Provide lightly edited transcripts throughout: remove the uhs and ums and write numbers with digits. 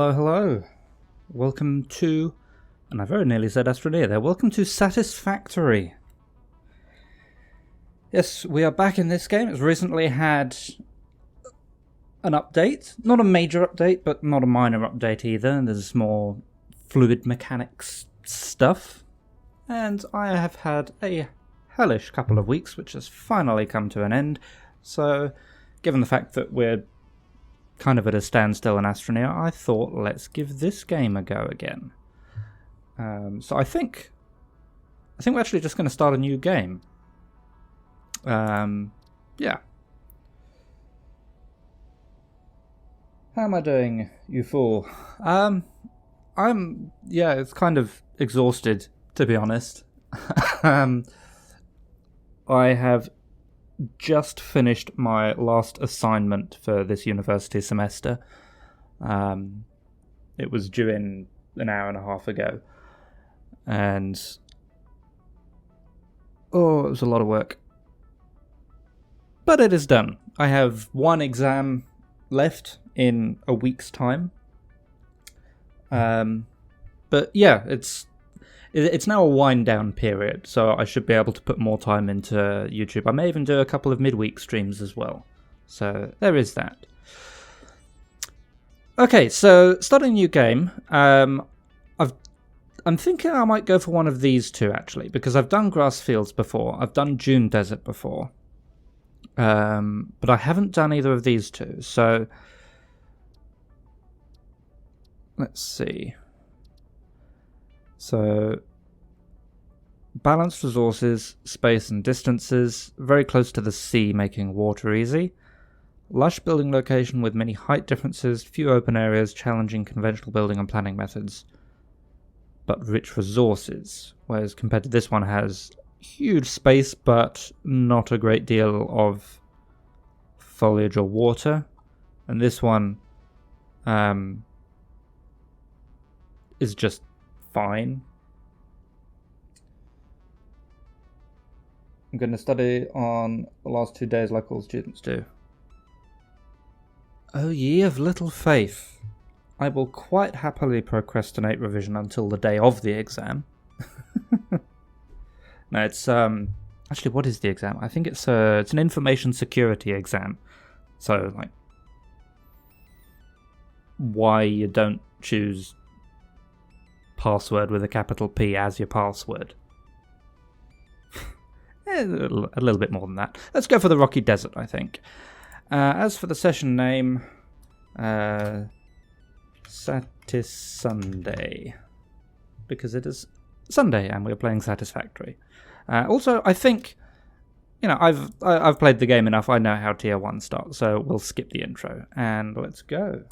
Hello, hello. Welcome to, and I very nearly said Astroneer there, welcome to Satisfactory. Yes, we are back in this game. It's recently had an update. Not a major update, but not a minor update either. There's more fluid mechanics stuff. And I have had a hellish couple of weeks, which has finally come to an end. So, given the fact that we're kind of at a standstill in Astroneer, I thought let's give this game a go again. So I think we're actually just going to start a new game. Yeah. How am I doing, you fool? It's kind of exhausted, to be honest. I have just finished my last assignment for this university semester. It was due in an hour and a half ago. And it was a lot of work. But it is done. I have one exam left in a week's time. But yeah, it's now a wind-down period, so I should be able to put more time into YouTube. I may even do a couple of midweek streams as well. So there is that. Okay, so starting a new game. I'm thinking I might go for one of these two, actually, because I've done grass fields before. I've done dune desert before. But I haven't done either of these two, so let's see. So, balanced resources, space and distances, very close to the sea, making water easy. Lush building location with many height differences, few open areas, challenging conventional building and planning methods, but rich resources. Whereas compared to this one, has huge space, but not a great deal of foliage or water. And this one is just fine. I'm going to study on the last 2 days like all students do. O ye of little faith, I will quite happily procrastinate revision until the day of the exam. No, it's actually, what is the exam? I think it's an information security exam. So, like, why you don't choose password with a capital P as your password. A little bit more than that. Let's go for the Rocky Desert, I think. As for the session name, Satis Sunday, because it is Sunday and we're playing Satisfactory. Also, I think, I've played the game enough. I know how Tier 1 starts, so we'll skip the intro and let's go.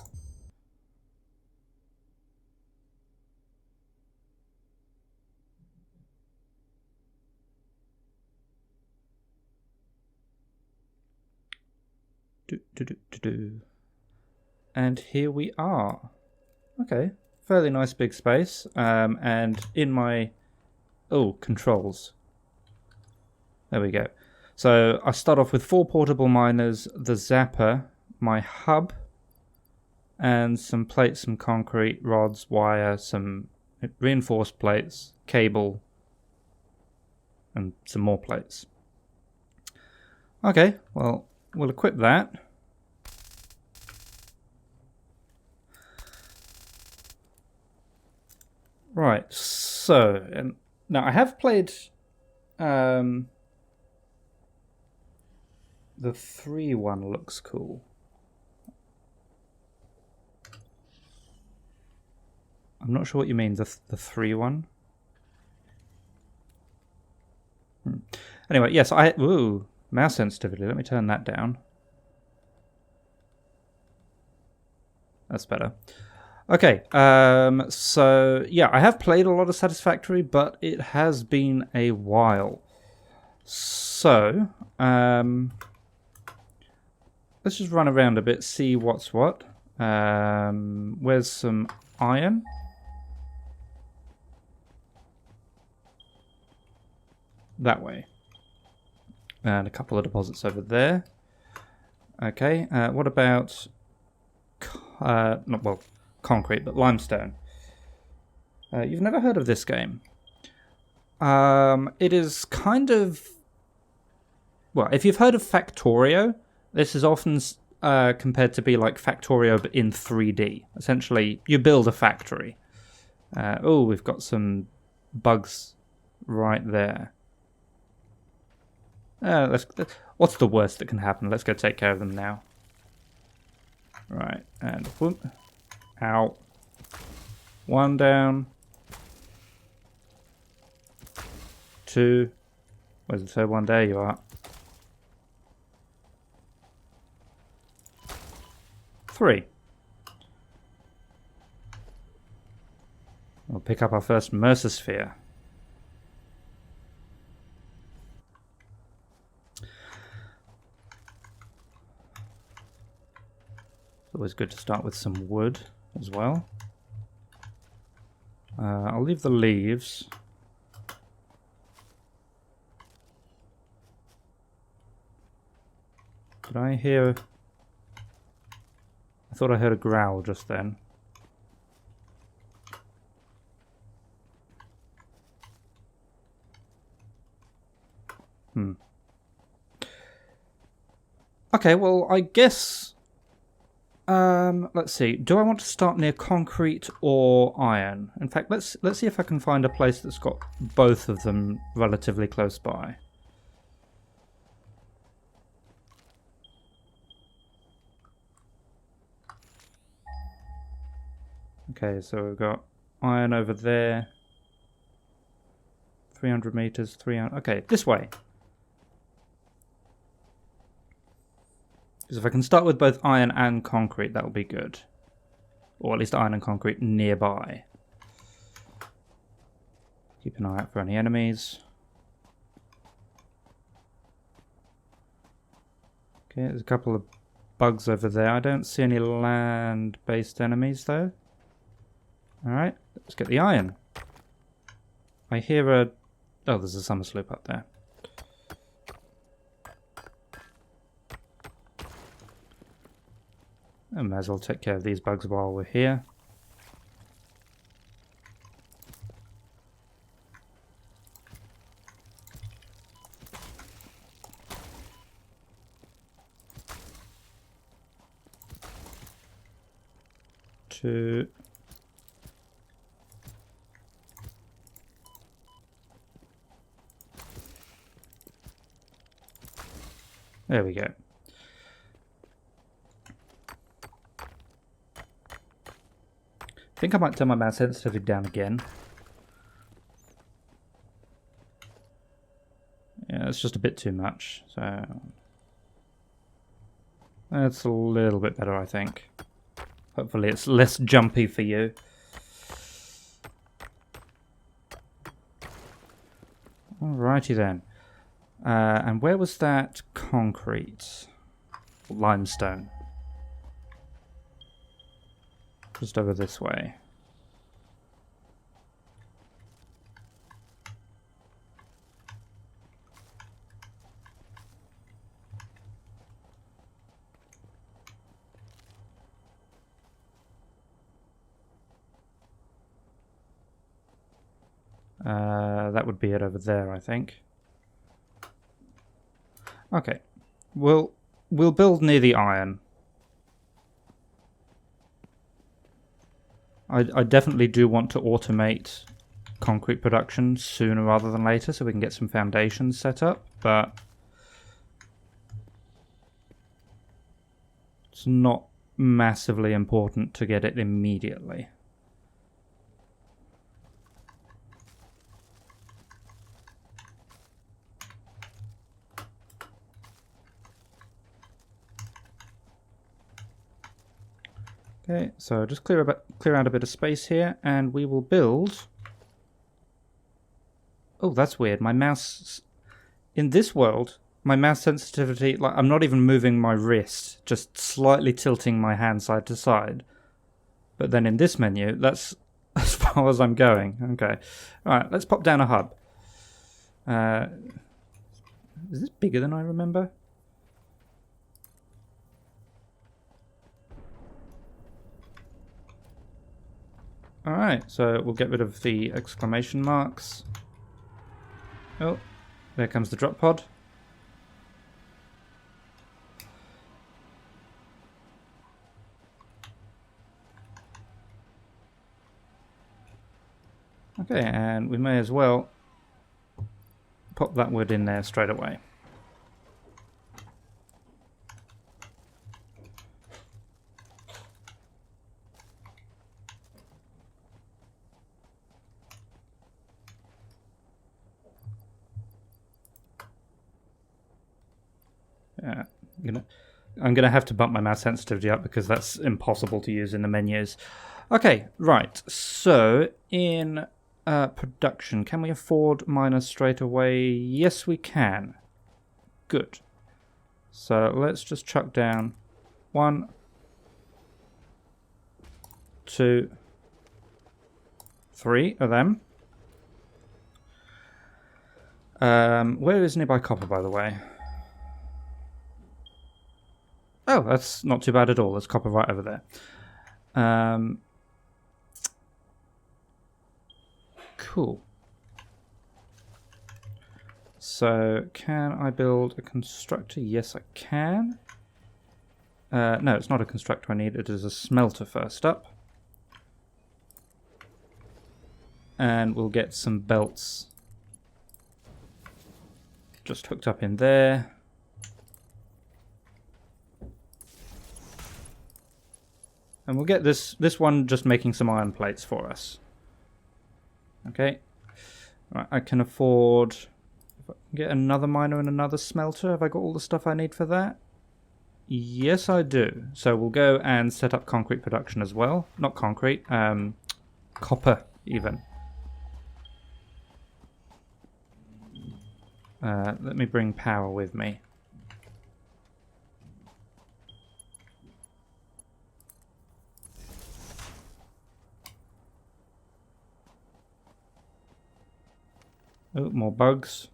And here we are. Okay, fairly nice big space. And in my controls. There we go. So I start off with 4 portable miners, the zapper, my hub, and some plates, some concrete, rods, wire, some reinforced plates, cable, and some more plates. Okay, well, we'll equip that. Right, so, now I have played the 3 one looks cool. I'm not sure what you mean, the 3 one. Anyway, yes, mouse sensitivity. Let me turn that down. That's better. Okay, so yeah, I have played a lot of Satisfactory, but it has been a while. So, let's just run around a bit, see what's what. Where's some iron? That way. And a couple of deposits over there. Okay, what about concrete, but limestone. You've never heard of this game. It is kind of... Well, if you've heard of Factorio, this is often compared to be like Factorio but in 3D. Essentially, you build a factory. Oh, we've got some bugs right there. What's the worst that can happen? Let's go take care of them now. Right, and whoop. Ow. One down. Two. Where's the third one? There you are. Three. We'll pick up our first Mercer Sphere. It's always good to start with some wood as well. I'll leave the leaves. Did I hear... I thought I heard a growl just then. Okay, well, I guess... let's see. Do I want to start near concrete or iron? In fact, let's see if I can find a place that's got both of them relatively close by. Okay, so we've got iron over there. 300 meters, 300... Okay, this way. Because if I can start with both iron and concrete, that will be good. Or at least iron and concrete nearby. Keep an eye out for any enemies. Okay, there's a couple of bugs over there. I don't see any land-based enemies, though. Alright, let's get the iron. I hear a... Oh, there's a summer sloop up there. I might as well take care of these bugs while we're here. Two. There we go. I think I might turn my mouse sensitivity down again. Yeah, it's just a bit too much, so... That's a little bit better, I think. Hopefully it's less jumpy for you. Alrighty then. And where was that concrete? Limestone. Just over this way. That would be it over there, I think. Okay. We'll build near the iron. I definitely do want to automate concrete production sooner rather than later so we can get some foundations set up, but it's not massively important to get it immediately. Okay, so just clear out a bit of space here, and we will build... Oh, that's weird. My mouse... In this world, my mouse sensitivity... Like, I'm not even moving my wrist, just slightly tilting my hand side to side. But then in this menu, that's as far as I'm going. Okay. Alright, let's pop down a hub. Is this bigger than I remember? Alright, so we'll get rid of the exclamation marks. Oh, there comes the drop pod. Okay, and we may as well pop that wood in there straight away. Yeah, I'm gonna have to bump my mouse sensitivity up because that's impossible to use in the menus. Okay, right. So in production, can we afford miners straight away? Yes, we can. Good. So let's just chuck down 1, 2, 3 of them. Where is nearby copper, by the way? Oh, that's not too bad at all. There's copper right over there. Cool. So, can I build a constructor? Yes, I can. No, it's not a constructor I need. It is a smelter first up. And we'll get some belts just hooked up in there. And we'll get this one just making some iron plates for us. Okay. Right, I can afford... If I can get another miner and another smelter. Have I got all the stuff I need for that? Yes, I do. So we'll go and set up concrete production as well. Not concrete, copper even. Let me bring power with me. Oh, more bugs.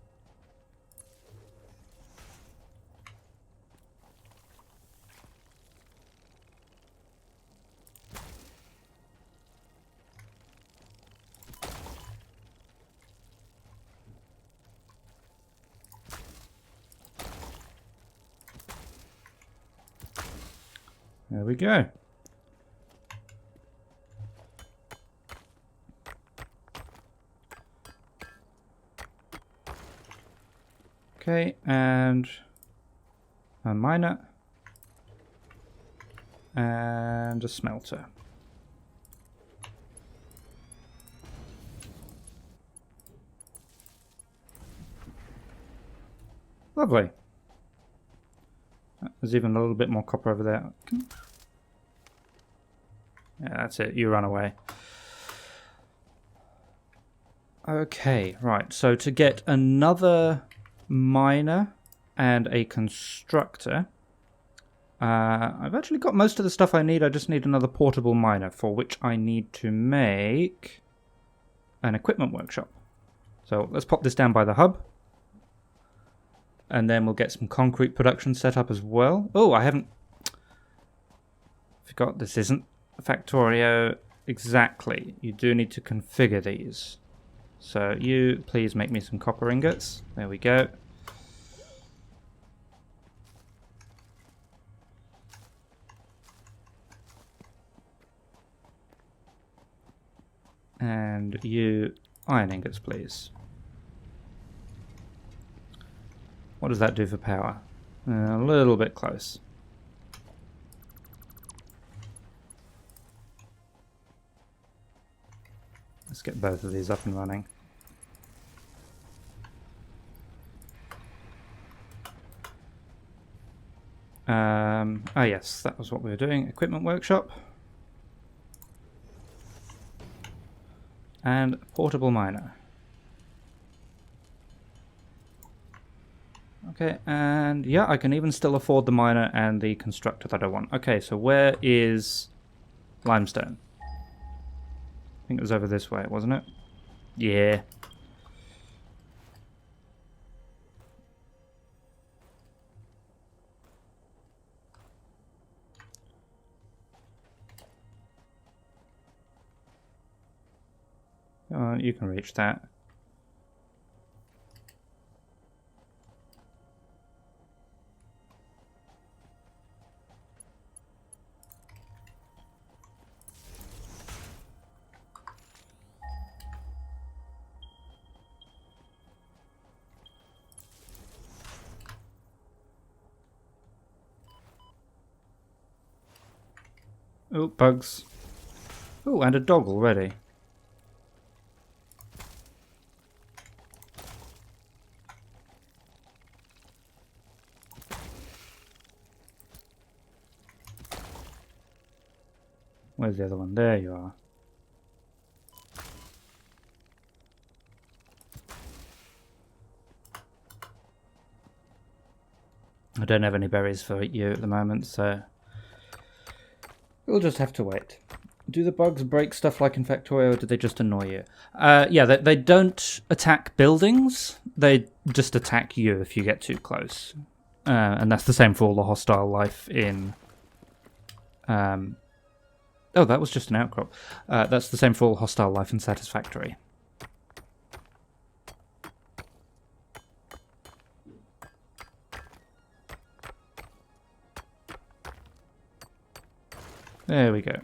There we go. Okay, and a miner and a smelter. Lovely. There's even a little bit more copper over there. Yeah, that's it. You run away. Okay, right. So to get another miner and a constructor, I've actually got most of the stuff I need. I just need another portable miner, for which I need to make an equipment workshop. So let's pop this down by the hub. And then we'll get some concrete production set up as well. Oh, I haven't... Forgot this isn't Factorio exactly. You do need to configure these. So you, please make me some copper ingots. There we go. And you, iron ingots, please. What does that do for power? A little bit close. Let's get both of these up and running. Yes, that was what we were doing. Equipment workshop. And portable miner. Okay, and yeah, I can even still afford the miner and the constructor that I want. Okay, so where is limestone? I think it was over this way, wasn't it? Yeah. You can reach that. Oh, bugs. Oh, and a dog already. Where's the other one? There you are. I don't have any berries for you at the moment, so we'll just have to wait. Do the bugs break stuff like in Factorio, or do they just annoy you? Yeah, they don't attack buildings. They just attack you if you get too close. And that's the same for all the hostile life in... Oh, that was just an outcrop. That's the same for all hostile life in Satisfactory. There we go.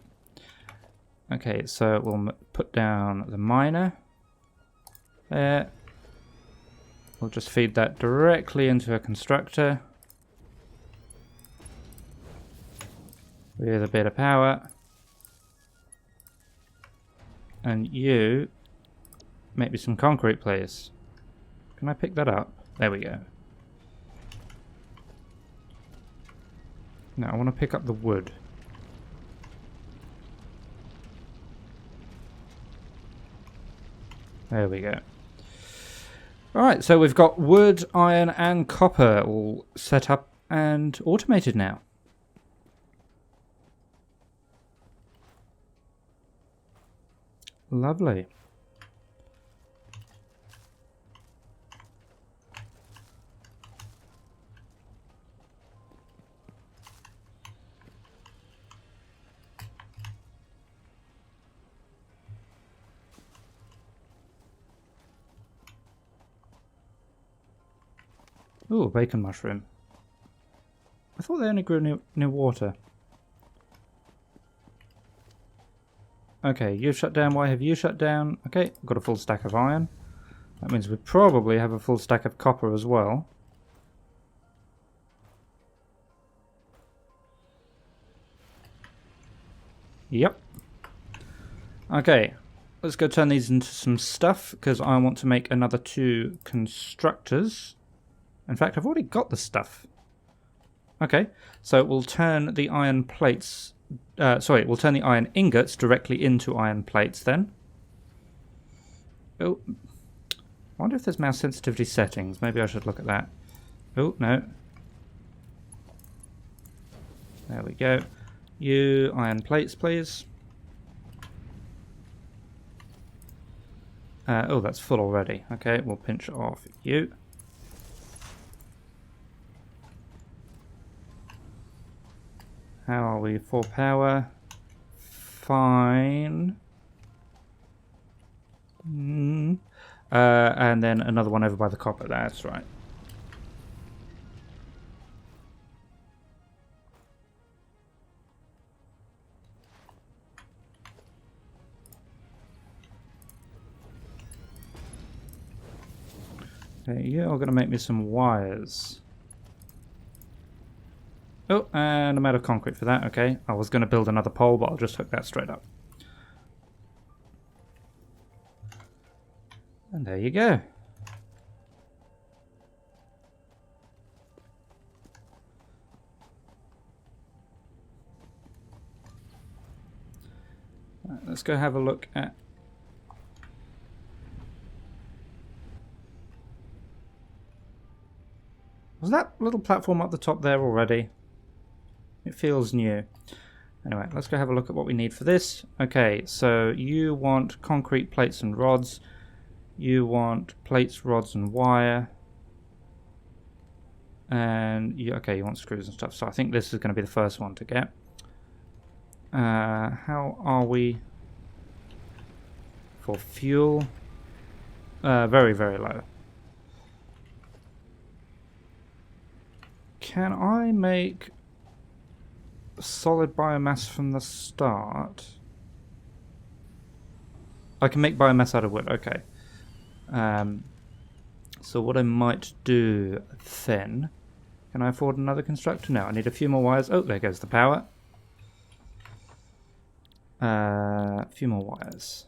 Okay, so we'll put down the miner. There. We'll just feed that directly into a constructor. With a bit of power. And you, make me some concrete, please. Can I pick that up? There we go. Now I want to pick up the wood. There we go. Alright, so we've got wood, iron and copper all set up and automated now. Lovely. Ooh, bacon mushroom. I thought they only grew near water. Okay, you've shut down. Why have you shut down? Okay, got a full stack of iron. That means we probably have a full stack of copper as well. Yep. Okay, let's go turn these into some stuff because I want to make another 2 constructors. In fact, I've already got the stuff. Okay, so we'll turn the iron plates... we'll turn the iron ingots directly into iron plates then. Oh, I wonder if there's mouse sensitivity settings. Maybe I should look at that. Oh, no. There we go. You iron plates, please. Oh, that's full already. Okay, we'll pinch off you. How are we for power? Fine. And then another one over by the copper. That's right. Okay, you're going to make me some wires. Oh, and I'm out of concrete for that. Okay, I was going to build another pole, but I'll just hook that straight up. And there you go. Right, let's go have a look at... Was that little platform up the top there already? It feels new. Anyway, let's go have a look at what we need for this. Okay, so you want concrete plates and rods. You want plates, rods, and wire. And you want screws and stuff. So I think this is going to be the first one to get. How are we For fuel, very, very low. Can I make solid biomass from the start? I can make biomass out of wood, okay. So what I might do then... Can I afford another constructor? No, I need a few more wires. Oh, there goes the power. A few more wires.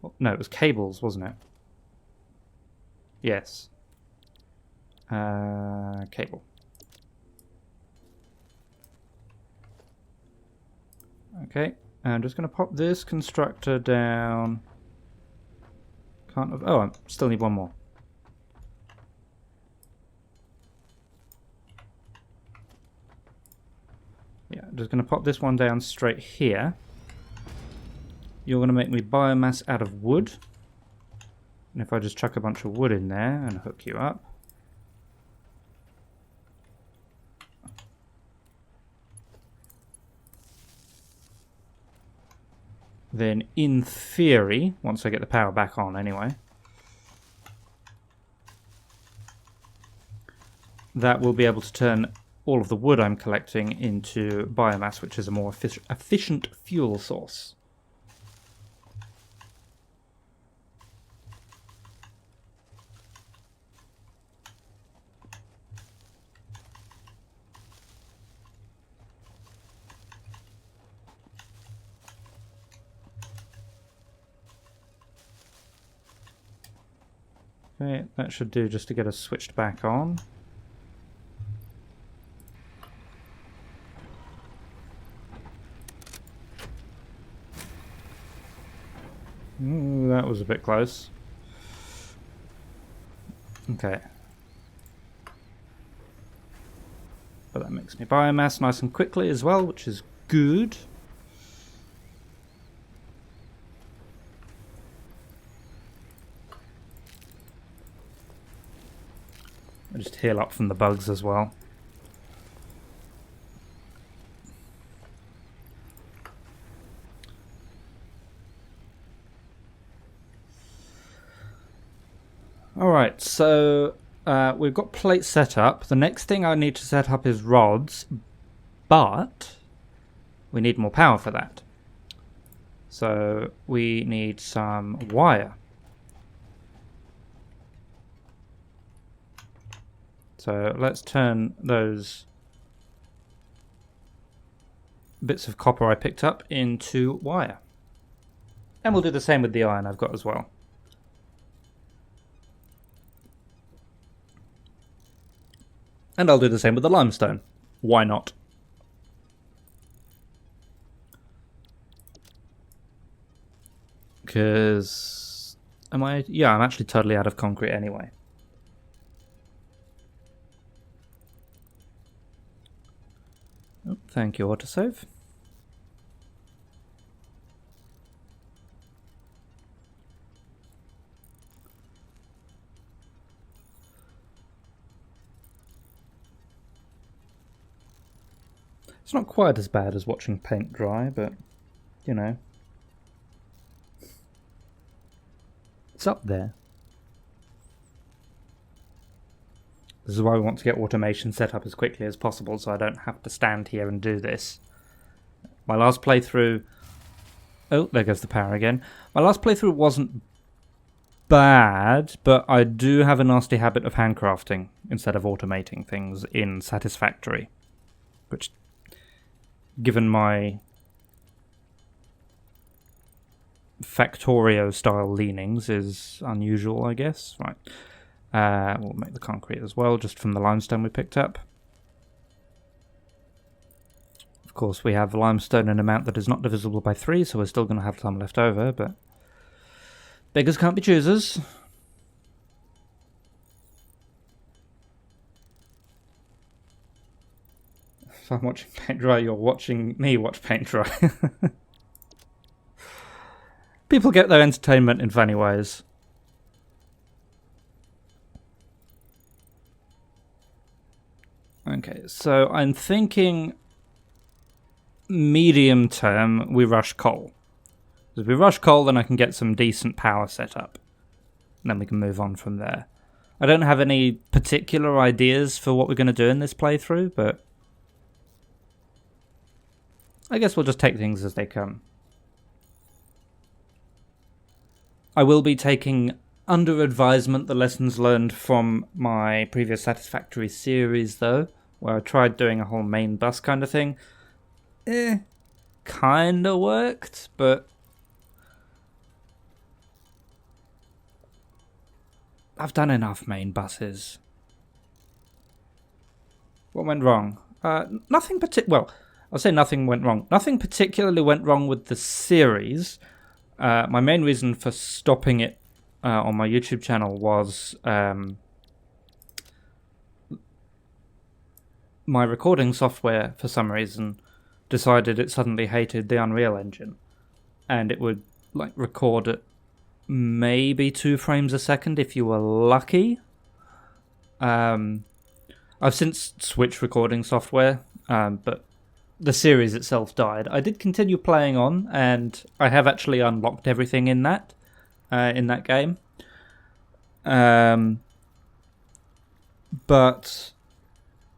Oh, no, it was cables, wasn't it? Yes. Cable. Okay, I'm just going to pop this constructor down. Can't have... Oh, I still need one more. Yeah, I'm just going to pop this one down straight here. You're going to make me biomass out of wood. And if I just chuck a bunch of wood in there and hook you up. Then, in theory, once I get the power back on anyway, that will be able to turn all of the wood I'm collecting into biomass, which is a more efficient fuel source. Okay, that should do just to get us switched back on. Ooh, that was a bit close. Okay. But that makes me biomass nice and quickly as well, which is good. I just heal up from the bugs as well. Alright, so we've got plates set up. The next thing I need to set up is rods, but we need more power for that. So we need some wire. So let's turn those bits of copper I picked up into wire. And we'll do the same with the iron I've got as well. And I'll do the same with the limestone. Why not? Because... Yeah, I'm actually totally out of concrete anyway. Oh, thank you, autosave. It's not quite as bad as watching paint dry, but, you know. It's up there. This is why we want to get automation set up as quickly as possible so I don't have to stand here and do this. My last playthrough... Oh, there goes the power again. My last playthrough wasn't bad, but I do have a nasty habit of handcrafting instead of automating things in Satisfactory. Which, given my Factorio-style leanings, is unusual, I guess. Right. We'll make the concrete as well, just from the limestone we picked up. Of course, we have limestone in an amount that is not divisible by 3, so we're still going to have some left over, but beggars can't be choosers. If I'm watching paint dry, you're watching me watch paint dry. People get their entertainment in funny ways. Okay, so I'm thinking medium term, we rush coal. If we rush coal, then I can get some decent power set up. And then we can move on from there. I don't have any particular ideas for what we're going to do in this playthrough, but I guess we'll just take things as they come. I will be taking under advisement the lessons learned from my previous Satisfactory series, though, where I tried doing a whole main bus kind of thing. Kinda worked, but I've done enough main buses. What went wrong? Nothing well, I'll say nothing went wrong. Nothing particularly went wrong with the series. My main reason for stopping it on my YouTube channel was my recording software, for some reason, decided it suddenly hated the Unreal Engine. And it would like record at maybe 2 frames a second if you were lucky. I've since switched recording software, but the series itself died. I did continue playing on, and I have actually unlocked everything in that game. But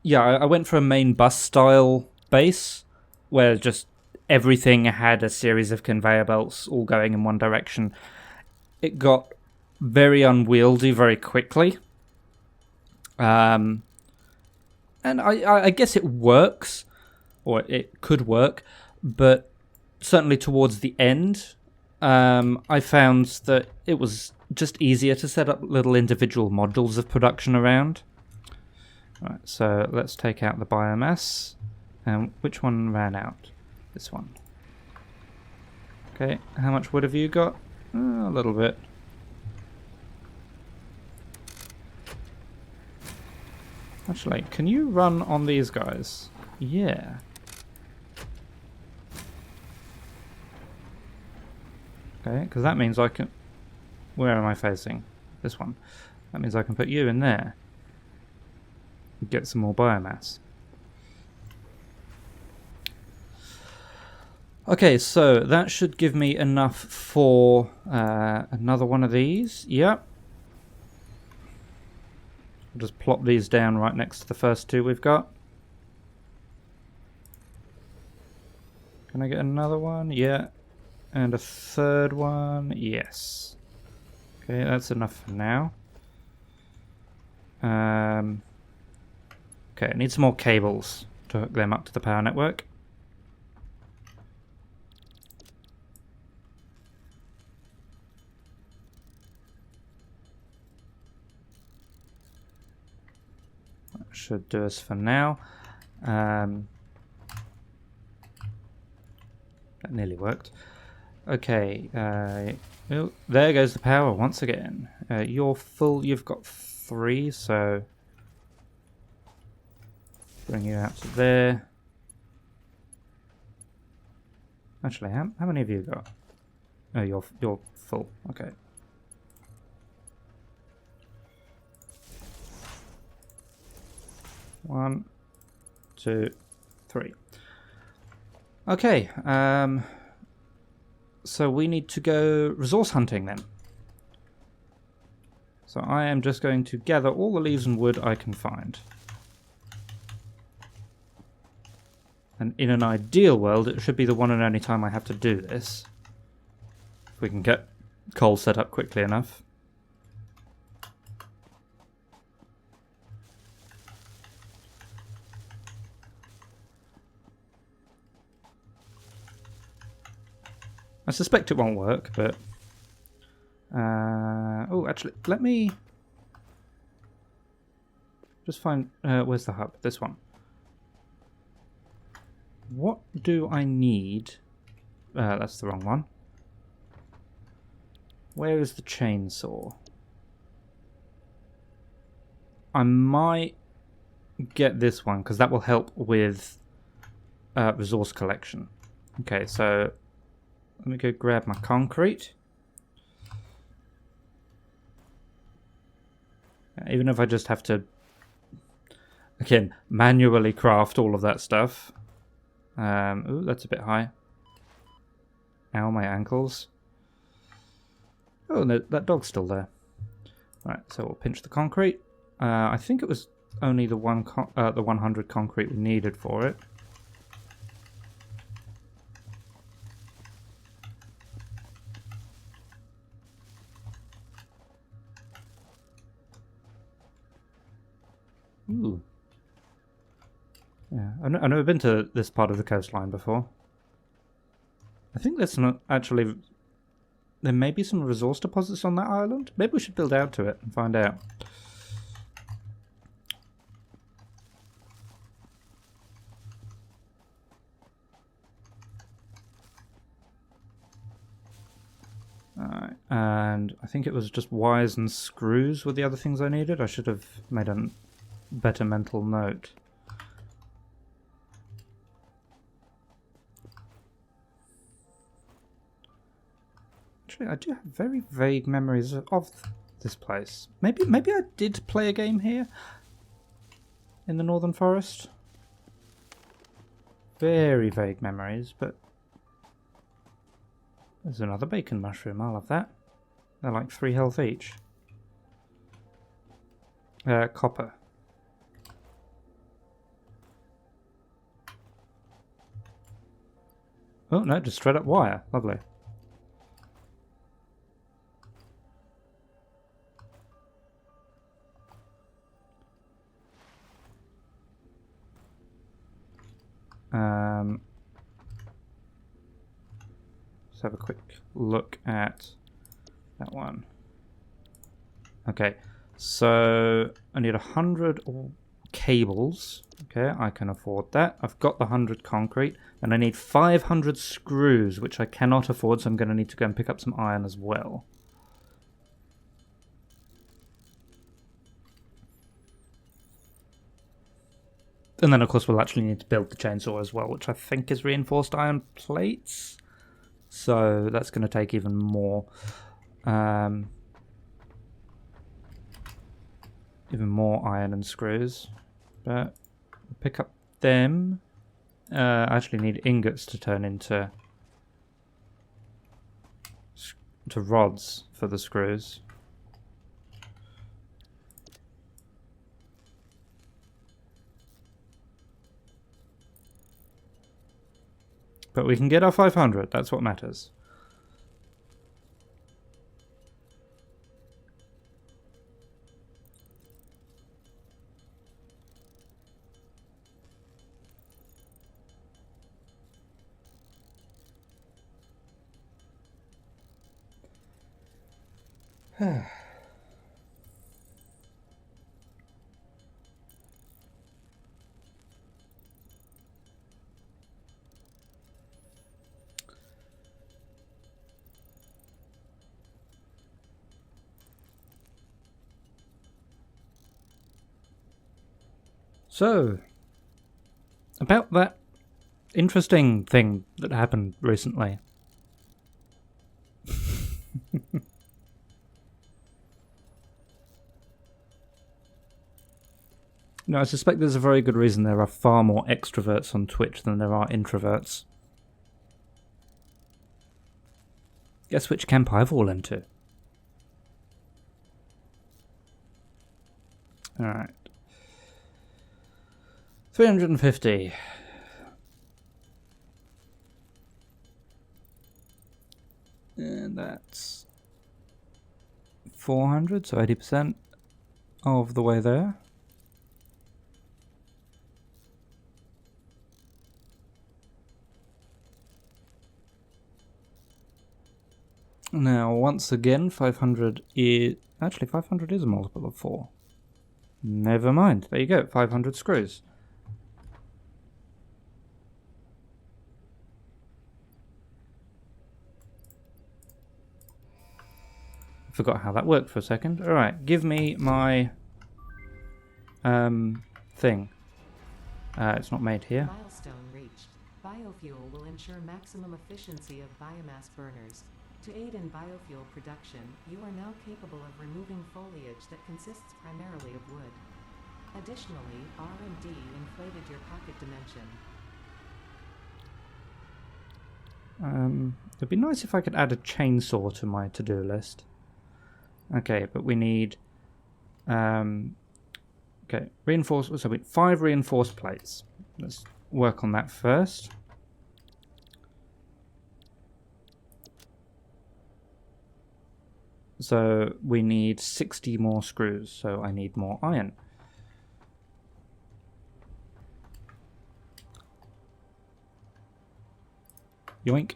yeah, I went for a main bus style base where just everything had a series of conveyor belts all going in one direction. It got very unwieldy very quickly. And I guess it works, or it could work, but certainly towards the end, I found that it was just easier to set up little individual modules of production around. Right, so let's take out the biomass. Which one ran out? This one. Okay, how much wood have you got? A little bit. Actually, can you run on these guys? Yeah. Okay, because that means I can... Where am I facing? This one. That means I can put you in there. Get some more biomass. Okay, so that should give me enough for another one of these. Yep. I'll just plop these down right next to the first 2 we've got. Can I get another one? Yeah. And a third one? Yes. Okay, that's enough for now. Okay, I need some more cables to hook them up to the power network. That should do us for now. That nearly worked. Okay, oh, there goes the power once again. You're full, you've got 3, so bring you out to there. Actually, how many have you got? Oh, you're full. Okay. One, 2, 3. Okay. So we need to go resource hunting then. So I am just going to gather all the leaves and wood I can find. And in an ideal world, it should be the one and only time I have to do this. If we can get coal set up quickly enough. I suspect it won't work, but... oh, actually, let me... just find... where's the hub? This one. What do I need? That's the wrong one. Where is the chainsaw? I might get this one, because that will help with resource collection. Okay, so let me go grab my concrete. Even if I just have to, again, manually craft all of that stuff. Ooh, that's a bit high. Ow, my ankles. Oh, no, that dog's still there. Right, so we'll pinch the concrete. I think it was only the 100 concrete we needed for it. Ooh. Yeah, I've never been to this part of the coastline before. I think there's not actually... There may be some resource deposits on that island. Maybe we should build out to it and find out. Alright, and I think it was just wires and screws were the other things I needed. I should have made a better mental note. Actually, I do have very vague memories of this place. Maybe I did play a game here in the Northern Forest. Very vague memories, but there's another bacon mushroom. I'll have that. They're like 3 health each. Copper. Oh no, just straight up wire. Lovely. Let's have a quick look at that one. Okay, so I need 100 cables. Okay, I can afford that. I've got the 100 concrete, and I need 500 screws, which I cannot afford, so I'm going to need to go and pick up some iron as well. And then, of course, we'll actually need to build the chainsaw as well, which I think is reinforced iron plates. So that's going to take even more. Even more iron and screws. But we'll pick up them. I actually need ingots to turn into rods for the screws. But we can get our 500, that's what matters. So, about that interesting thing that happened recently. No, I suspect there's a very good reason there are far more extroverts on Twitch than there are introverts. Guess which camp I fall into. Alright. 350. And that's 400, so 80% of the way there. Now, once again, 500 is... Actually, 500 is a multiple of 4. Never mind. There you go, 500 screws. Forgot how that worked for a second. Alright, give me my... thing. It's not made here. Milestone reached. Biofuel will ensure maximum efficiency of biomass burners. To aid in biofuel production, you are now capable of removing foliage that consists primarily of wood. Additionally, R&D inflated your pocket dimension. It'd be nice if I could add a chainsaw to my to-do list. Okay, but we need... okay, reinforced... So we 5 reinforced plates. Let's work on that first. So we need 60 more screws, so I need more iron. Yoink.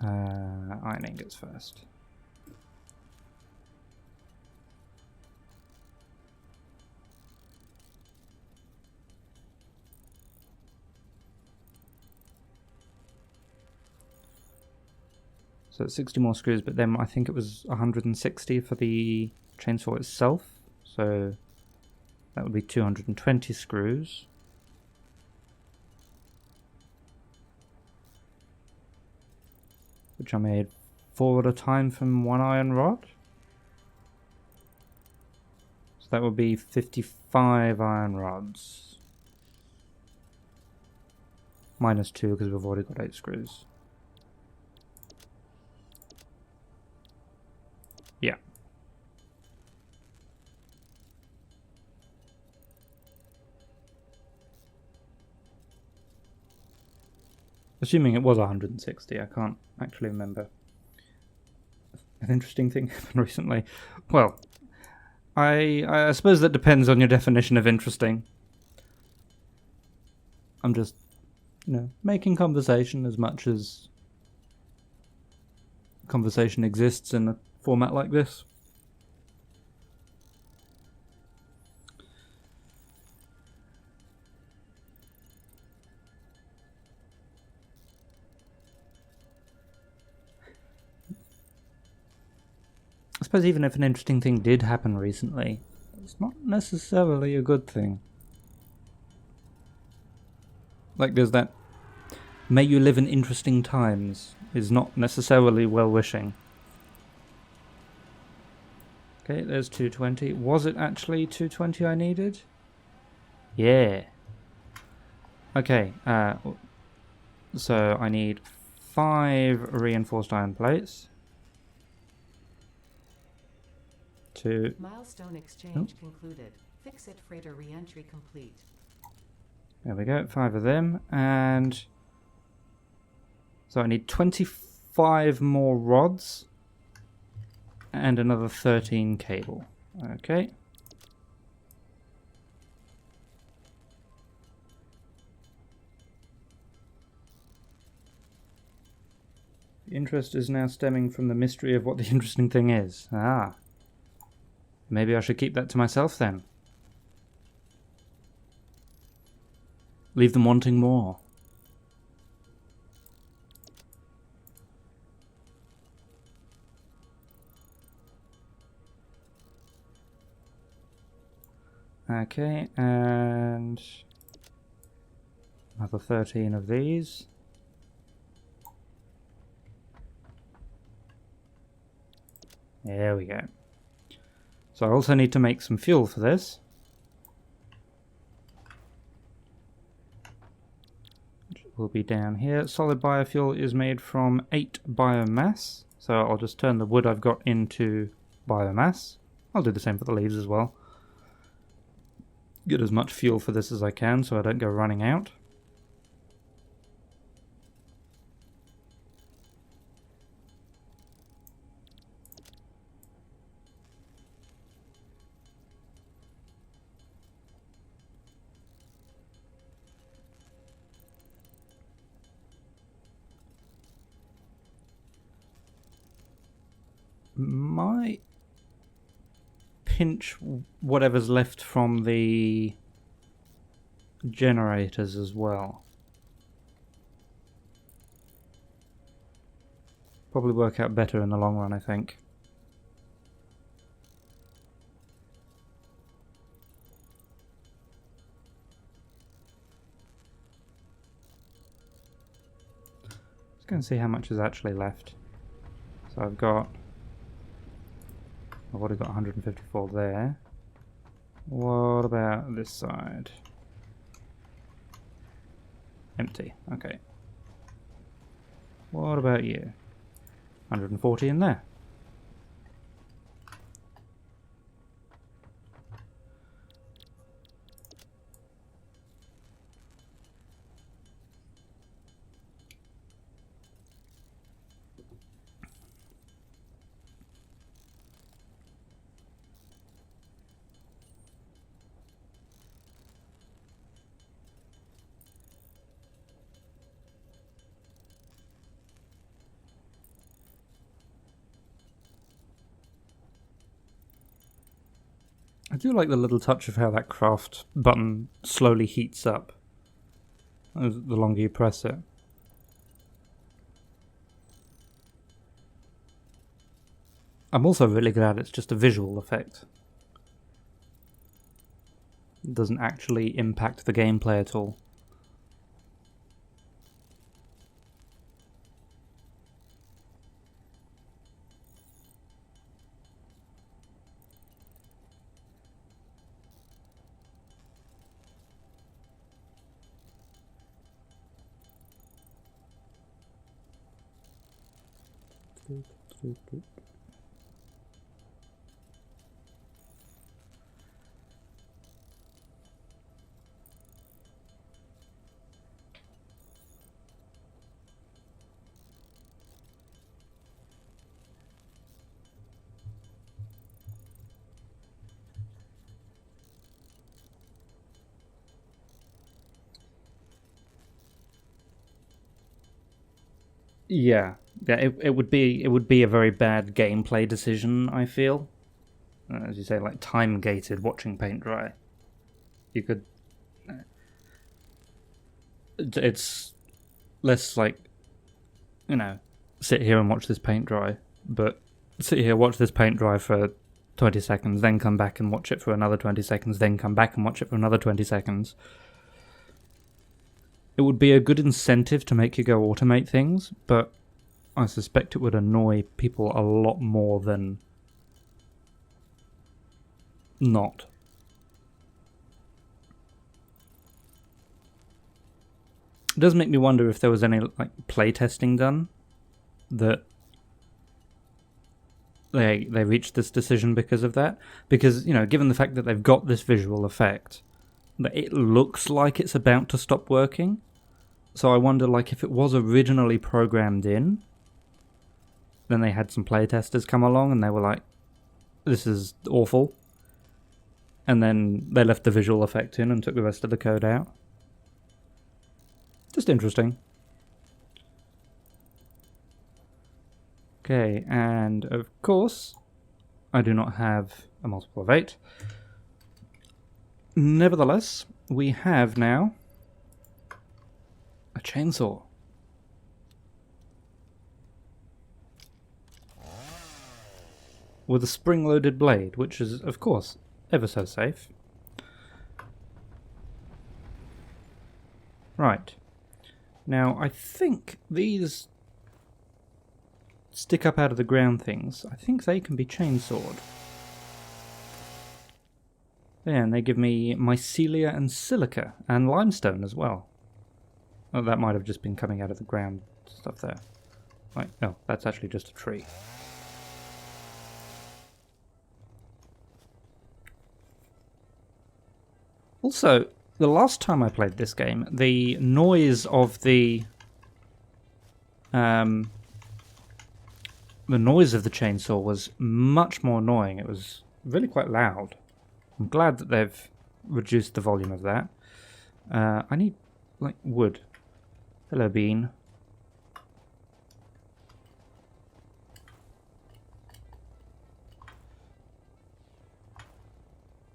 Iron ingots first. So it's 60 more screws, but then I think it was 160 for the chainsaw itself. So that would be 220 screws. Which I made 4 at a time from 1 iron rod. So that would be 55 iron rods. Minus 2 because we've already got 8 screws. Yeah. Assuming it was 160, I can't actually remember. An interesting thing happened recently. Well, I suppose that depends on your definition of interesting. I'm just, you know, making conversation as much as conversation exists in a format like this. I suppose even if an interesting thing did happen recently, it's not necessarily a good thing. Like there's that, may you live in interesting times, is not necessarily well-wishing. Okay, there's 220. Was it actually 220 I needed? Yeah. Okay, so I need 5 reinforced iron plates. Milestone exchange concluded. Fix-it freighter re-entry complete. There we go, 5 of them, and so I need 25 more rods and another 13 cable. Okay. The interest is now stemming from the mystery of what the interesting thing is. Ah. Maybe I should keep that to myself then. Leave them wanting more. Okay, and another 13 of these. There we go. So I also need to make some fuel for this. Which will be down here. Solid biofuel is made from 8 biomass. So I'll just turn the wood I've got into biomass. I'll do the same for the leaves as well. Get as much fuel for this as I can so I don't go running out. Might pinch whatever's left from the generators as well. Probably work out better in the long run, I think. Let's go and see how much is actually left. So I've already got 154 there. What about this side? Empty. Okay. What about you? 140 in there. I do like the little touch of how that craft button slowly heats up the longer you press it. I'm also really glad it's just a visual effect. It doesn't actually impact the gameplay at all. Yeah, it would be a very bad gameplay decision, I feel. As you say, like time gated watching paint dry. You could. It's less like, sit here and watch this paint dry, but sit here, watch this paint dry for 20 seconds, then come back and watch it for another 20 seconds, then come back and watch it for another 20 seconds. It would be a good incentive to make you go automate things, but I suspect it would annoy people a lot more than not. It does make me wonder if there was any playtesting done that they reached this decision because of that. Because, given the fact that they've got this visual effect, that it looks like it's about to stop working. So I wonder, if it was originally programmed in, then they had some playtesters come along and they were like, this is awful. And then they left the visual effect in and took the rest of the code out. Just interesting. Okay, and of course, I do not have a multiple of 8. Nevertheless, we have now a chainsaw. With a spring-loaded blade, which is, of course, ever so safe. Right. Now, I think these stick up out of the ground things, I think they can be chainsawed. Yeah, and they give me mycelia and silica, and limestone as well. Oh, that might have just been coming out of the ground stuff there. Right, no, that's actually just a tree. Also, the last time I played this game, the noise of the chainsaw was much more annoying. It was really quite loud. I'm glad that they've reduced the volume of that. I need, wood. Hello, bean.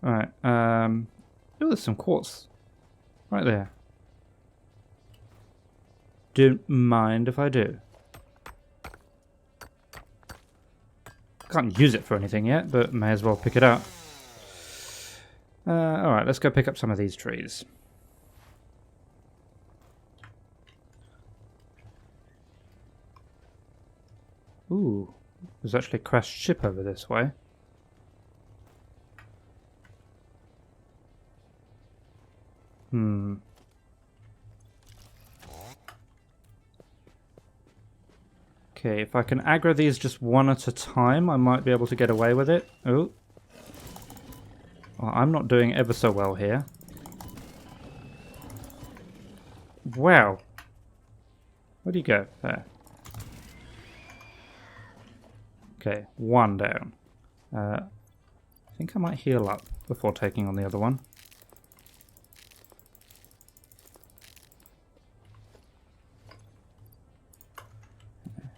Alright, oh, there's some quartz right there. Don't mind if I do. Can't use it for anything yet, but may as well pick it up. Alright, let's go pick up some of these trees. Ooh, there's actually a crashed ship over this way. Okay, if I can aggro these just one at a time, I might be able to get away with it. Oh. Well, I'm not doing ever so well here. Wow. Where do you go? There. Okay, one down. I think I might heal up before taking on the other one.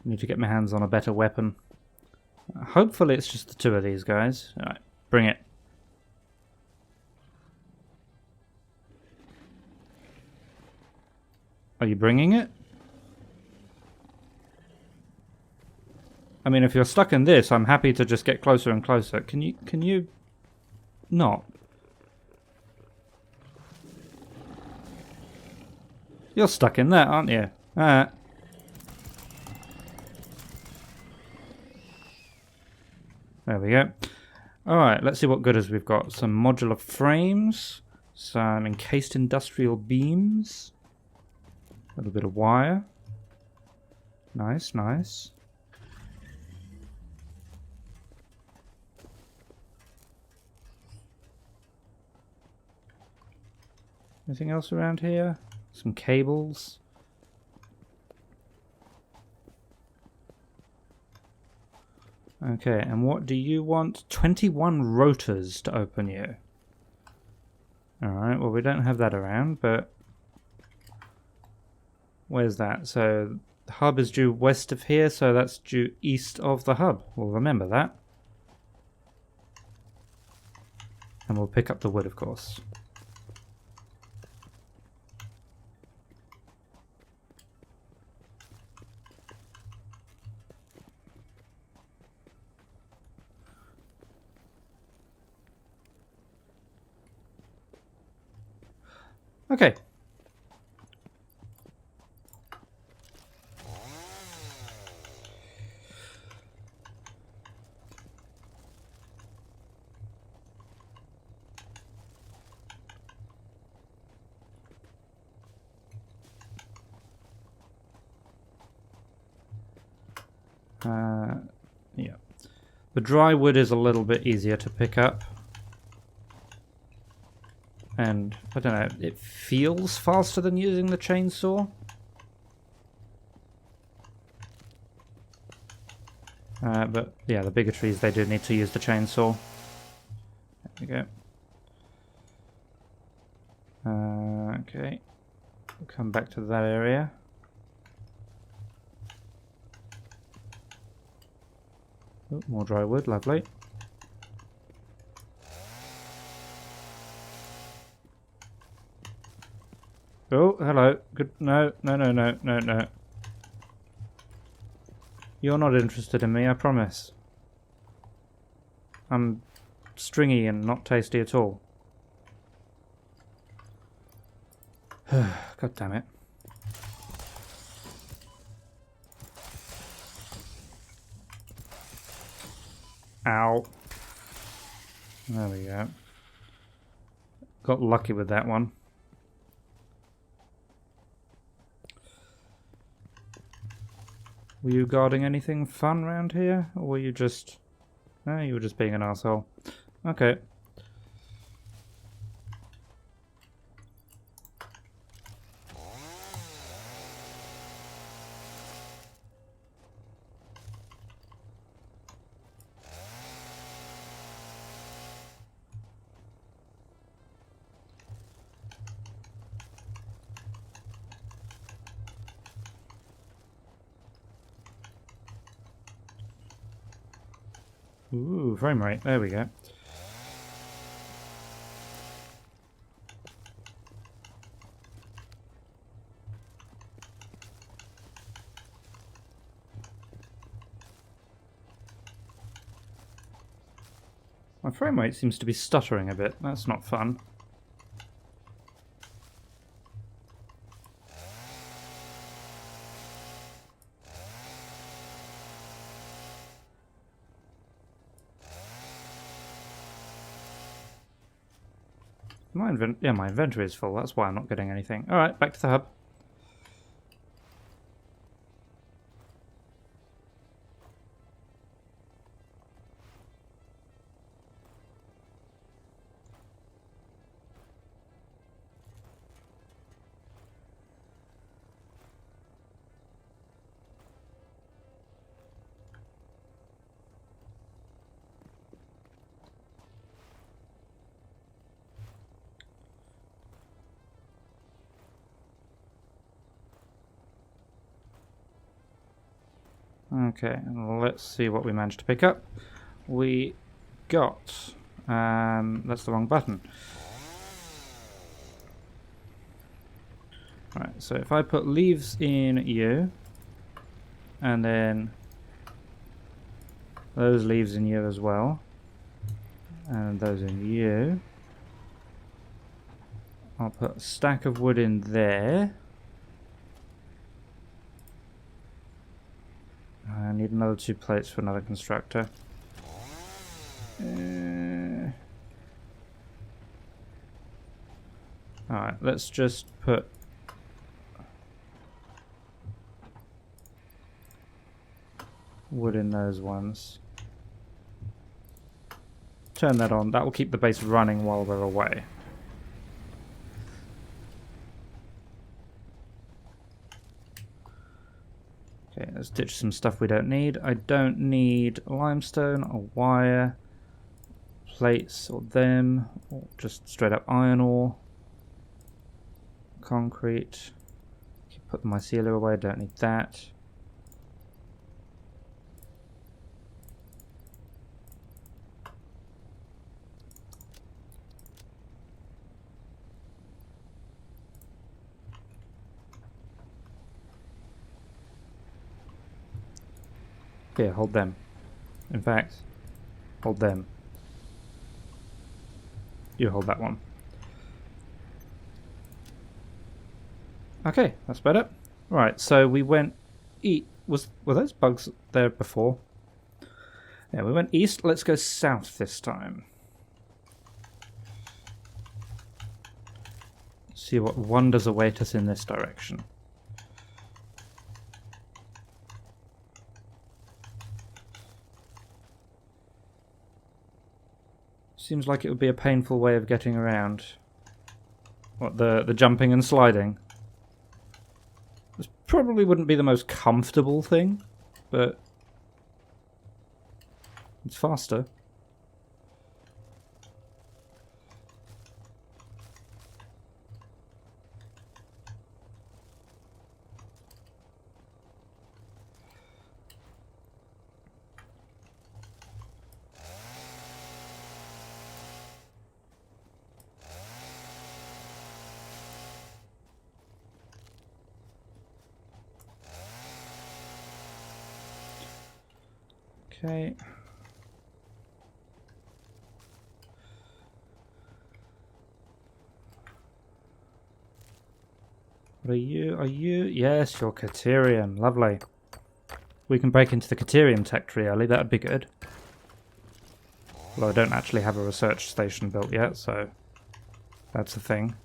Need to get my hands on a better weapon. Hopefully it's just the two of these guys. Alright, bring it. Are you bringing it? I mean, if you're stuck in this, I'm happy to just get closer and closer. Can you not? You're stuck in there, aren't you? Alright. There we go. Alright, let's see what gooders we've got. Some modular frames, some encased industrial beams, a little bit of wire. Nice, nice. Anything else around here? Some cables. Okay, and what do you want? 21 rotors to open you. Alright, well we don't have that around, but... Where's that? So, the hub is due west of here, so that's due east of the hub. We'll remember that. And we'll pick up the wood, of course. Okay. Yeah. The dry wood is a little bit easier to pick up. And, I don't know, it feels faster than using the chainsaw. But, yeah, the bigger trees, they do need to use the chainsaw. There we go. Okay. We'll come back to that area. Oh, more dry wood, lovely. Oh, hello. Good. No. You're not interested in me, I promise. I'm stringy and not tasty at all. God damn it. Ow. There we go. Got lucky with that one. Were you guarding anything fun around here? Or were you just... No, you were just being an asshole. Okay. Ooh, frame rate. There we go. My frame rate seems to be stuttering a bit. That's not fun. My inventory is full. That's why I'm not getting anything. Alright, back to the hub. Okay, let's see what we managed to pick up. We got... that's the wrong button. Right, so if I put leaves in you, and then those leaves in you as well, and those in you, I'll put a stack of wood in there. I need another 2 plates for another constructor. Alright, let's just put... wood in those ones. Turn that on. That will keep the base running while we're away. Okay, let's ditch some stuff we don't need. I don't need limestone or wire, plates or them, or just straight up iron ore, concrete. Put the mycelia away, don't need that. Here, hold them. In fact, hold them. You hold that one. Okay, that's better. Right, so we went were those bugs there before? Yeah, we went east. Let's go south this time. See what wonders await us in this direction. Seems like it would be a painful way of getting around. What, the jumping and sliding? This probably wouldn't be the most comfortable thing, but it's faster. Okay. What are you? Are you? Yes, you're Caterium. Lovely. We can break into the Caterium tech tree early. That would be good. Although I don't actually have a research station built yet, so that's the thing.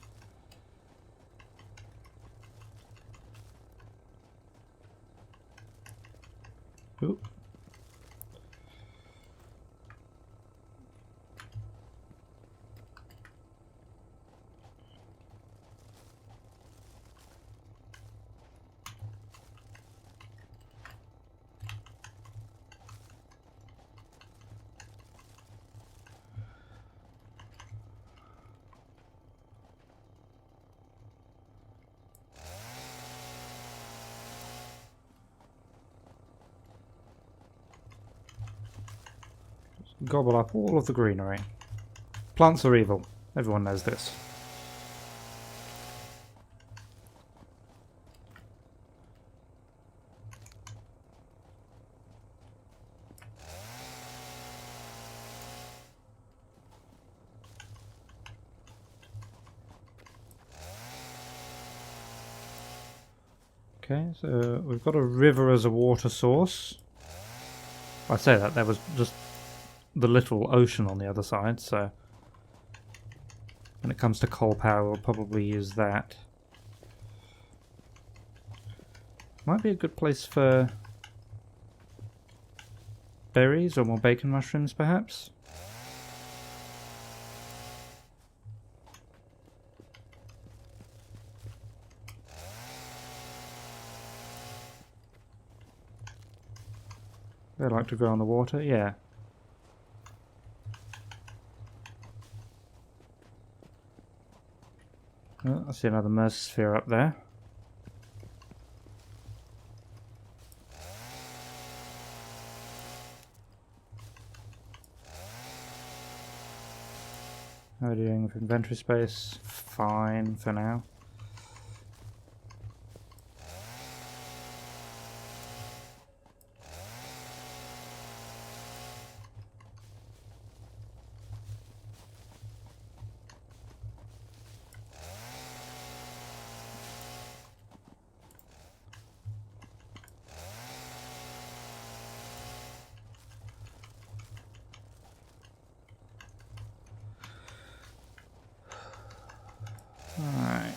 Ooh. Gobble up all of the greenery. Plants are evil. Everyone knows this. Okay, so we've got a river as a water source. I say that, there was just the little ocean on the other side, so when it comes to coal power we'll probably use that. Might be a good place for berries or more bacon mushrooms perhaps. They like to grow on the water, yeah. Oh, I see another Mercer up there. How are we doing with inventory space? Fine for now. Alright.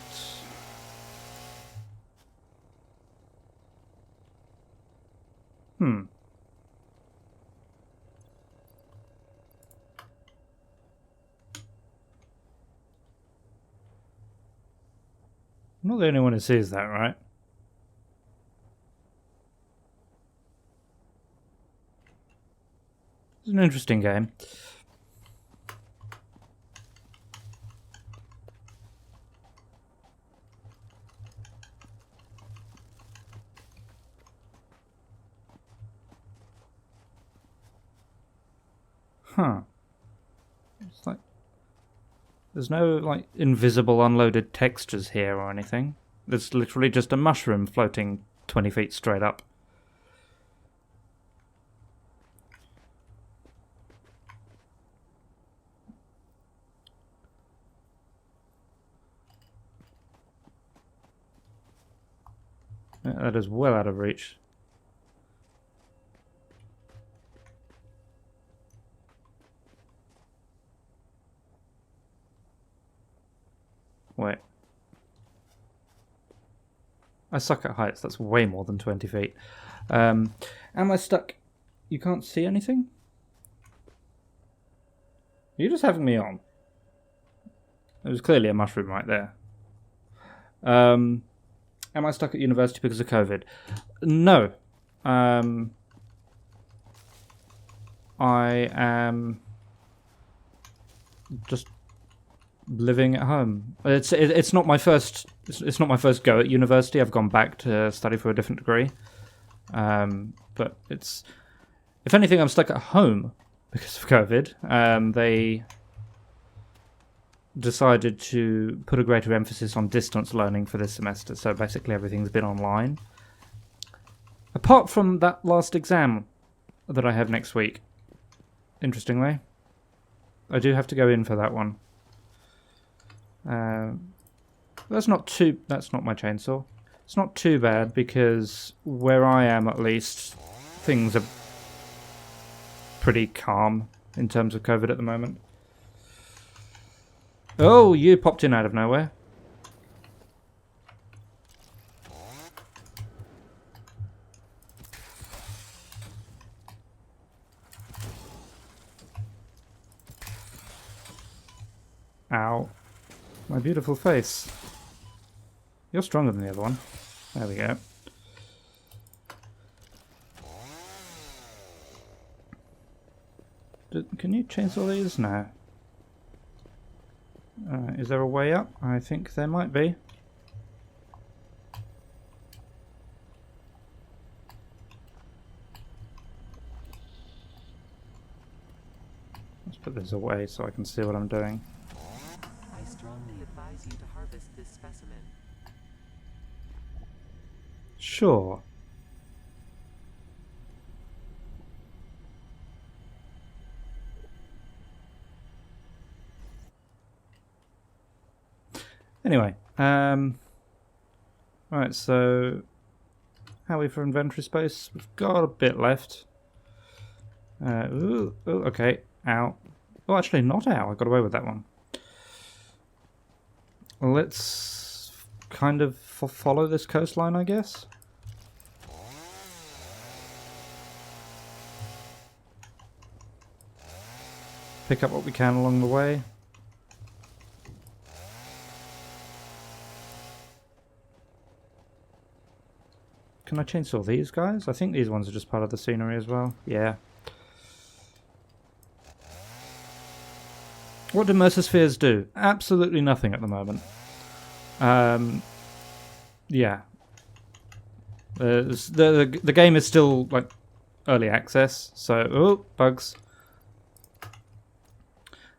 I'm not the only one who sees that, right? It's an interesting game. Huh. It's like there's no like invisible unloaded textures here or anything. There's literally just a mushroom floating 20 feet straight up. Yeah, that is well out of reach. Wait. I suck at heights, that's way more than 20 feet. Am I stuck? You can't see anything? Are you just having me on? There was clearly a mushroom right there. Am I stuck at university because of COVID? No. I am just living at home. It's not my first go at university. I've gone back to study for a different degree. But it's, if anything, I'm stuck at home because of COVID. They decided to put a greater emphasis on distance learning for this semester, so basically everything's been online. Apart from that last exam that I have next week, interestingly. I do have to go in for that one. That's not my chainsaw. It's not too bad because where I am at least, things are pretty calm in terms of COVID at the moment. Oh, you popped in out of nowhere. Ow. My beautiful face. You're stronger than the other one. There we go. Can you chainsaw these? No. Is there a way up? I think there might be. Let's put this away so I can see what I'm doing. I strongly advise you to harvest this specimen. Sure. Anyway, right, so how are we for inventory space? We've got a bit left. Ooh, okay, ow. Oh, actually not ow, I got away with that one. Let's kind of follow this coastline, I guess. Pick up what we can along the way. Can I chainsaw these guys? I think these ones are just part of the scenery as well. Yeah. What do Mercer-spheres do? Absolutely nothing at the moment. Yeah. The game is still like early access, so bugs.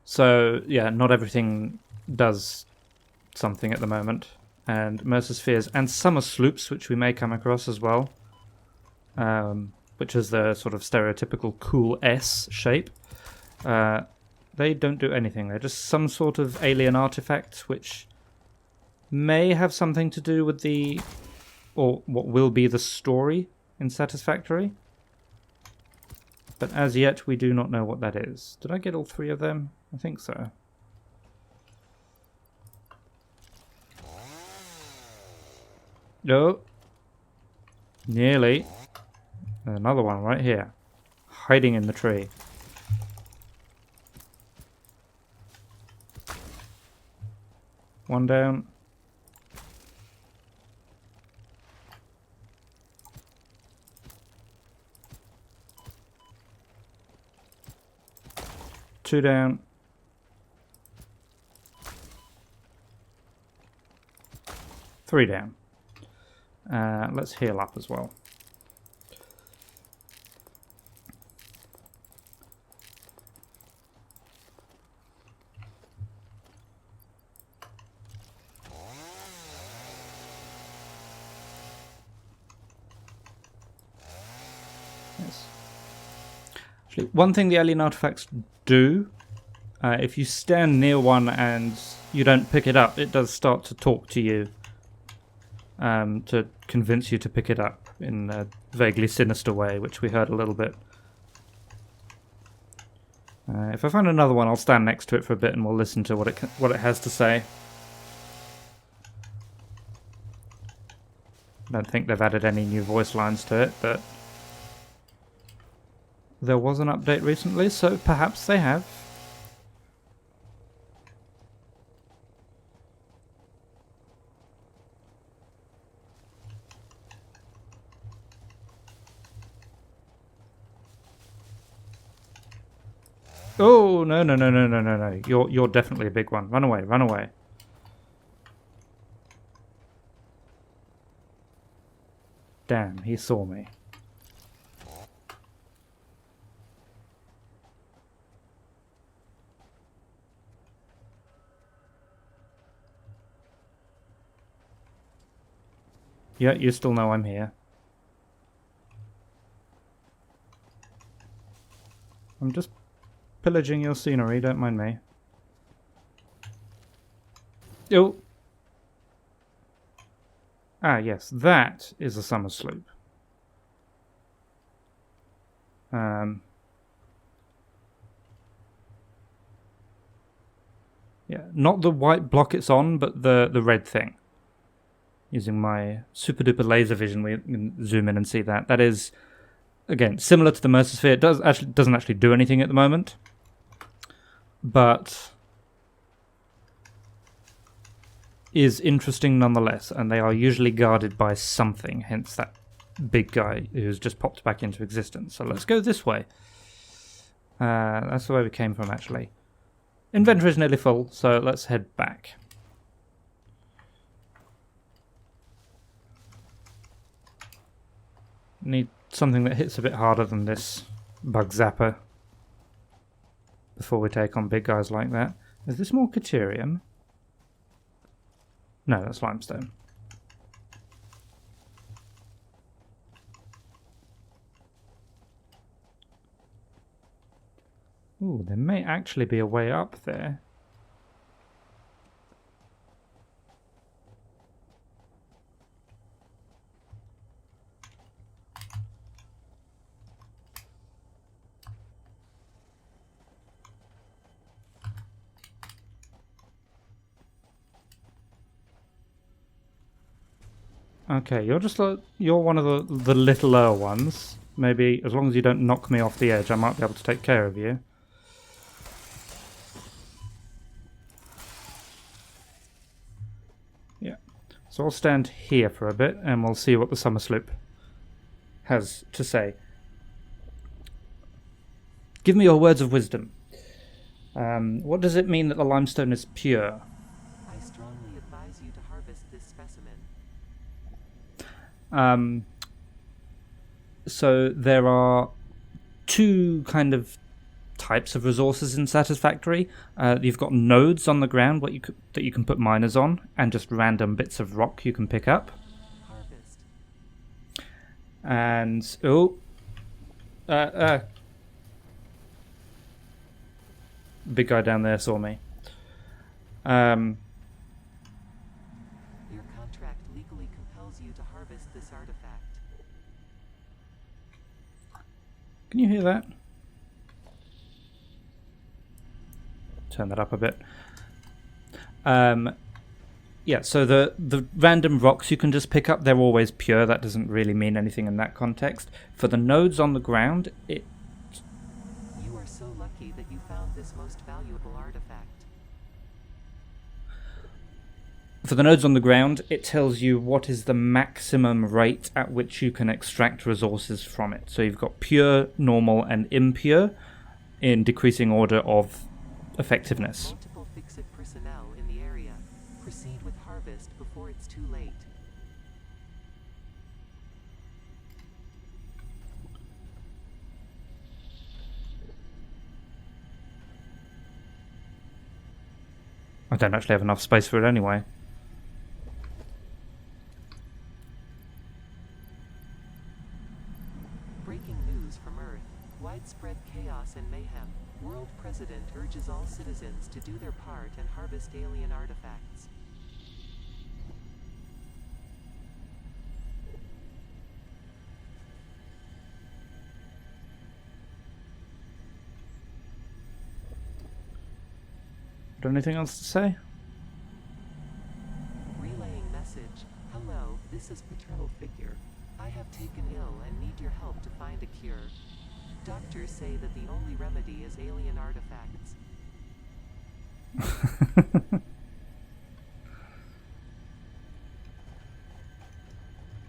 So, yeah, not everything does something at the moment. And Mercer's Spheres and Summer Sloops, which we may come across as well, which is the sort of stereotypical cool S shape. They don't do anything. They're just some sort of alien artifact, which may have something to do with the, or what will be the story in Satisfactory. But as yet, we do not know what that is. Did I get all 3 of them? I think so. No. Nearly. Another one right here. Hiding in the tree. One down. Two down. Three down. Let's heal up as well. Yes. Actually, one thing the alien artifacts do, if you stand near one and you don't pick it up, it does start to talk to you. To convince you to pick it up in a vaguely sinister way, which we heard a little bit. If I find another one, I'll stand next to it for a bit and we'll listen to what it has to say. I don't think they've added any new voice lines to it, but there was an update recently, so perhaps they have. Oh, no. You're definitely a big one. Run away, run away. Damn, he saw me. Yeah, you still know I'm here. I'm just pillaging your scenery, don't mind me. Oh. Ah, yes, that is a summer sloop. Yeah, not the white block it's on, but the red thing. Using my super duper laser vision, we can zoom in and see that. That is, again, similar to the Mercer Sphere. It doesn't actually do anything at the moment, but is interesting nonetheless, and they are usually guarded by something, hence that big guy who's just popped back into existence. So let's go this way. That's the way we came from, actually. Inventory is nearly full, so let's head back. Need something that hits a bit harder than this bug zapper before we take on big guys like that. Is this more Caterium? No, that's limestone. Ooh, there may actually be a way up there. Okay, you're one of the littler ones. Maybe as long as you don't knock me off the edge, I might be able to take care of you. Yeah. So I'll stand here for a bit and we'll see what the summer sloop has to say. Give me your words of wisdom. What does it mean that the limestone is pure? I strongly advise you to harvest this specimen. So there are two kind of types of resources in Satisfactory. You've got nodes on the ground that you can put miners on, and just random bits of rock you can pick up. Harvest. And big guy down there saw me. Your contract legally compels you to harvest this artifact. Can you hear that? Turn that up a bit. Yeah, so the random rocks you can just pick up, they're always pure. That doesn't really mean anything in that context. For the nodes on the ground, You are so lucky that you found this most valuable artifact. For the nodes on the ground, it tells you what is the maximum rate at which you can extract resources from it. So you've got pure, normal, and impure in decreasing order of effectiveness. Multiple fix-it personnel in the area. Proceed with harvest before it's too late. I don't actually have enough space for it anyway. Breaking news from Earth. Widespread chaos and mayhem. World President urges all citizens to do their part and harvest alien artifacts. Got anything else to say? Relaying message. Hello, this is Patrol Figure. I have taken ill and need your help to find a cure. Doctors say that the only remedy is alien artifacts.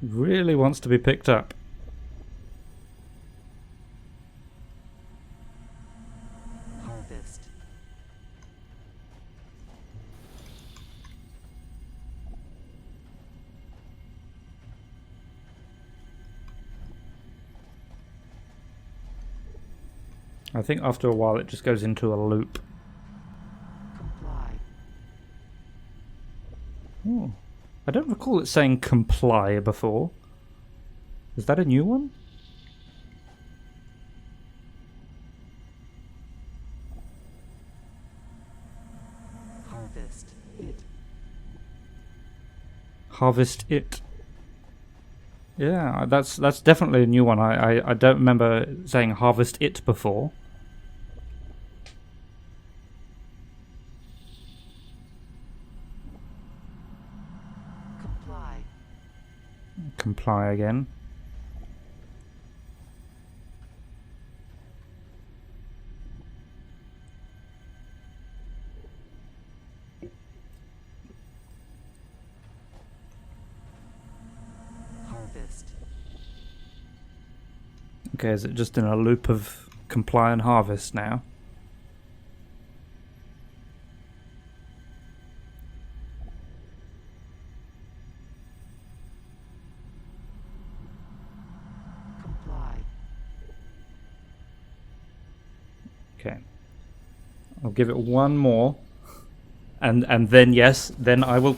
Really wants to be picked up. Harvest. I think after a while it just goes into a loop. Comply. Oh. I don't recall it saying comply before. Is that a new one? Harvest. It. Harvest it. Yeah, that's definitely a new one. I don't remember saying harvest it before. Comply. Comply again. Harvest. Okay, is it just in a loop of comply and harvest now? Comply. Okay. I'll give it one more. And then yes, then I will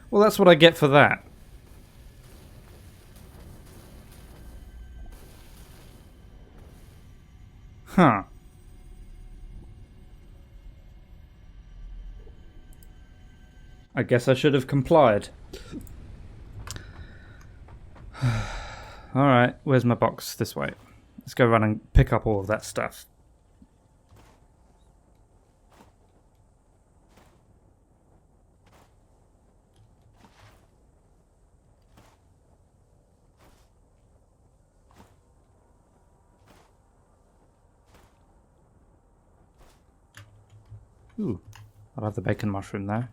Well, that's what I get for that. Huh. I guess I should have complied. Alright, where's my box? This way. Let's go run and pick up all of that stuff. Ooh, I'll have the bacon mushroom there.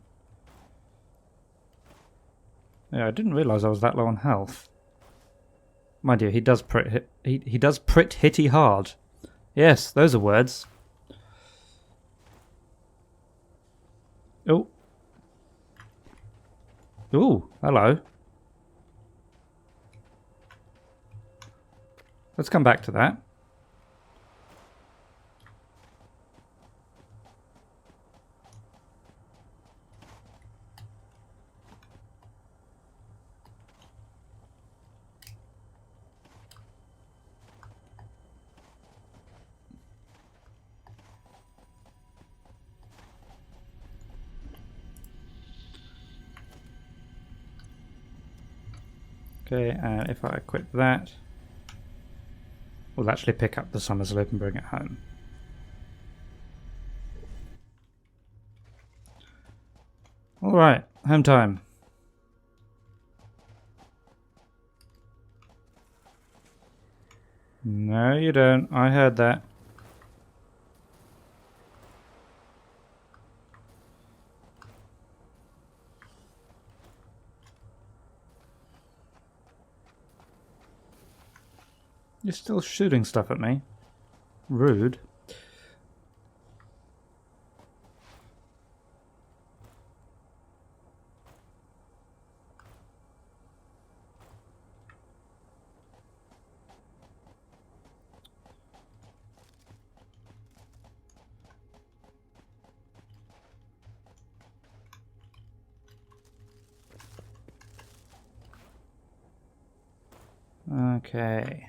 Yeah, I didn't realise I was that low on health. Mind you, he does he does prit hitty hard. Yes, those are words. Oh. Ooh, hello. Let's come back to that. Okay, and if I equip that, we'll actually pick up the summer slope and bring it home. Alright, home time. No, you don't. I heard that. You're still shooting stuff at me. Rude. Okay.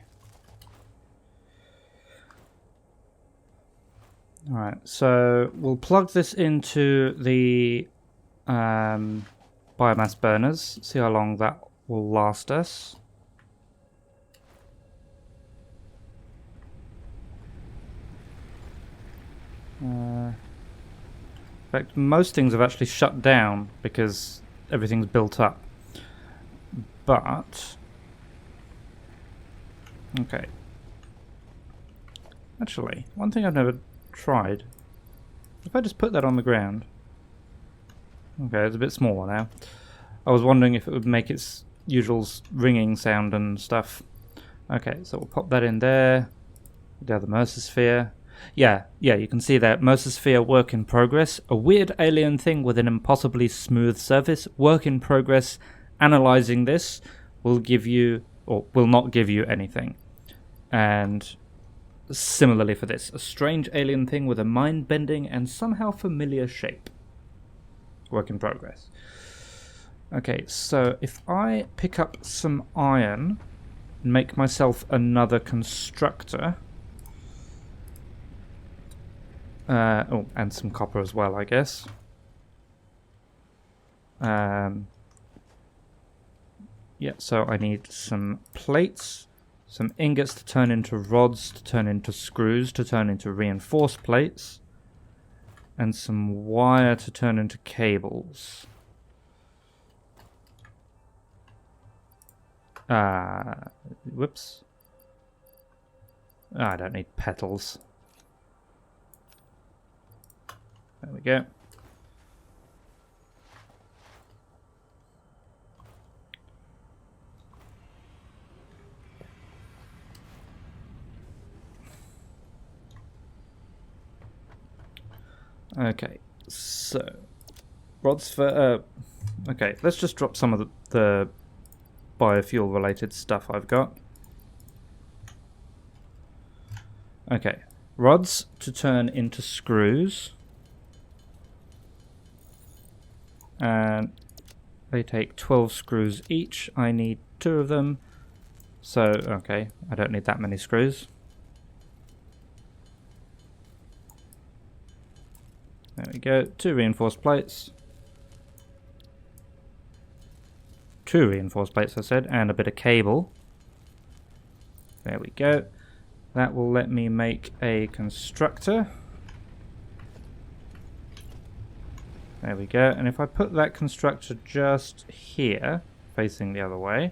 Alright, so we'll plug this into the biomass burners, see how long that will last us. In fact, most things have actually shut down because everything's built up. But... okay. Actually, one thing I've never tried. If I just put that on the ground. Okay, it's a bit smaller now. I was wondering if it would make its usual ringing sound and stuff. Okay, so we'll pop that in there. The other Mercersphere. Yeah, you can see that. Mercersphere work in progress. A weird alien thing with an impossibly smooth surface. Work in progress. Analyzing this will give you, or will not give you anything. And similarly for this, a strange alien thing with a mind-bending and somehow familiar shape. Work in progress. Okay, so if I pick up some iron and make myself another constructor, and some copper as well, I guess. Yeah, so I need some plates, some ingots to turn into rods, to turn into screws, to turn into reinforced plates, and some wire to turn into cables. Whoops. I don't need petals. There we go. Okay, so rods for okay, let's just drop some of the biofuel related stuff I've got. Okay, rods to turn into screws, and they take 12 screws each. I need 2 of them, so okay, I don't need that many screws. There we go, 2 reinforced plates. 2 reinforced plates, I said, and a bit of cable. There we go. That will let me make a constructor. There we go. And if I put that constructor just here, facing the other way.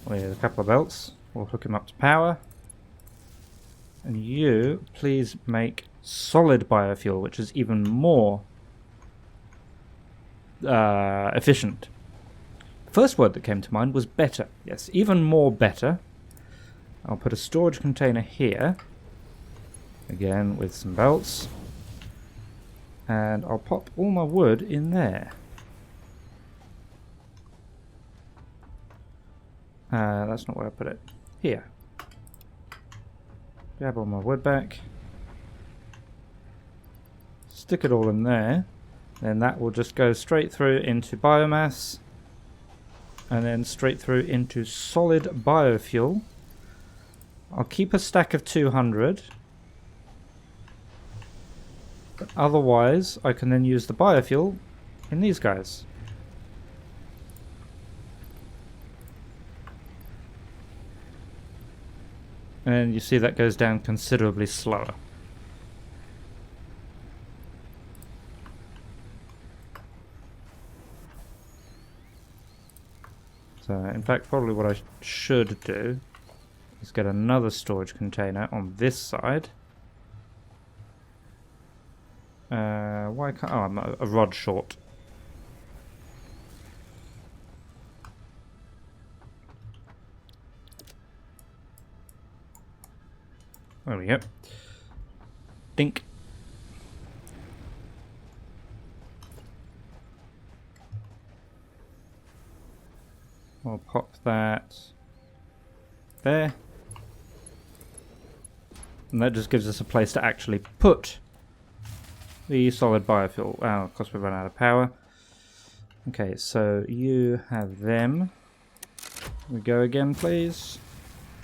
Well, here's a couple of belts. We'll hook him up to power. And you, please make solid biofuel, which is even more efficient. The first word that came to mind was better. Yes, even more better. I'll put a storage container here. Again, with some belts. And I'll pop all my wood in there. That's not where I put it. Here. Grab all my wood back. Stick it all in there. Then that will just go straight through into biomass. And then straight through into solid biofuel. I'll keep a stack of 200. But otherwise, I can then use the biofuel in these guys. And you see that goes down considerably slower. So, in fact, probably what I should do is get another storage container on this side. Why can't... Oh, I'm a rod short. There we go. Dink. I'll pop that there. And that just gives us a place to actually put the solid biofuel. Oh, of course we've run out of power. Okay, so you have them. We go again, please.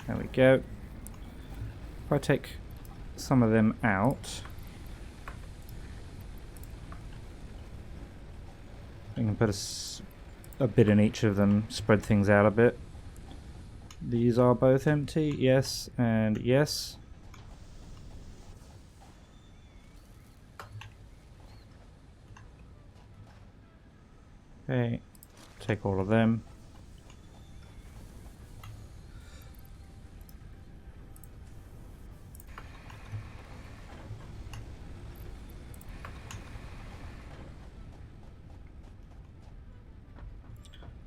There we go. If I take some of them out, I can put a bit in each of them, spread things out a bit. These are both empty, yes, and yes. Okay, take all of them.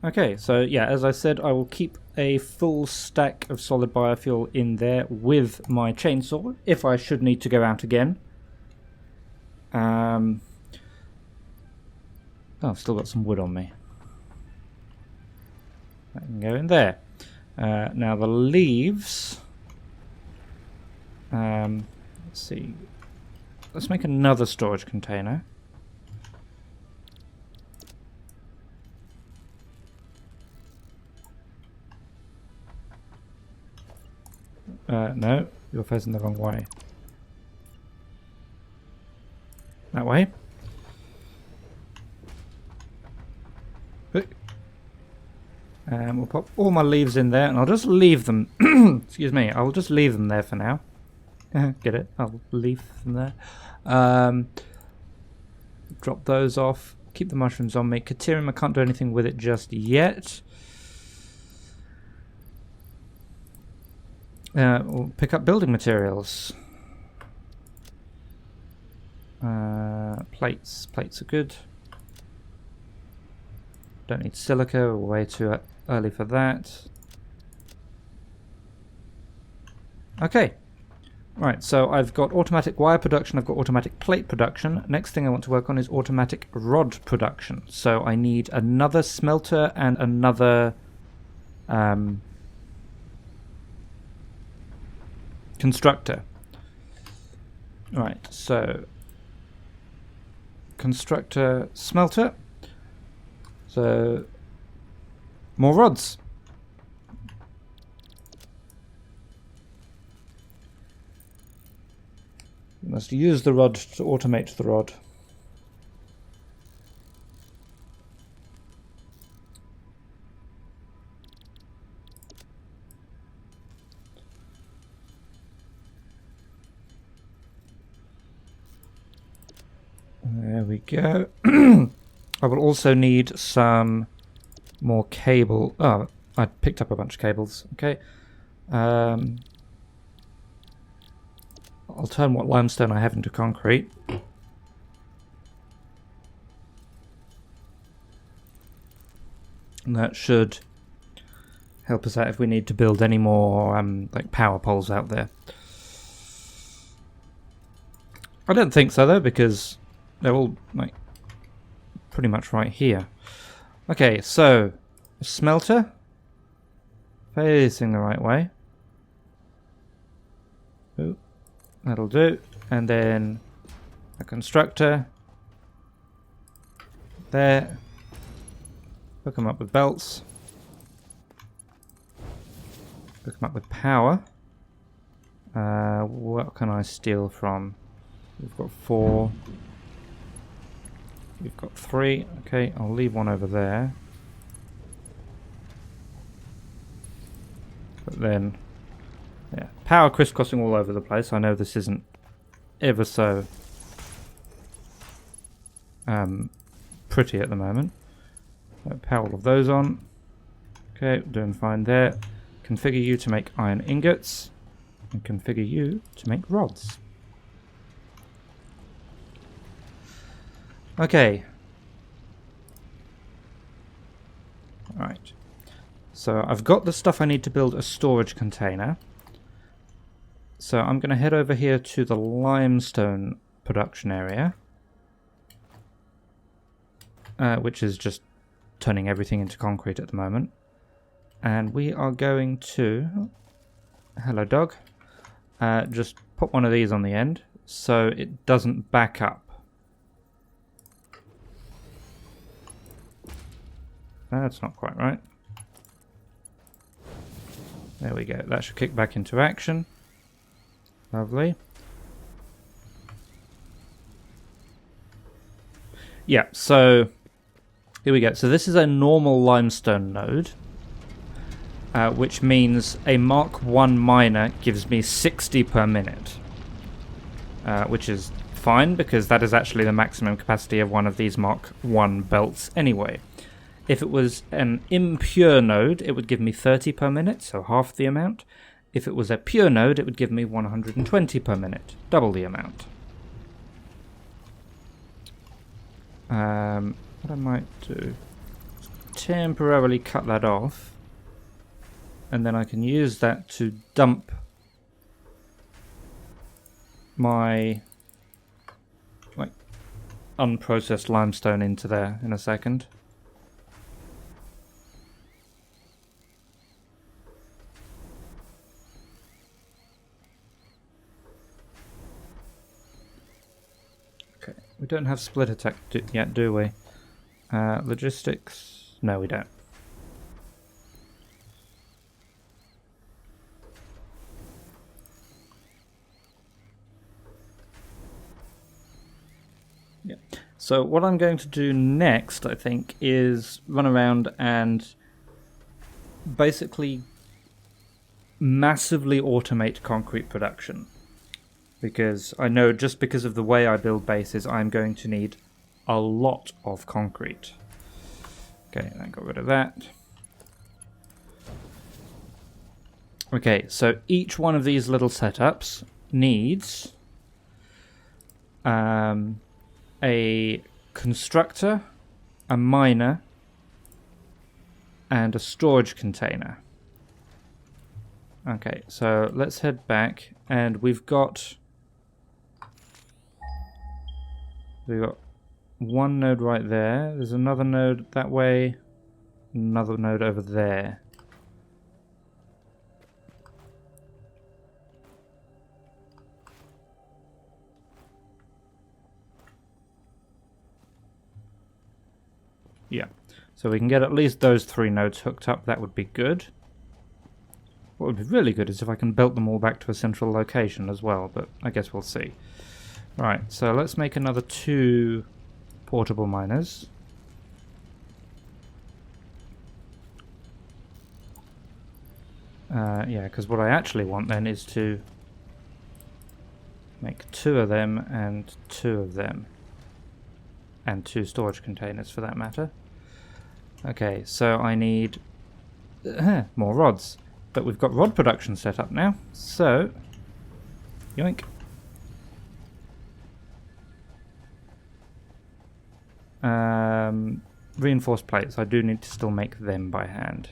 Okay, so yeah, as I said, I will keep a full stack of solid biofuel in there with my chainsaw if I should need to go out again. Oh, I've still got some wood on me. That can go in there. Now the leaves. Let's see. Let's make another storage container. No, you're facing the wrong way. That way. And we'll pop all my leaves in there, and I'll just leave them. Excuse me, I'll just leave them there for now. Get it? I'll leave them there. Drop those off. Keep the mushrooms on me. Caterium, I can't do anything with it just yet. We'll pick up building materials. Plates. Plates are good. Don't need silica. We're way too early for that. Okay. Right, so I've got automatic wire production. I've got automatic plate production. Next thing I want to work on is automatic rod production. So I need another smelter and another... constructor. Right, so constructor, smelter. So more rods. You must use the rod to automate the rod. There we go. I will also need some more cable. Oh, I picked up a bunch of cables. Okay. I'll turn what limestone I have into concrete. And that should help us out if we need to build any more like power poles out there. I don't think so though, because they're all like pretty much right here. Okay, so a smelter. facing the right way. Ooh, that'll do. And then a constructor. There. Hook them up with belts. Hook them up with power. What can I steal from? We've got 4. We've got 3. Okay, I'll leave one over there. But then, yeah, power crisscrossing all over the place. I know this isn't ever so pretty at the moment. Power all of those on. Okay, doing fine there. Configure you to make iron ingots. And configure you to make rods. Okay. Alright. So I've got the stuff I need to build a storage container. So I'm going to head over here to the limestone production area. Which is just turning everything into concrete at the moment. And we are going to... Hello, dog. Just put one of these on the end so it doesn't back up. That's not quite right. There we go. That should kick back into action. Lovely. Yeah, so here we go. So this is a normal limestone node, which means a Mark 1 miner gives me 60 per minute, which is fine because that is actually the maximum capacity of one of these Mark 1 belts anyway. If it was an impure node, it would give me 30 per minute, so half the amount. If it was a pure node, it would give me 120 per minute, double the amount. What I might do is temporarily cut that off, and then I can use that to dump my unprocessed limestone into there in a second. We don't have split attack yet, do we? Logistics? No, we don't. Yeah. So what I'm going to do next, I think, is run around and basically massively automate concrete production. Because I know just because of the way I build bases, I'm going to need a lot of concrete. Okay, I got rid of that. Okay, so each one of these little setups needs a constructor, a miner, and a storage container. Okay, so let's head back, and we've got one node right there. There's another node that way, another node over there. Yeah, so we can get at least those 3 nodes hooked up. That would be good. What would be really good is if I can belt them all back to a central location as well, but I guess we'll see. Right, so let's make another 2 portable miners. Yeah, because what I actually want then is to make 2 of them and 2 of them. And 2 storage containers for that matter. Okay, so I need more rods. But we've got rod production set up now, so yoink. Reinforced plates, I do need to still make them by hand.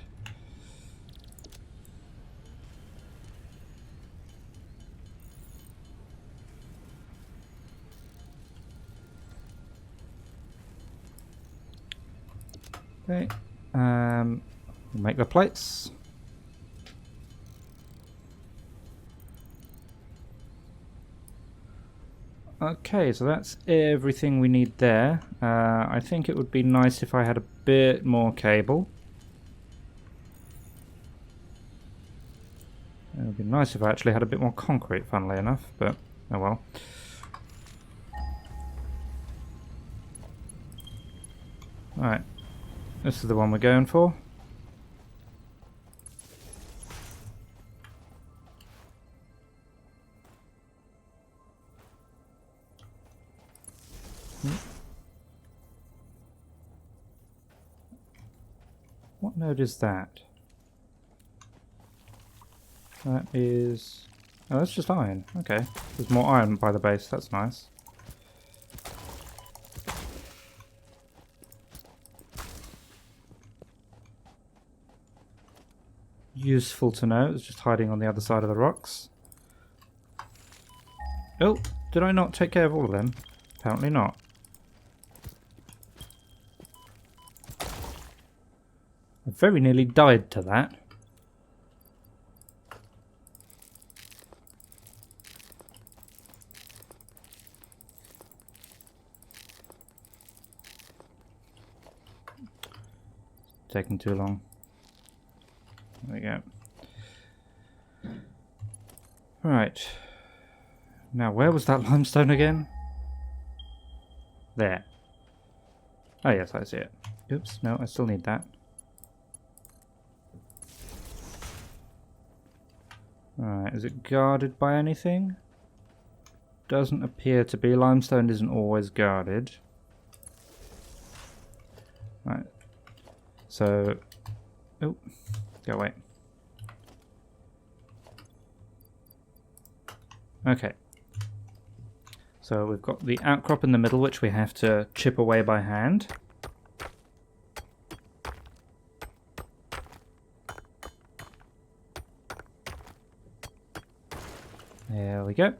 Okay, we'll make the plates. Okay, so that's everything we need there. I think it would be nice if I had a bit more cable. It would be nice if I actually had a bit more concrete, funnily enough, but oh well. Alright, this is the one we're going for. What node is that? That is... oh, that's just iron. Okay. There's more iron by the base. That's nice. Useful to know. It's just hiding on the other side of the rocks. Oh, did I not take care of all of them? Apparently not. I very nearly died to that. Taking too long. There we go. Right. Now, where was that limestone again? There. Oh yes, I see it. Oops, no, I still need that. Alright, is it guarded by anything? Doesn't appear to be. Limestone isn't always guarded. Right. So... oh, go away. Okay. So we've got the outcrop in the middle, which we have to chip away by hand. There we go.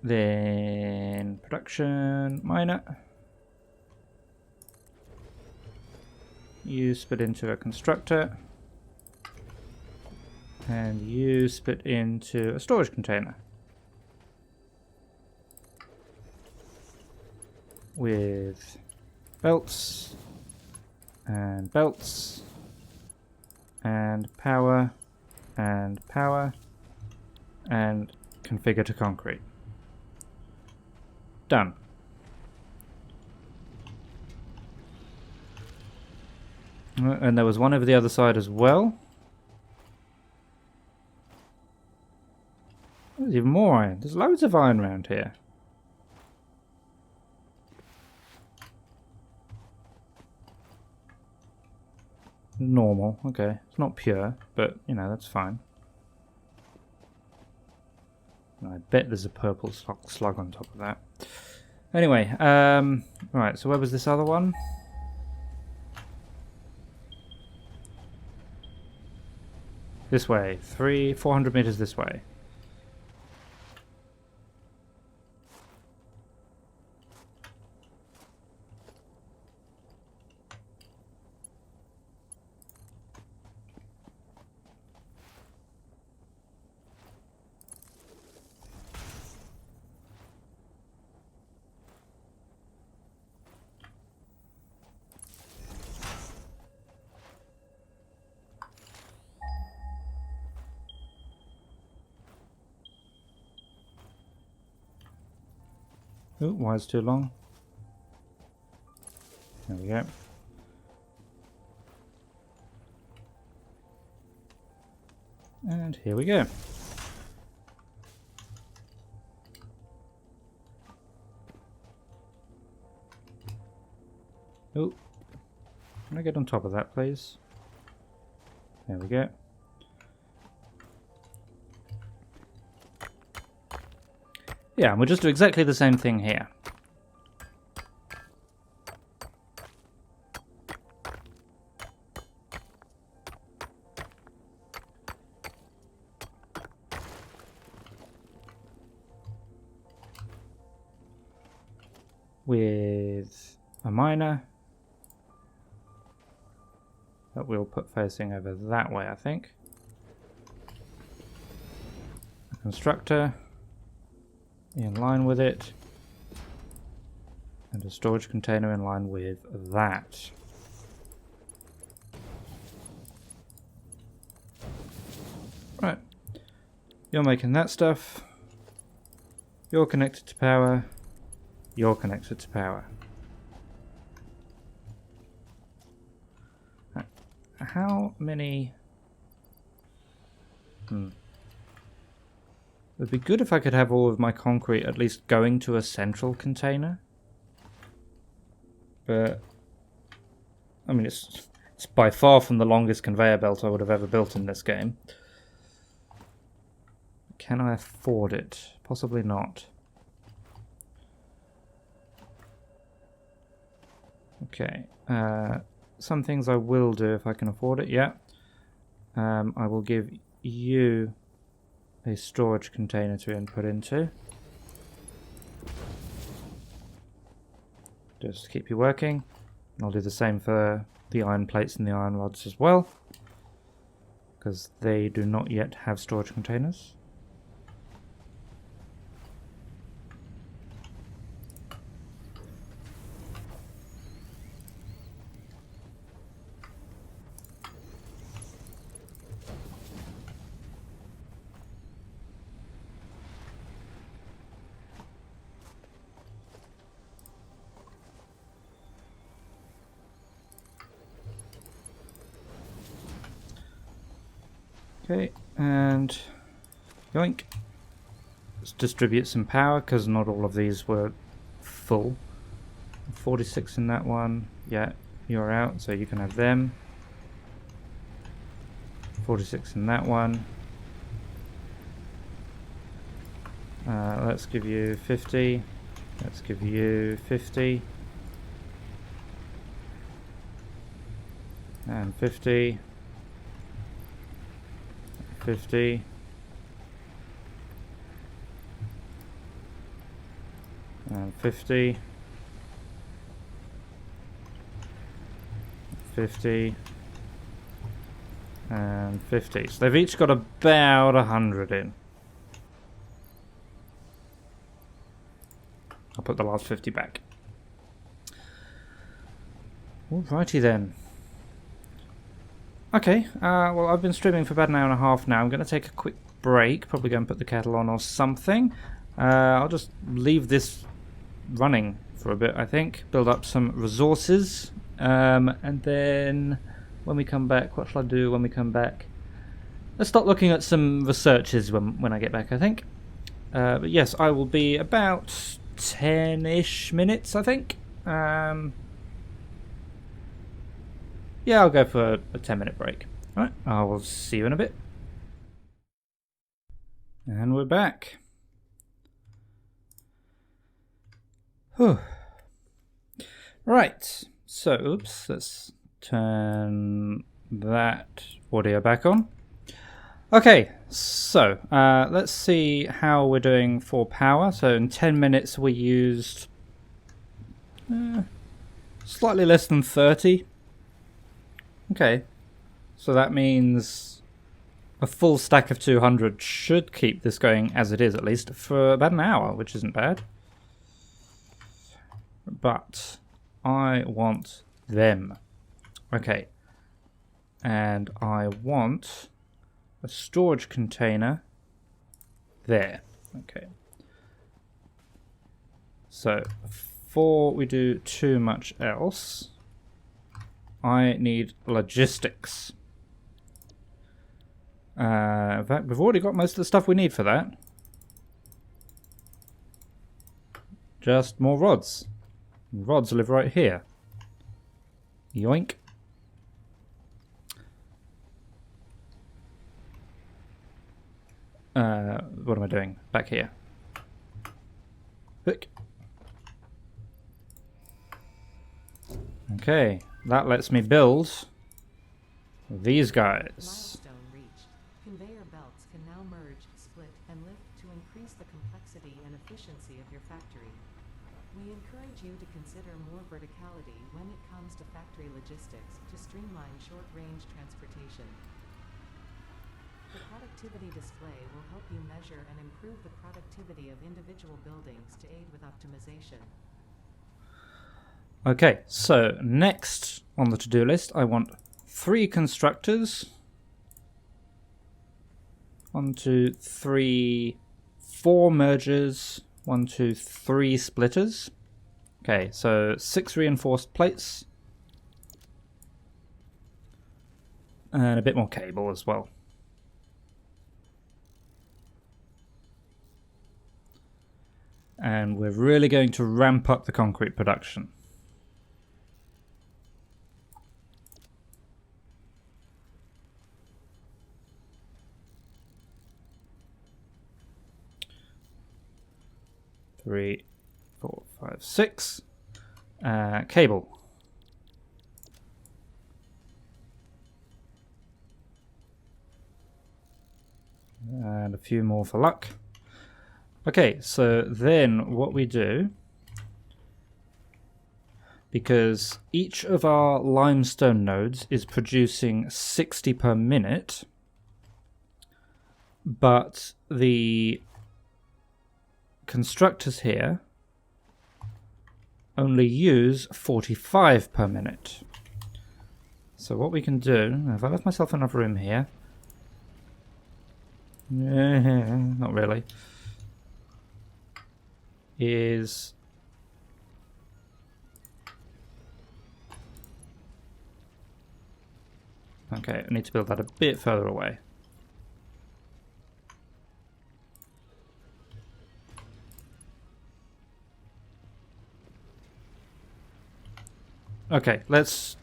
Then production miner. You split into a constructor. And you split into a storage container. With belts. And belts. And power. And power. And configure to concrete. Done. And there was one over the other side as well. There's even more iron. There's loads of iron around here. Normal, okay. It's not pure, but, you know, that's fine. I bet there's a purple slug on top of that. Anyway, right, so where was this other one? This way. 400 meters this way. Oh, why is too long? There we go. And here we go. Oh, can I get on top of that, please? There we go. Yeah, and we'll just do exactly the same thing here. With a miner that we'll put facing over that way, I think. A constructor. in line with it, and a storage container in line with that. Right, you're making that stuff, you're connected to power, you're connected to power. How many... It'd be good if I could have all of my concrete at least going to a central container. But, I mean, it's by far from the longest conveyor belt I would have ever built in this game. Can I afford it? Possibly not. Okay. Some things I will do if I can afford it, yeah. I will give you a storage container to input into. Just keep you working. I'll do the same for the iron plates and the iron rods as well, because they do not yet have storage containers. Okay, and yoink. Let's distribute some power, because not all of these were full. 46 in that one. Yeah, you're out, so you can have them. 46 in that one. Let's give you 50. Let's give you 50. And 50. 50. And 50. 50. And 50. So they've each got about 100 in. I'll put the last 50 back. Alrighty then. Okay, well, I've been streaming for about an hour and a half now. I'm going to take a quick break, probably go and put the kettle on or something. I'll just leave this running for a bit, I think. Build up some resources. And then when we come back, what shall I do when we come back? Let's start looking at some researches when I get back, I think. But yes, I will be about 10-ish minutes, I think. Yeah, I'll go for a 10-minute break. Alright, I will see you in a bit. And we're back. Whew. Right, so, oops, let's turn that audio back on. Okay, so, let's see how we're doing for power. So in 10 minutes we used slightly less than 30. Okay, so that means a full stack of 200 should keep this going as it is, at least for about an hour, which isn't bad. But I want them. Okay, and I want a storage container there. Okay, so before we do too much else, I need logistics. In fact, we've already got most of the stuff we need for that. Just more rods. Rods live right here. Yoink. What am I doing? Back here. Quick. Okay. That lets me build these guys. Milestone reached. Conveyor belts can now merge, split, and lift to increase the complexity and efficiency of your factory. We encourage you to consider more verticality when it comes to factory logistics to streamline short-range transportation. The productivity display will help you measure and improve the productivity of individual buildings to aid with optimization. Okay, so next on the to-do list, I want 3 constructors. 1, 2, 3, 4 mergers. 1, 2, 3 splitters. Okay, so 6 reinforced plates. And a bit more cable as well. And we're really going to ramp up the concrete production. Three, 4, 5, 6. Cable. And a few more for luck. Okay, so then what we do, because each of our limestone nodes is producing 60 per minute, but the constructors here only use 45 per minute. So what we can do, if I left myself enough room here, not really, is okay, I need to build that a bit further away. Okay, let's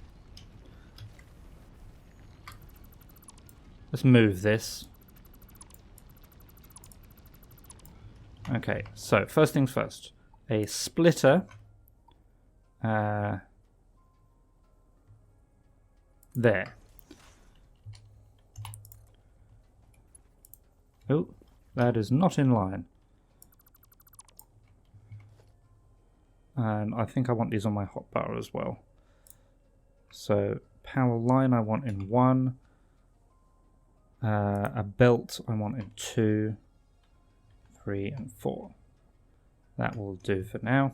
move this. Okay, so first things first. A splitter. There. Oh, that is not in line. And I think I want these on my hotbar as well. So power line I want in 1. A belt I want in 2, 3, and 4. That will do for now.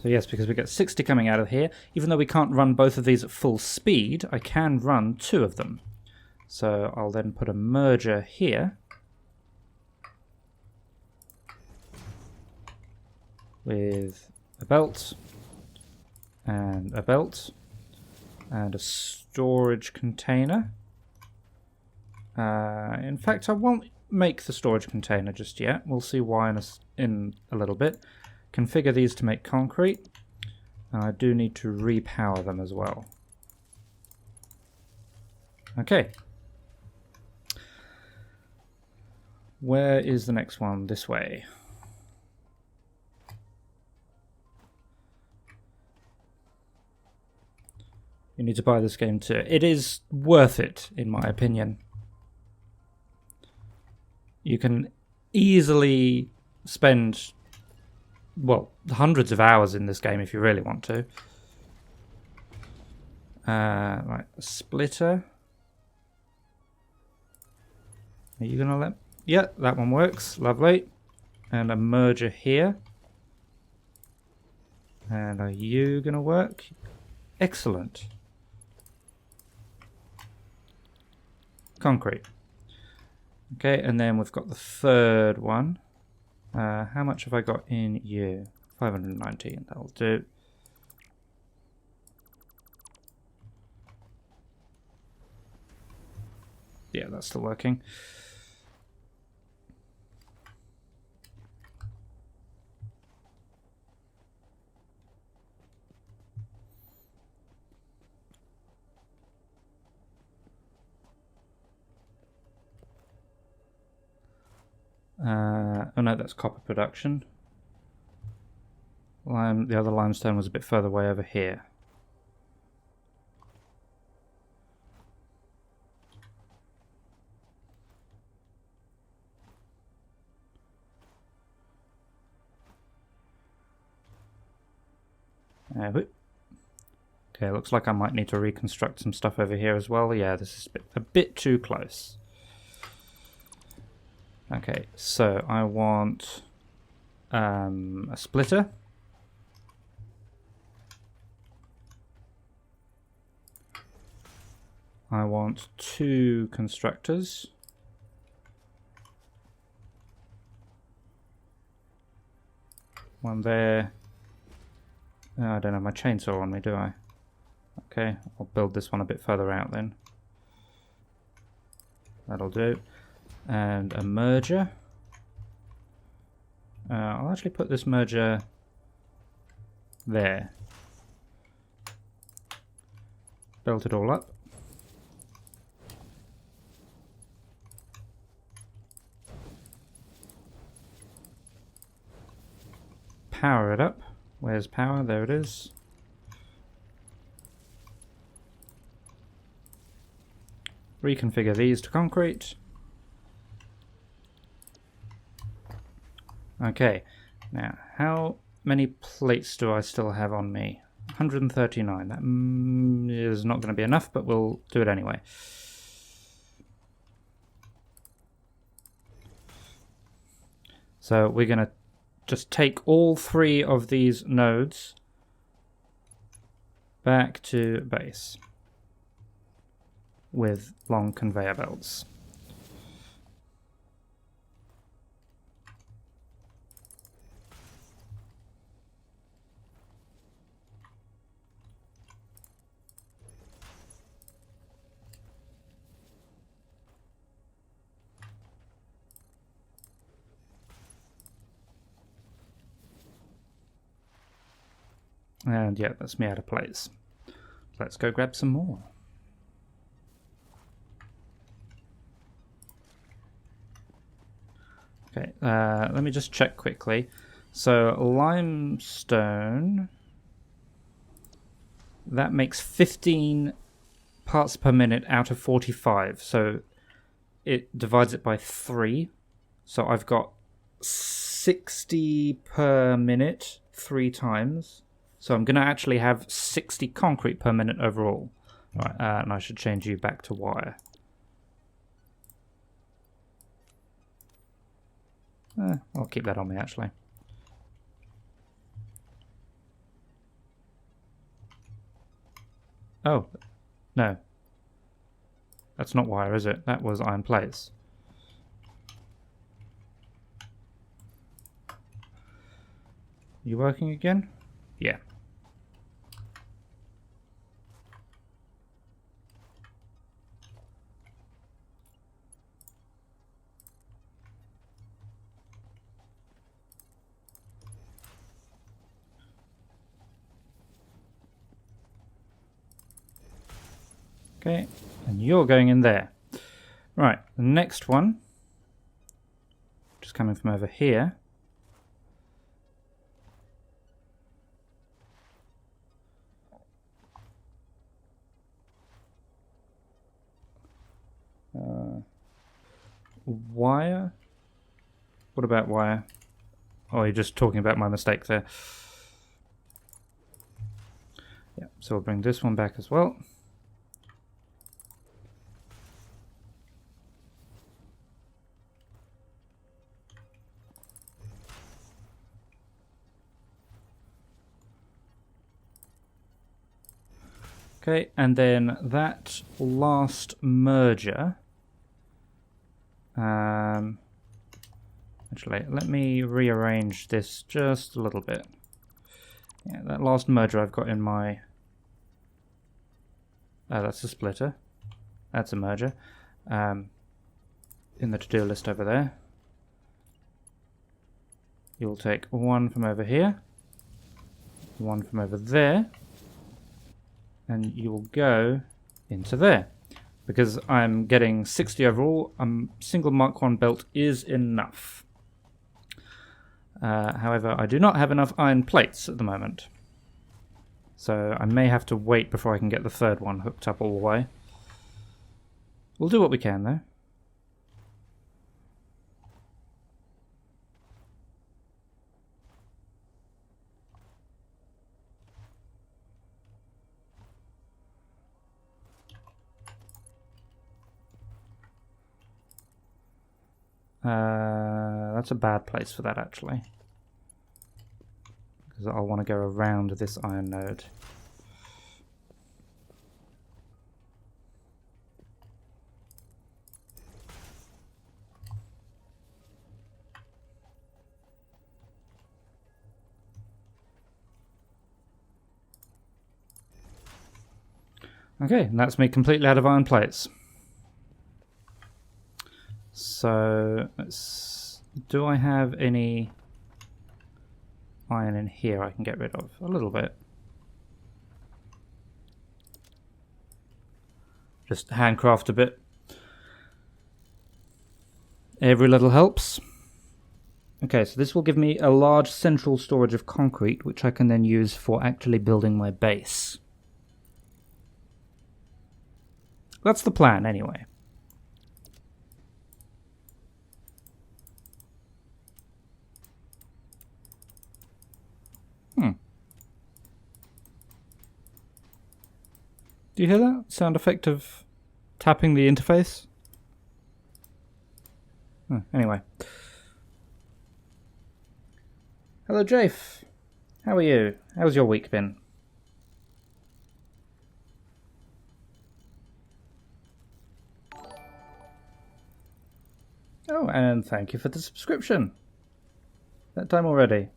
So yes, because we get 60 coming out of here, even though we can't run both of these at full speed, I can run 2 of them. So I'll then put a merger here with a belt and a storage container. In fact, I won't make the storage container just yet. We'll see why in a little bit. Configure these to make concrete, and I do need to repower them as well. Okay. Where is the next one? This way. You need to buy this game too. It is worth it, in my opinion. You can easily spend, well, hundreds of hours in this game if you really want to. Right, a splitter. Are you gonna let? Yeah, that one works. Lovely. And a merger here. And are you gonna work? Excellent. Concrete. Okay, and then we've got the third one. How much have I got in you? 519, that'll do. Yeah, that's still working. Oh no, that's copper production. The other limestone was a bit further away over here. Okay, looks like I might need to reconstruct some stuff over here as well. Yeah, this is a bit too close. Okay, so I want a splitter. I want 2 constructors. One there. I don't have my chainsaw on me, do I? Okay, I'll build this one a bit further out then. That'll do. And a merger. I'll actually put this merger there. Build it all up. Power it up. Where's power? There it is. Reconfigure these to concrete. Okay, now how many plates do I still have on me? 139. That is not going to be enough, but we'll do it anyway. So we're going to just take all 3 of these nodes back to base with long conveyor belts. And yeah, that's me out of plates. Let's go grab some more. Okay, let me just check quickly. So limestone, that makes 15 parts per minute out of 45. So it divides it by 3. So I've got 60 per minute 3 times. So I'm going to actually have 60 concrete per minute overall. Right, and I should change you back to wire. I'll keep that on me, actually. Oh, no. That's not wire, is it? That was iron plates. You working again? Yeah. Okay, and you're going in there. Right, the next one, just coming from over here. Wire? What about wire? Oh, you're just talking about my mistake there. Yeah, so we'll bring this one back as well. Okay, and then that last merger. Actually, let me rearrange this just a little bit. Yeah, that last merger I've got in my... Oh, that's a splitter. That's a merger. In the to-do list over there. You'll take one from over here. One from over there. And you will go into there. Because I'm getting 60 overall, single Mark 1 belt is enough. However, I do not have enough iron plates at the moment. So I may have to wait before I can get the third one hooked up all the way. We'll do what we can, though. That's a bad place for that, actually. Because I'll want to go around this iron node. Okay, and that's me completely out of iron plates. So, do I have any iron in here I can get rid of? A little bit. Just handcraft a bit. Every little helps. Okay, so this will give me a large central storage of concrete, which I can then use for actually building my base. That's the plan, anyway. Do you hear that? Sound effect of tapping the interface? Anyway. Hello, Jafe. How are you? How's your week been? Oh, and thank you for the subscription. That time already.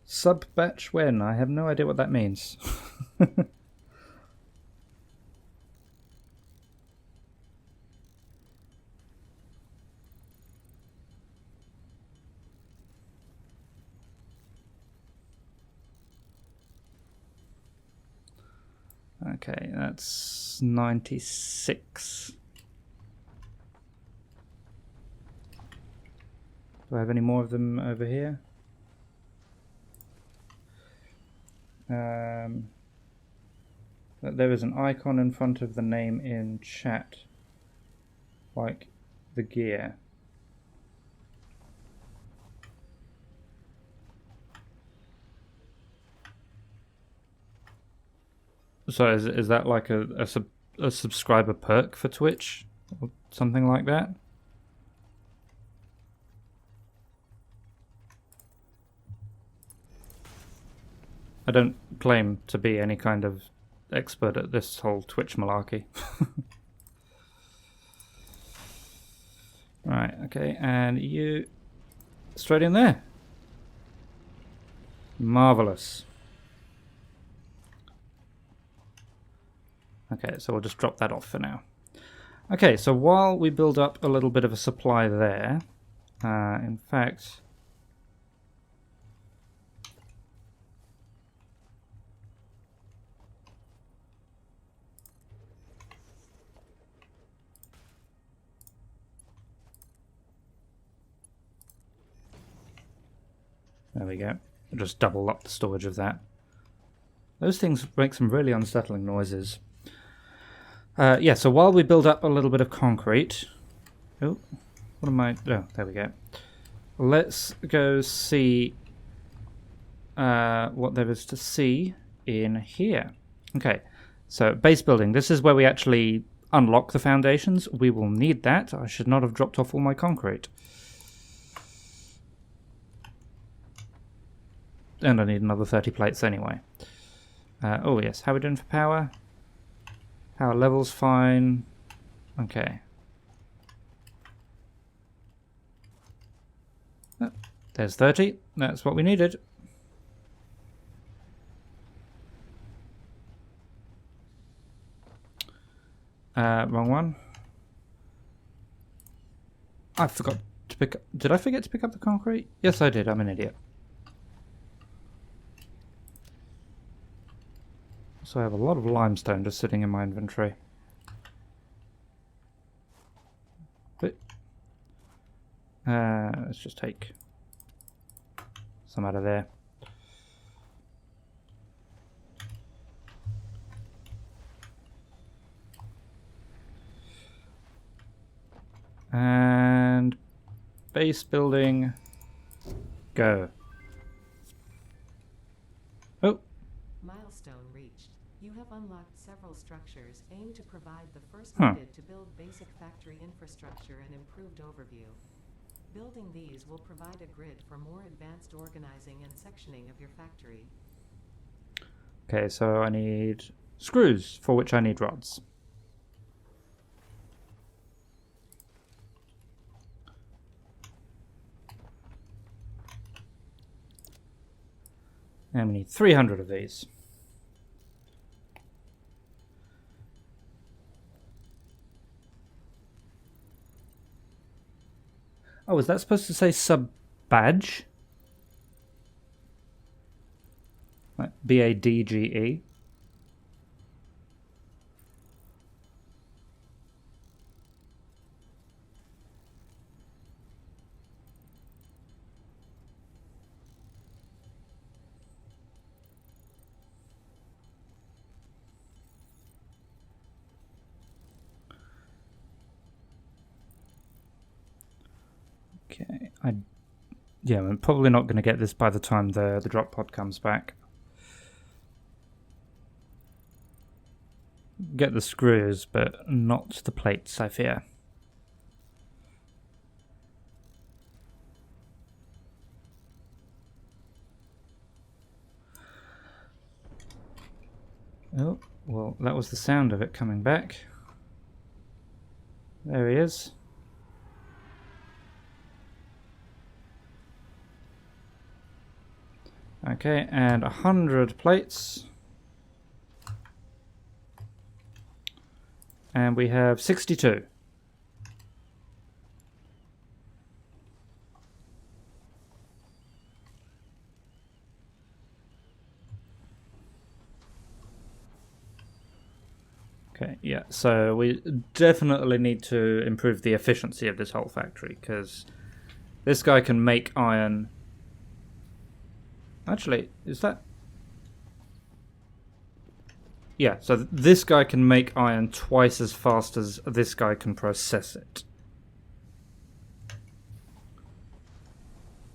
Sub batch when? I have no idea what that means. Okay, that's 96. Do I have any more of them over here? There is an icon in front of the name in chat, like the gear. So is that like a subscriber perk for Twitch or something like that? I don't claim to be any kind of expert at this whole Twitch malarkey. Right, okay, and you straight in there. Marvelous. Okay, so we'll just drop that off for now. Okay, so while we build up a little bit of a supply there, in fact, there we go. We'll just double up the storage of that. Those things make some really unsettling noises. Yeah, so while we build up a little bit of concrete... Oh, what am I... Oh, there we go. Let's go see what there is to see in here. Okay, so base building. This is where we actually unlock the foundations. We will need that. I should not have dropped off all my concrete. And I need another 30 plates anyway. Oh yes, how are we doing for power? Power level's fine. Okay. Oh, there's 30. That's what we needed. Wrong one. I forgot to pick up... Did I forget to pick up the concrete? Yes, I did. I'm an idiot. So I have a lot of limestone just sitting in my inventory. But let's just take some out of there. And base building, go. Oh. Milestone reached. You have unlocked several structures aimed to provide the first Huh. needed to build basic factory infrastructure and improved overview. Building these will provide a grid for more advanced organizing and sectioning of your factory. Okay, so I need screws, for which I need rods. And we need 300 of these. Oh, is that supposed to say sub-badge? Like B-A-D-G-E? Okay, yeah, I'm probably not going to get this by the time the drop pod comes back. Get the screws, but not the plates, I fear. Oh, well, that was the sound of it coming back. There he is. Okay, and 100 plates. And we have 62. Okay, yeah, so we definitely need to improve the efficiency of this whole factory, because this guy can make iron. Actually, is that... Yeah, so this guy can make iron twice as fast as this guy can process it.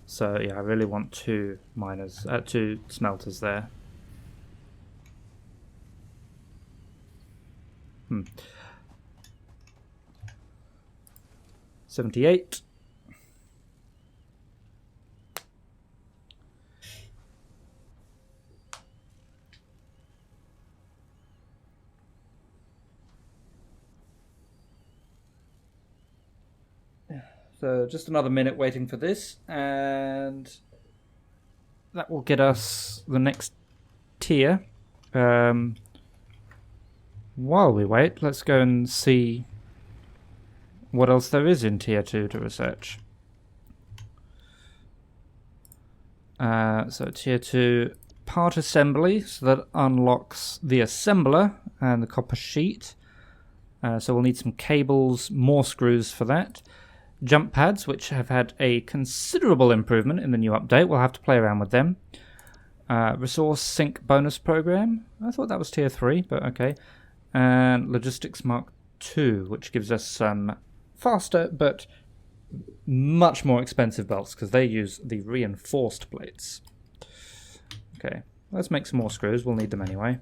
So yeah, I really want two smelters there. 78. So just another minute waiting for this, and that will get us the next tier. While we wait, let's go and see what else there is in tier 2 to research. So tier 2, part assembly, so that unlocks the assembler and the copper sheet. So we'll need some cables, more screws for that. Jump pads, which have had a considerable improvement in the new update. We'll have to play around with them. Resource sync bonus program. I thought that was tier 3, but okay. And logistics mark 2, which gives us some faster but much more expensive belts, because they use the reinforced plates. Okay, let's make some more screws. We'll need them anyway.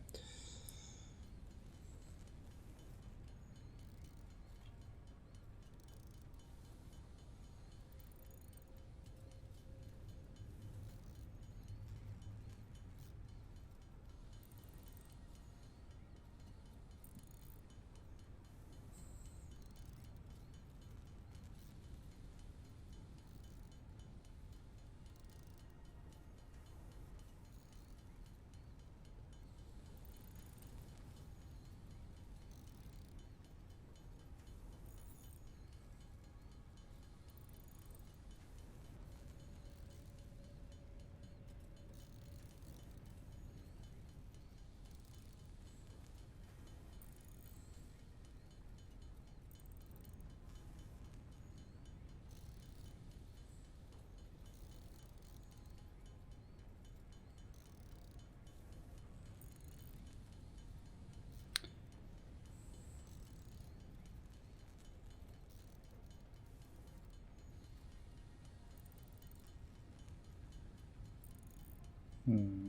Hmm.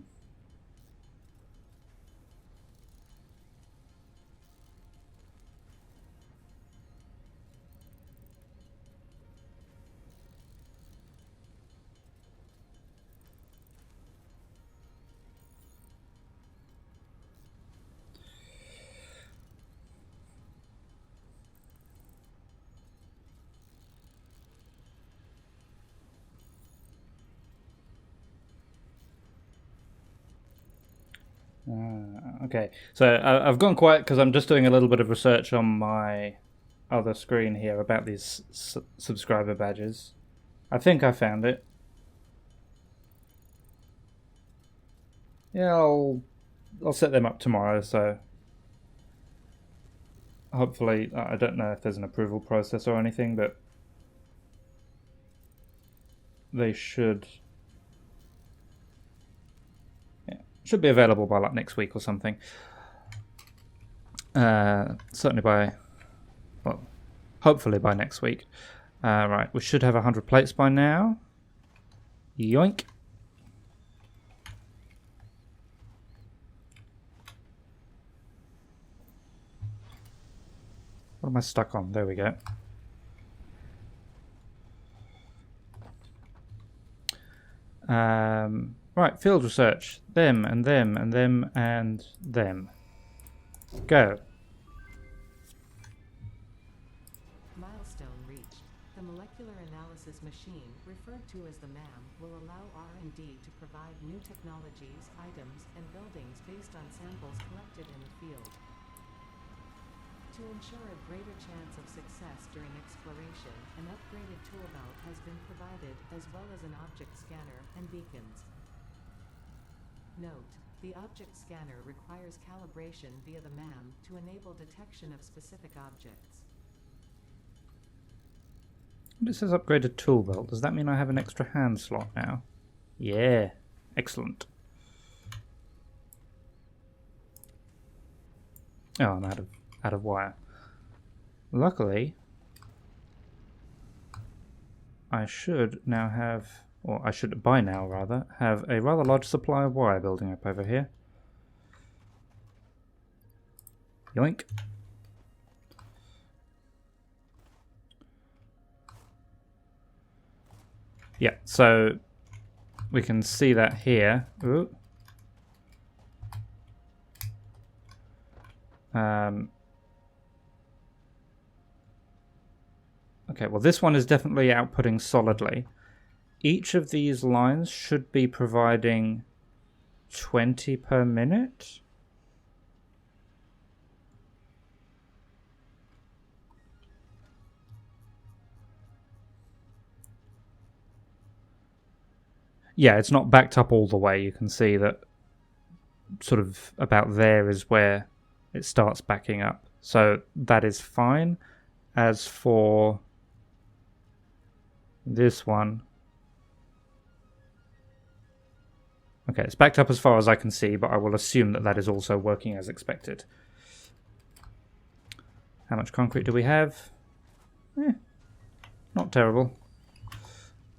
Okay, so I've gone quiet because I'm just doing a little bit of research on my other screen here about these subscriber badges. I think I found it. Yeah, I'll set them up tomorrow. So hopefully, I don't know if there's an approval process or anything, but they should. Yeah, should be available by like next week or something. Certainly by, well, hopefully by next week. Right, we should have 100 plates by now. Yoink. What am I stuck on? There we go. Right, field research. Them and them and them and them. Go. Milestone reached. The molecular analysis machine, referred to as the MAM, will allow R&D to provide new technologies, items, and buildings based on samples collected in the field. To ensure a greater chance of success during exploration, an upgraded tool belt has been provided, as well as an object scanner and beacons. Note: the object scanner requires calibration via the MAM to enable detection of specific objects. It says upgraded tool belt. Does that mean I have an extra hand slot now? Yeah. Excellent. Oh, I'm out of wire. Luckily, I should now have, or I should by now rather, have a rather large supply of wire building up over here. Yoink. Yeah, so we can see that here. Ooh. Okay, well this one is definitely outputting solidly. Each of these lines should be providing 20 per minute. Yeah, it's not backed up all the way. You can see that sort of about there is where it starts backing up. So that is fine. As for this one, okay, it's backed up as far as I can see, but I will assume that that is also working as expected. How much concrete do we have? Not terrible.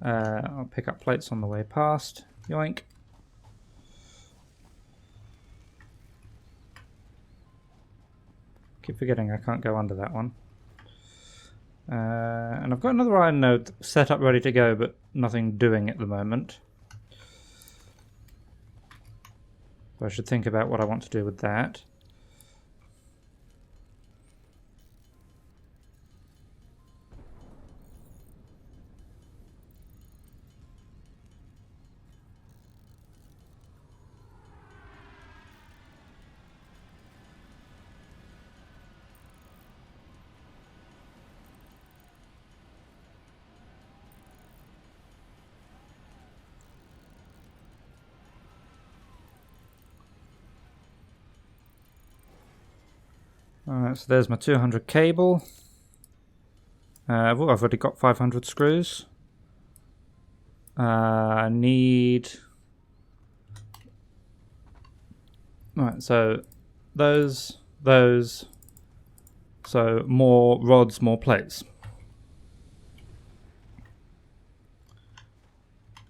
I'll pick up plates on the way past. Yoink. Keep forgetting I can't go under that one. And I've got another iron node set up ready to go, but nothing doing at the moment. So I should think about what I want to do with that. Alright, so there's my 200 cable. I've already got 500 screws. I need... Right, so those, so more rods, more plates.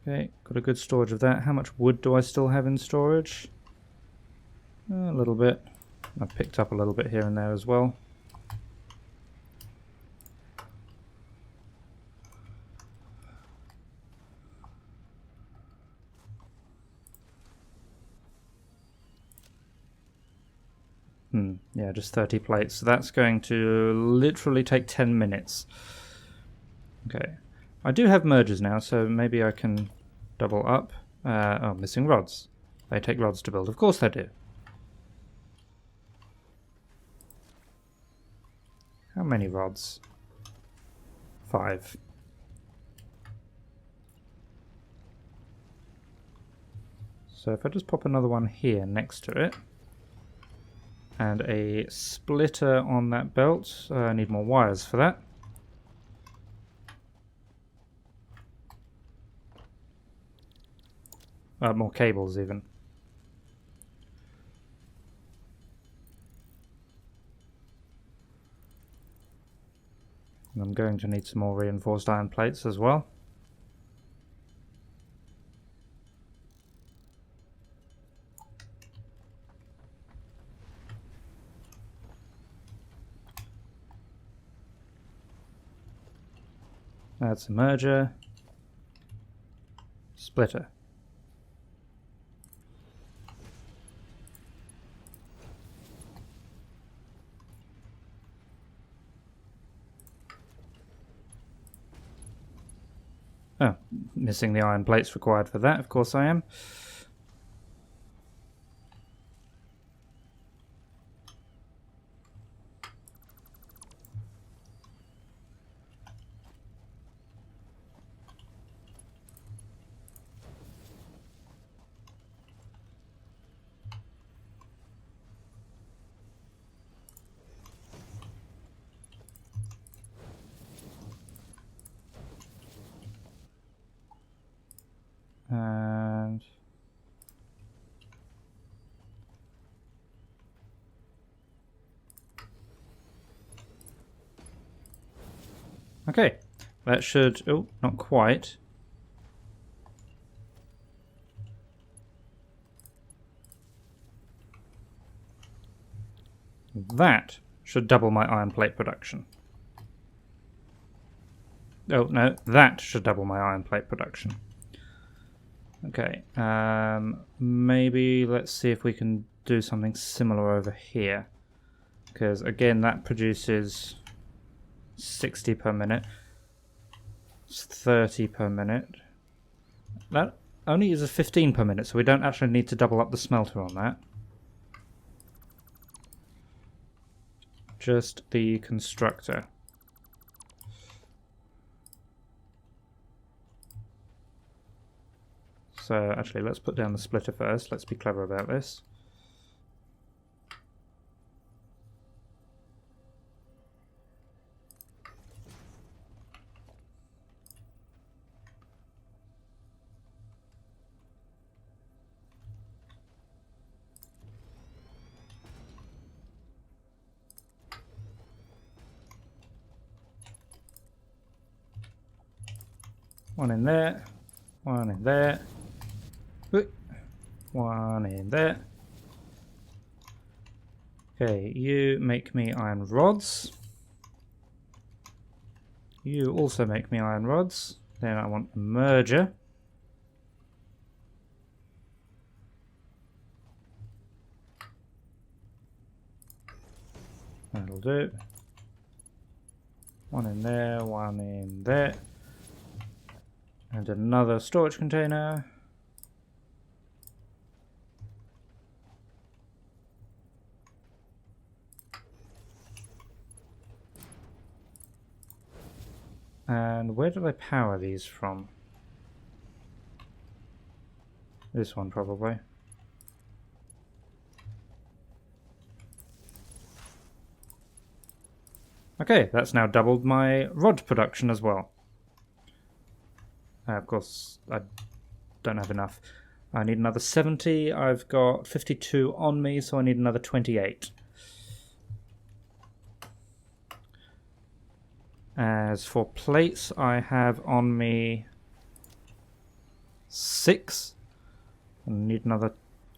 Okay, got a good storage of that. How much wood do I still have in storage? A little bit. I've picked up a little bit here and there as well. Yeah, just 30 plates. So that's going to literally take 10 minutes. Okay. I do have mergers now, so maybe I can double up. Oh, missing rods. They take rods to build. Of course they do. How many rods? 5. So if I just pop another one here next to it, and a splitter on that belt. I need more wires for that. More cables even. And I'm going to need some more reinforced iron plates as well. That's a merger. Splitter. Oh, missing the iron plates required for that, of course I am. And okay, that should, oh, not quite. That should double my iron plate production. Oh, no, that should double my iron plate production. Okay, maybe let's see if we can do something similar over here. Because, again, that produces 60 per minute. It's 30 per minute. That only uses 15 per minute, so we don't actually need to double up the smelter on that. Just the constructor. So, actually, let's put down the splitter first. Let's be clever about this. One in there. One in there. One in there. Okay, you make me iron rods. You also make me iron rods. Then I want a merger. That'll do. One in there, one in there. And another storage container. And where do I power these from? This one, probably. Okay, that's now doubled my rod production as well. Of course, I don't have enough. I need another 70. I've got 52 on me, so I need another 28. As for plates, I have on me 6. And need another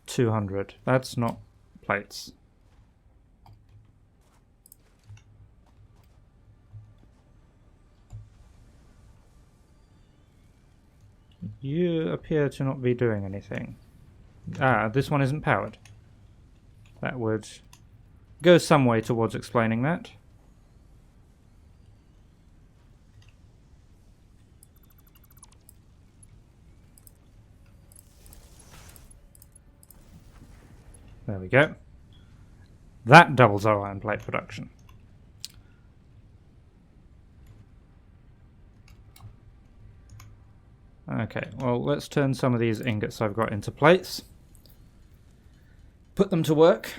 200. That's not plates. You appear to not be doing anything. Ah, this one isn't powered. That would go some way towards explaining that. There we go. That doubles our iron plate production. Okay, well, let's turn some of these ingots I've got into plates. Put them to work.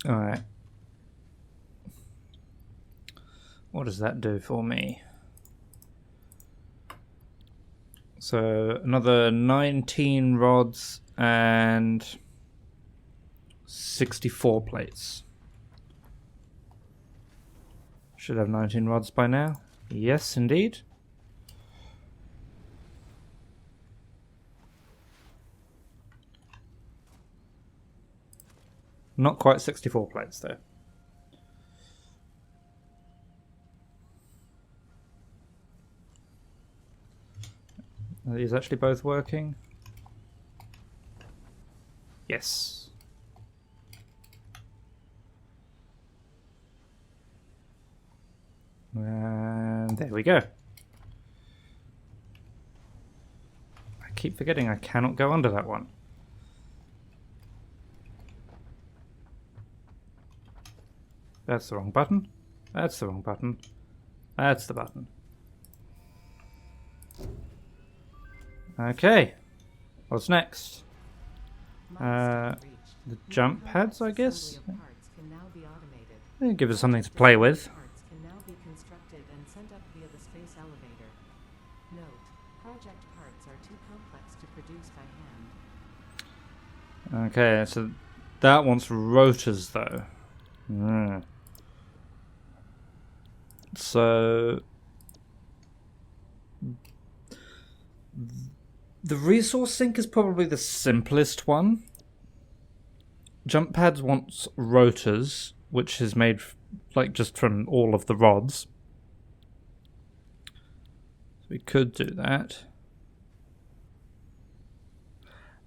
Alright. What does that do for me? So another 19 rods and 64 plates. Should have 19 rods by now. Yes, indeed. Not quite 64 plates though. Are these actually both working? Yes. And there we go. I keep forgetting I cannot go under that one. That's the wrong button. That's the wrong button. That's the button. Okay. What's next? The jump pads, I guess? They give us something to play with. Can now be constructed and sent up via the space elevator. Note: project parts are too complex to produce by hand. Okay, so that wants rotors though. So the resource sink is probably the simplest one. Jump pads wants rotors, which is made like just from all of the rods. So we could do that.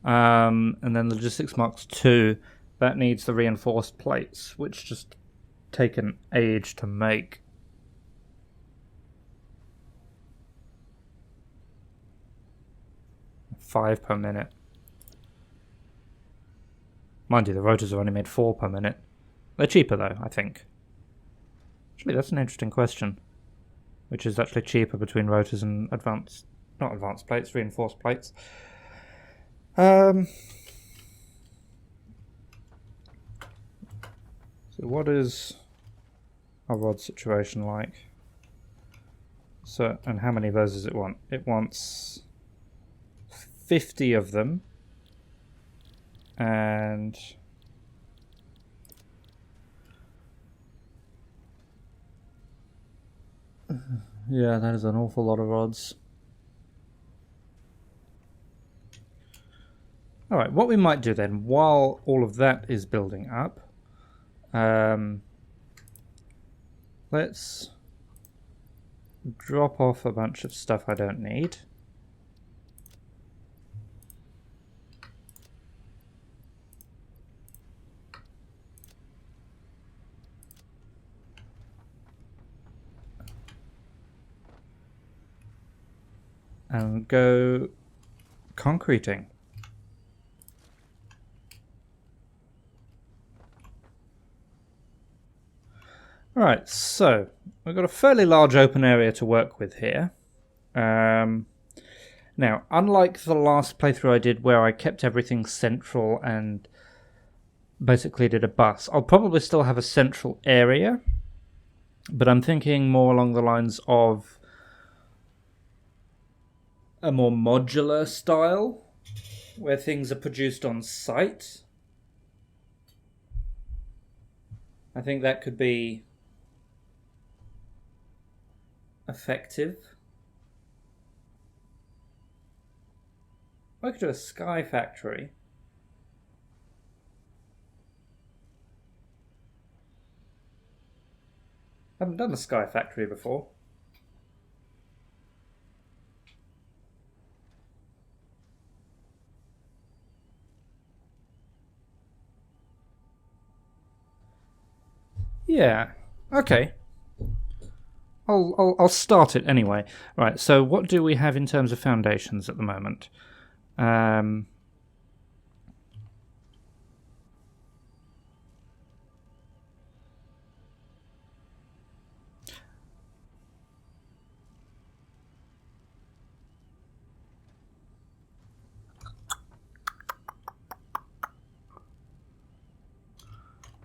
And then logistics marks 2, that needs the reinforced plates, which just take an age to make. $5 per minute. Mind you, the rotors are only made 4 per minute. They're cheaper though, I think. Actually, that's an interesting question. Which is actually cheaper between rotors and not advanced plates, reinforced plates. So what is our rod situation like? So, and how many of those does it want? It wants 50 of them, and yeah, that is an awful lot of rods. Alright, what we might do then, while all of that is building up, let's drop off a bunch of stuff I don't need. And go concreting. Alright, so we've got a fairly large open area to work with here. Now, unlike the last playthrough I did where I kept everything central and basically did a bus. I'll probably still have a central area, but I'm thinking more along the lines of a more modular style where things are produced on site. I think that could be effective. I could do a sky factory. I haven't done a sky factory before. Yeah. Okay. I'll start it anyway. Right. So what do we have in terms of foundations at the moment?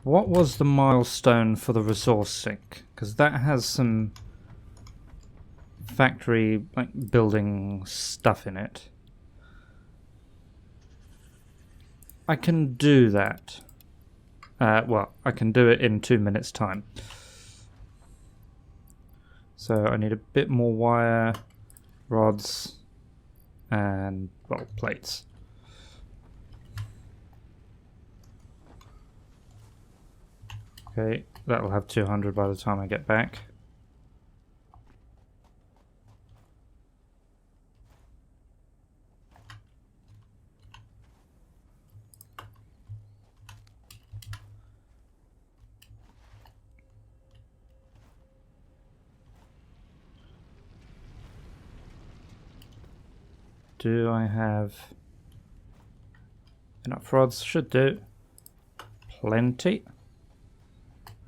What was the milestone for the resource sink? Because that has some factory building stuff in it. I can do that. Well, I can do it in 2 minutes' time. So I need a bit more wire, rods, and, well, plates. Okay, that'll have 200 by the time I get back. Do I have enough rods? Should do. Plenty.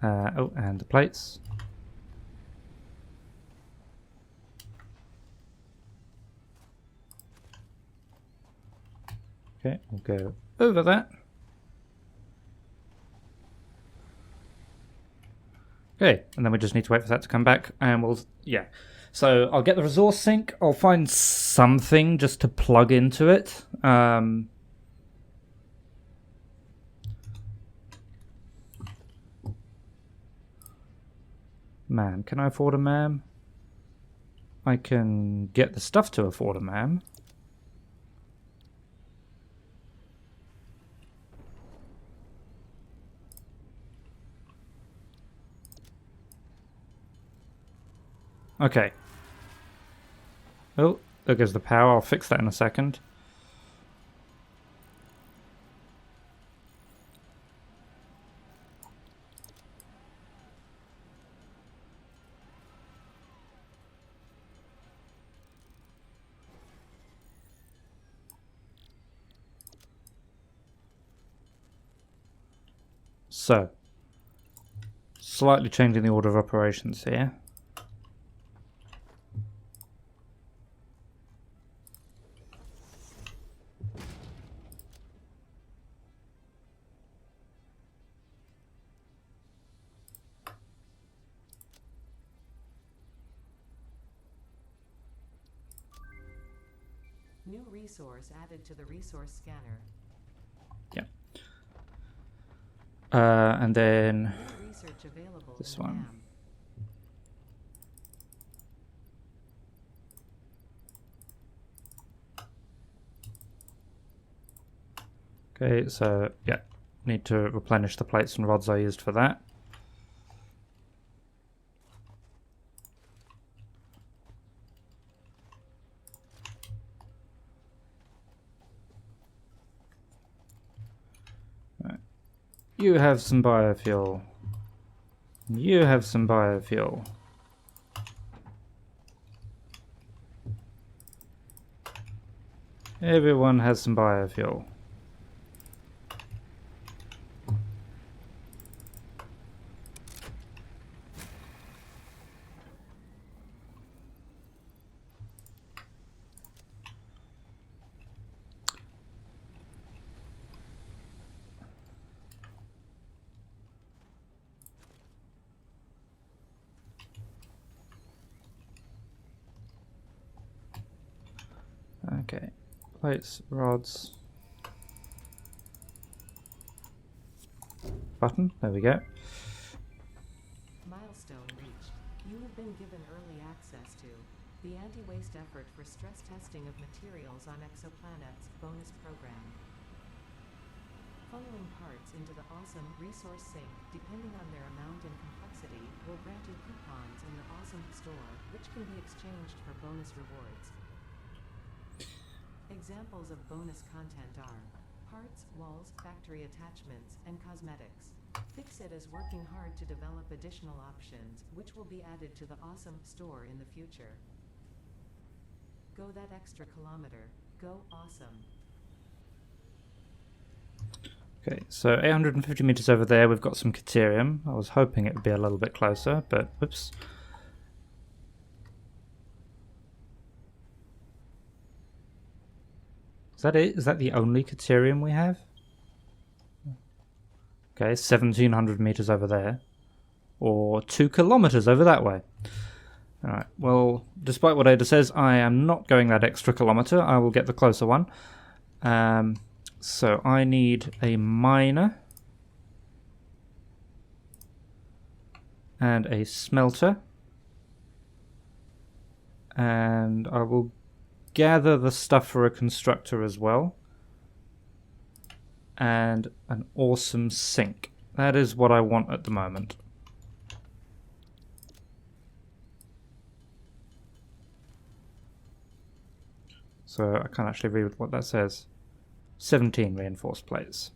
Oh, and the plates. Okay, we'll go over that. Okay, and then we just need to wait for that to come back, and we'll, yeah. So I'll get the resource sink. I'll find something just to plug into it. Ma'am, can I afford a ma'am? I can get the stuff to afford a ma'am. Okay. Oh, there goes the power. I'll fix that in a second. So, slightly changing the order of operations here. New resource added to the resource scanner. Yeah. And then New research available this in one. RAM. Okay, so yeah, need to replenish the plates and rods I used for that. Right. You have some biofuel. You have some biofuel. Everyone has some biofuel. Okay, plates, rods, button, there we go. Milestone reached. You have been given early access to the Anti-Waste Effort for Stress Testing of Materials on Exoplanets bonus program. Funneling parts into the awesome resource sink, depending on their amount and complexity, will grant you coupons in the awesome store, which can be exchanged for bonus rewards. Examples of bonus content are parts, walls, factory attachments, and cosmetics. Fixit is working hard to develop additional options, which will be added to the awesome store in the future. Go that extra kilometer. Go awesome. Okay, so 850 meters over there, we've got some Caterium. I was hoping it would be a little bit closer, but whoops. Is that it? Is that the only Caterium we have? Okay, 1700 meters over there. Or 2 kilometers over that way. Alright, well, despite what Ada says, I am not going that extra kilometer. I will get the closer one. So I need a miner and a smelter, and I will gather the stuff for a constructor as well, and an awesome sink. That is what I want at the moment. So I can't actually read what that says. 17 reinforced plates.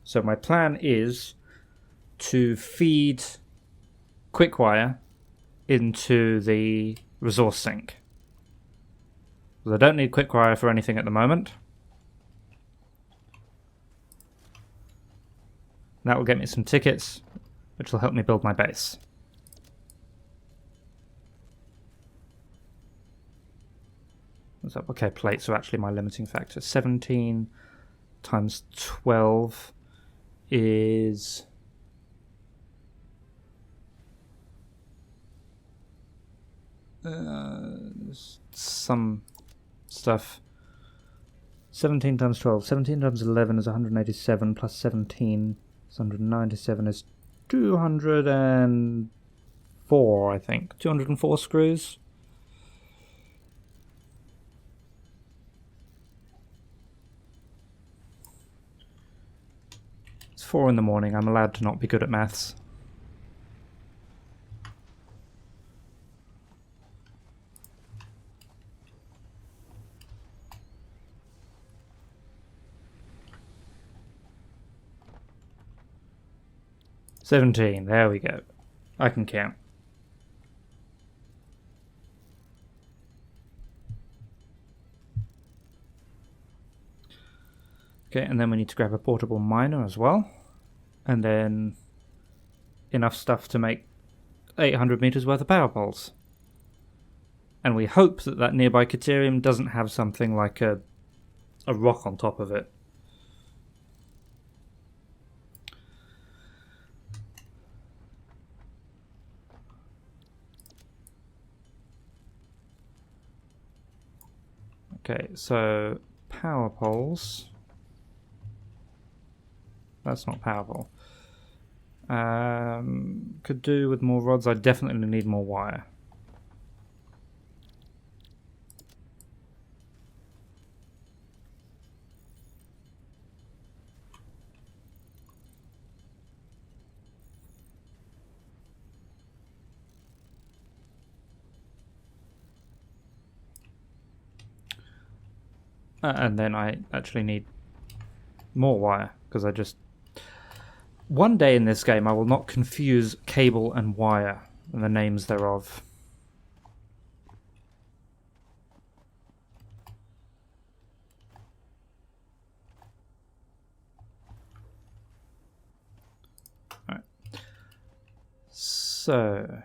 So my plan is to feed quick-wire into the resource sink. Because I don't need quick-wire for anything at the moment. That will get me some tickets, which will help me build my base. What's up? Okay, plates are actually my limiting factor. 17 times 12 is... some stuff. 17 times 12. 17 times 11 is 187, plus 17 is 197, is 204, I think. 204 screws. It's 4 in the morning. I'm allowed to not be good at maths. $17. There we go. I can count. Okay, and then we need to grab a portable miner as well. And then enough stuff to make 800 meters worth of power poles. And we hope that that nearby Caterium doesn't have something like a rock on top of it. Okay, so power poles. That's not power pole. Could do with more rods. I definitely need more wire. And then I actually need more wire, because I just... One day in this game I will not confuse cable and wire and the names thereof. Alright. So...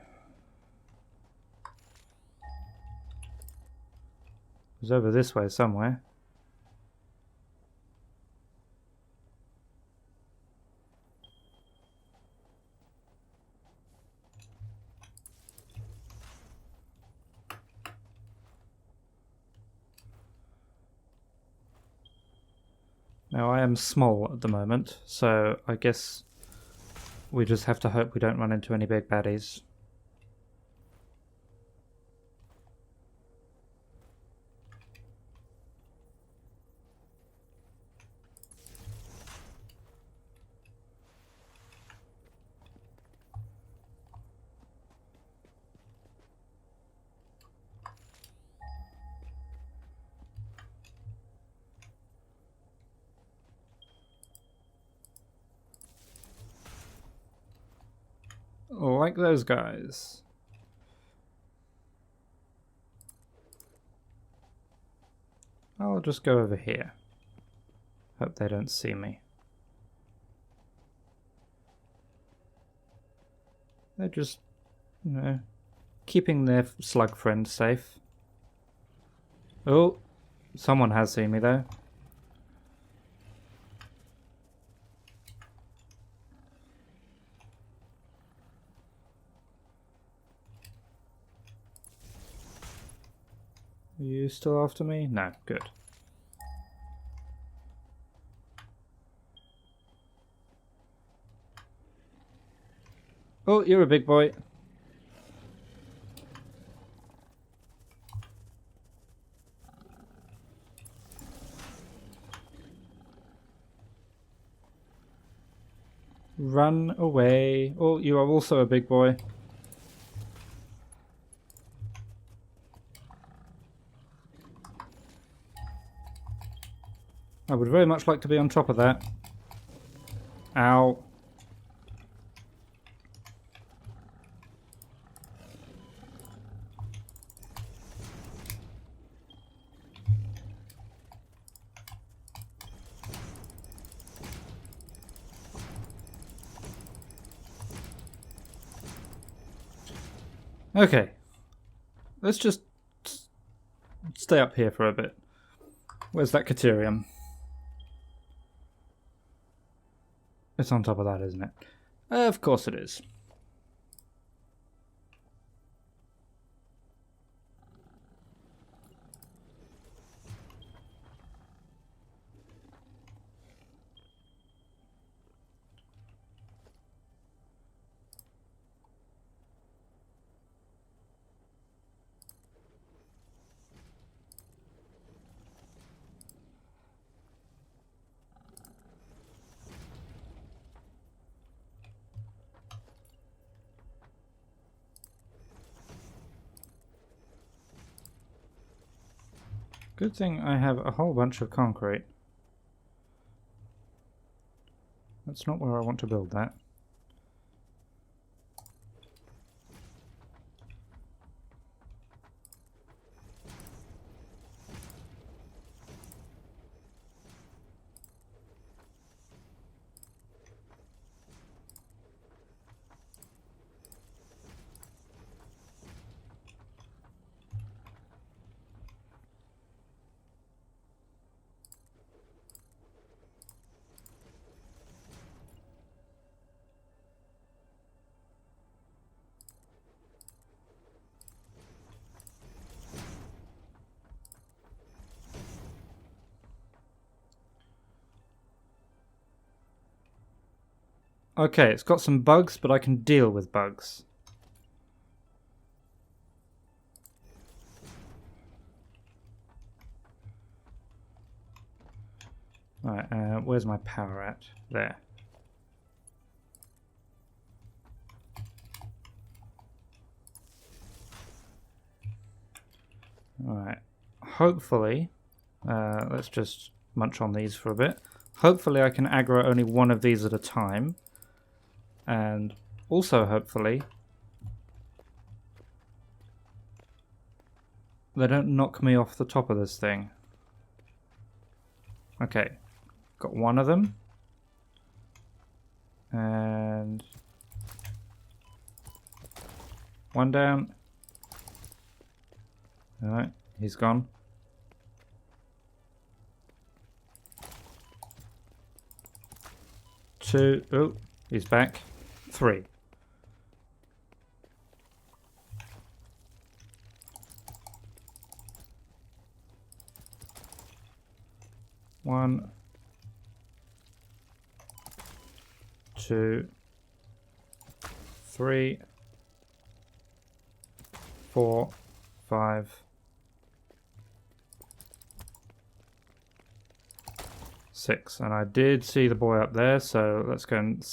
It was over this way somewhere. Now, I am small at the moment, so I guess we just have to hope we don't run into any big baddies. Like those guys. I'll just go over here. Hope they don't see me. They're just, you know, keeping their slug friend safe. Oh, someone has seen me though. Are you still after me? No, good. Oh, you're a big boy. Run away. Oh, you are also a big boy. I would very much like to be on top of that. Ow. Okay. Let's just stay up here for a bit. Where's that Caterium? It's on top of that, isn't it? Of course it is. Good thing I have a whole bunch of concrete. That's not where I want to build that. Okay, it's got some bugs, but I can deal with bugs. Right, where's my power at? There. Alright, hopefully, let's just munch on these for a bit. Hopefully I can aggro only one of these at a time. And also hopefully they don't knock me off the top of this thing. Okay, got one of them. And one down. Alright, he's gone. Two, oh, he's back. Three. One. 2, 3, 4, 5, 6. And I did see the boy up there, so let's go and...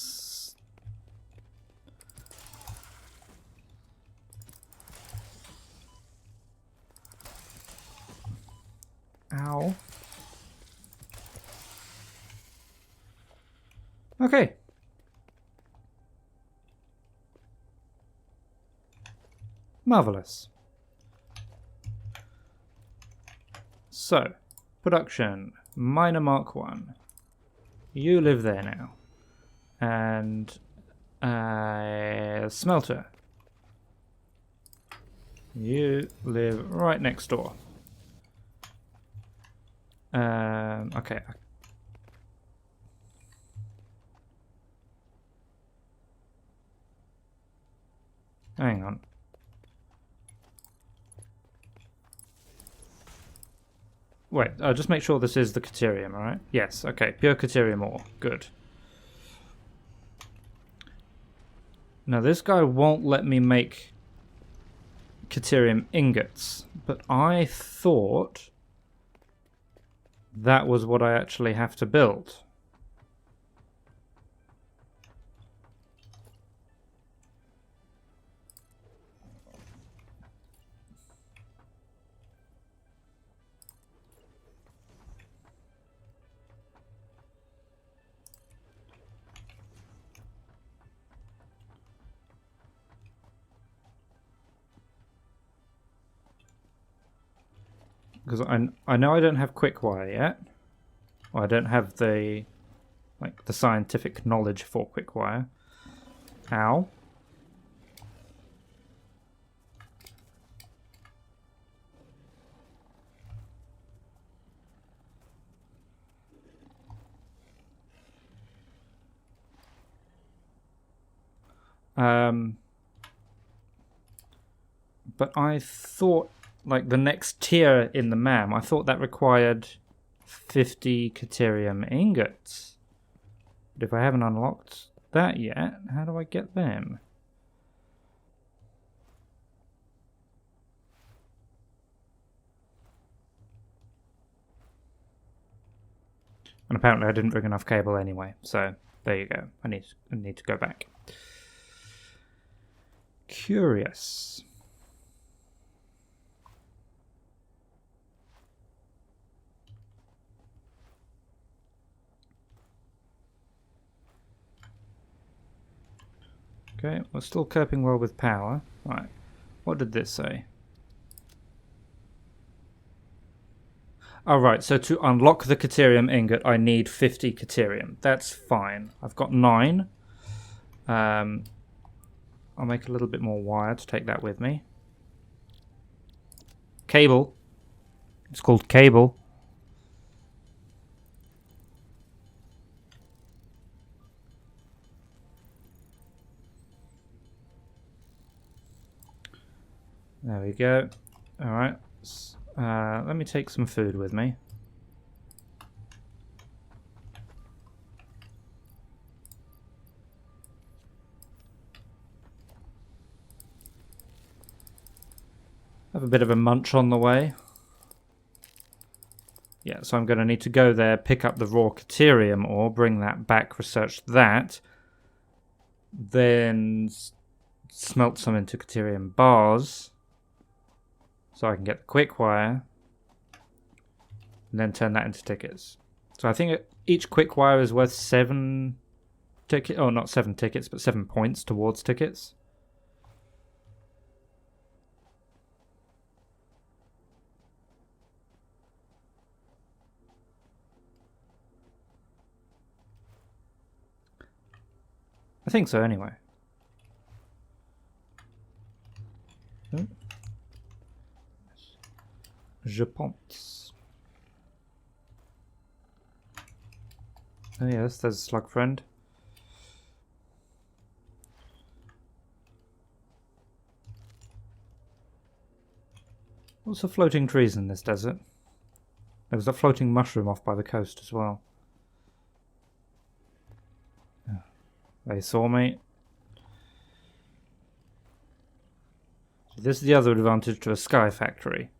Ow. Okay. Marvelous. So, production, Miner Mark 1. You live there now. And smelter. You live right next door. Okay. Hang on. Wait, I'll just make sure this is the Caterium, alright? Yes, okay. Pure Caterium ore. Good. Now, this guy won't let me make Caterium ingots, but I thought that was what I actually have to build. Because I know I don't have quick-wire yet. Or I don't have the scientific knowledge for quick-wire. Ow. But I thought, like, the next tier in the MAM, I thought that required 50 Caterium ingots. But if I haven't unlocked that yet, how do I get them? And apparently I didn't bring enough cable anyway, so there you go. I need to go back. Curious. Okay, we're still coping well with power. Right, what did this say? Alright, so to unlock the Caterium ingot, I need 50 Caterium. That's fine. I've got 9. I'll make a little bit more wire to take that with me. Cable. It's called cable. There we go. Alright. Let me take some food with me. Have a bit of a munch on the way. Yeah, so I'm going to need to go there, pick up the raw Caterium ore, bring that back, research that, then smelt some into Caterium bars, so I can get the quick wire, and then turn that into tickets. So I think each quick wire is worth 7 tickets. Oh, not 7 tickets, but 7 points towards tickets. I think so, anyway. Je pense. Oh yes, there's a slug friend. What's the floating trees in this desert? There was a floating mushroom off by the coast as well. They saw me. So this is the other advantage to a sky factory.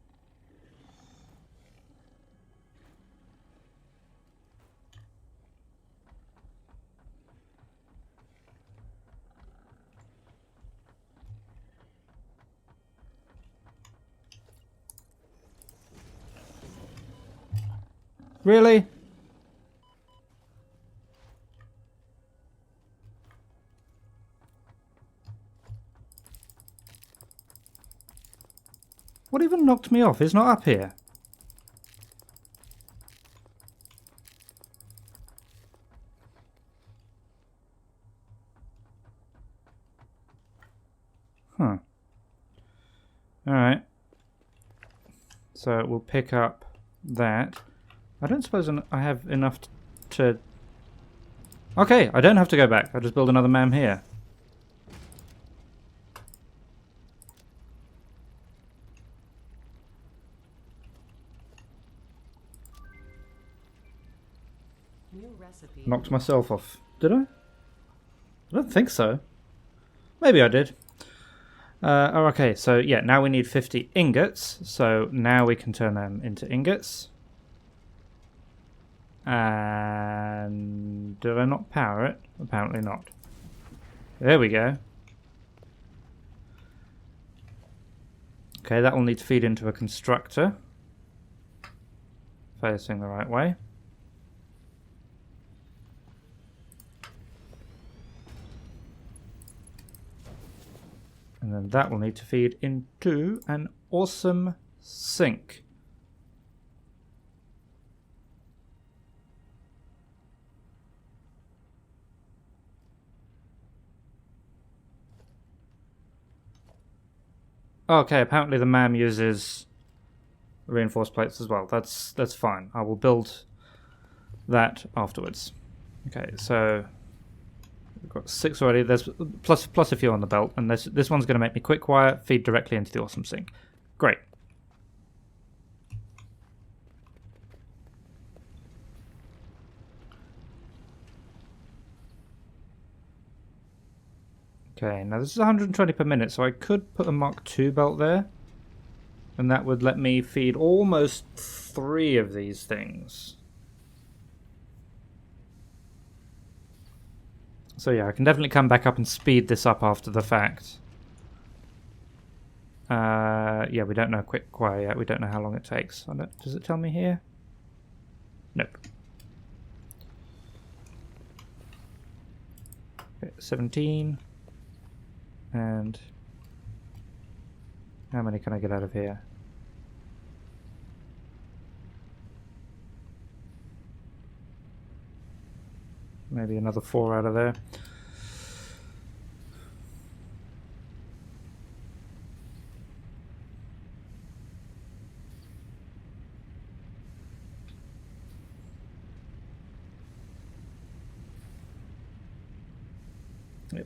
Really? What even knocked me off? It's not up here. Huh. Alright. So we'll pick up that. I don't suppose I have enough to... Okay, I don't have to go back. I'll just build another MAM here. New recipe. Knocked myself off. Did I? I don't think so. Maybe I did. Oh, okay, so yeah, now we need 50 ingots. So now we can turn them into ingots. And did I not power it? Apparently not. There we go. Okay, that will need to feed into a constructor. Facing the right way. And then that will need to feed into an awesome sink. Okay, apparently the MAM uses reinforced plates as well. That's fine. I will build that afterwards. Okay, so we've got 6 already. There's plus a few on the belt, and this one's going to make me quick wire, feed directly into the awesome sink. Great. Okay, now this is 120 per minute, so I could put a Mark II belt there, and that would let me feed almost 3 of these things. So yeah, I can definitely come back up and speed this up after the fact. Yeah, we don't know quick wire yet. We don't know how long it takes. Does it tell me here? Nope. Okay, 17. And how many can I get out of here? Maybe another 4 out of there.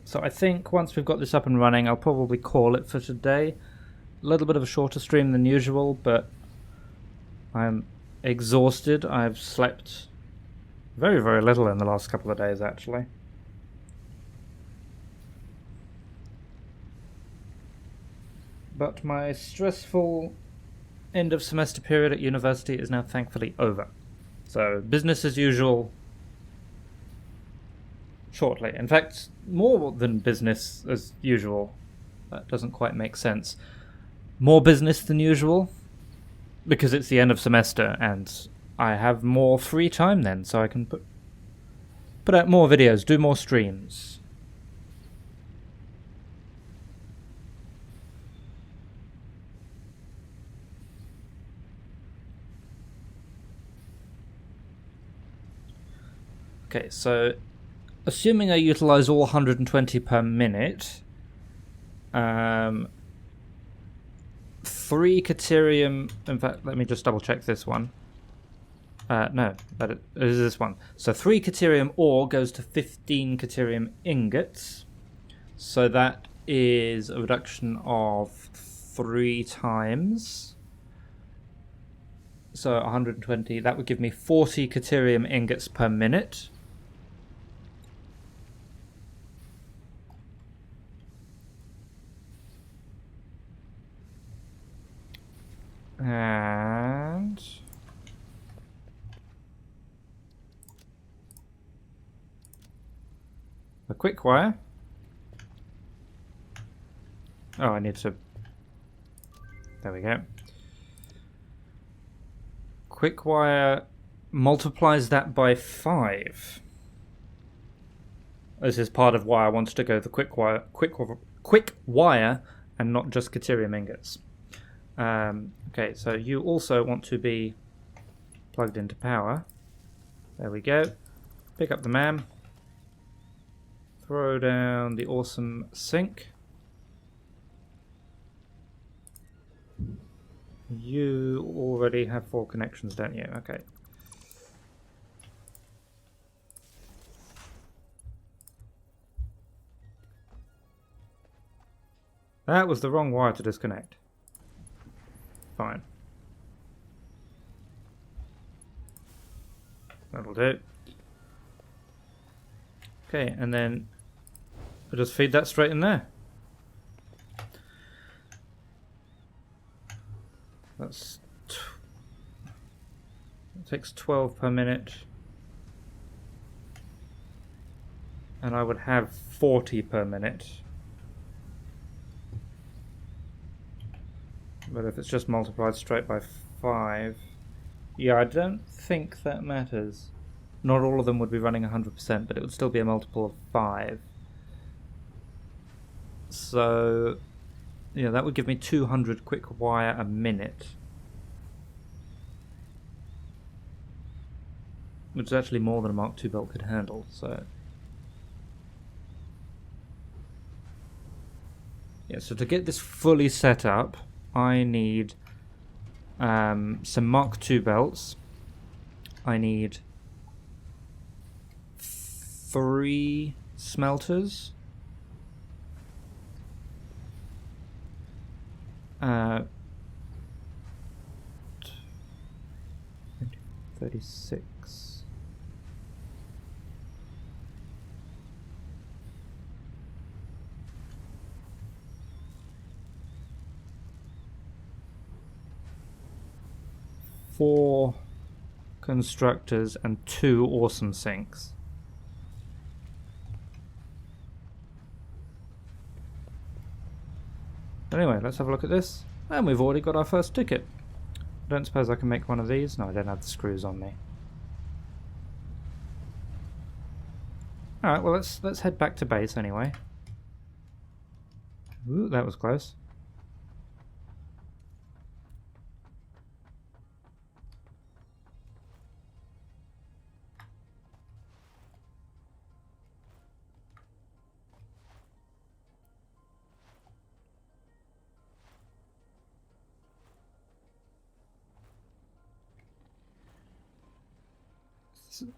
So I think once we've got this up and running, I'll probably call it for today. A little bit of a shorter stream than usual, but I'm exhausted. I've slept very, very little in the last couple of days, actually. But my stressful end of semester period at university is now thankfully over. So business as usual shortly. In fact, more than business as usual. That doesn't quite make sense. More business than usual, because it's the end of semester and I have more free time then, so I can put out more videos, do more streams. Okay, so assuming I utilize all 120 per minute, 3 Caterium, in fact, let me just double check this one. No, it is this one. So 3 Caterium ore goes to 15 Caterium ingots. So that is a reduction of 3 times. So 120, that would give me 40 Caterium ingots per minute. And a quick wire. Oh, I need to... There we go. Quick wire multiplies that by 5. This is part of why I wanted to go the quick wire and not just Caterium ingots. Okay, so you also want to be plugged into power. There we go. Pick up the MAM. Throw down the awesome sink. You already have 4 connections, don't you? Okay. That was the wrong wire to disconnect. Fine. That'll do. Okay, and then I'll just feed that straight in there. That's it takes 12 per minute. And I would have 40 per minute. But if it's just multiplied straight by 5... Yeah, I don't think that matters. Not all of them would be running 100%, but it would still be a multiple of 5. So... yeah, that would give me 200 quick wire a minute. Which is actually more than a Mark II belt could handle, so... yeah, so to get this fully set up, I need some Mark II belts. I need 3 smelters. 36. Four constructors and 2 awesome sinks. Anyway, let's have a look at this. And we've already got our first ticket. I don't suppose I can make one of these? No, I don't have the screws on me. Alright, well let's head back to base anyway. Ooh, that was close.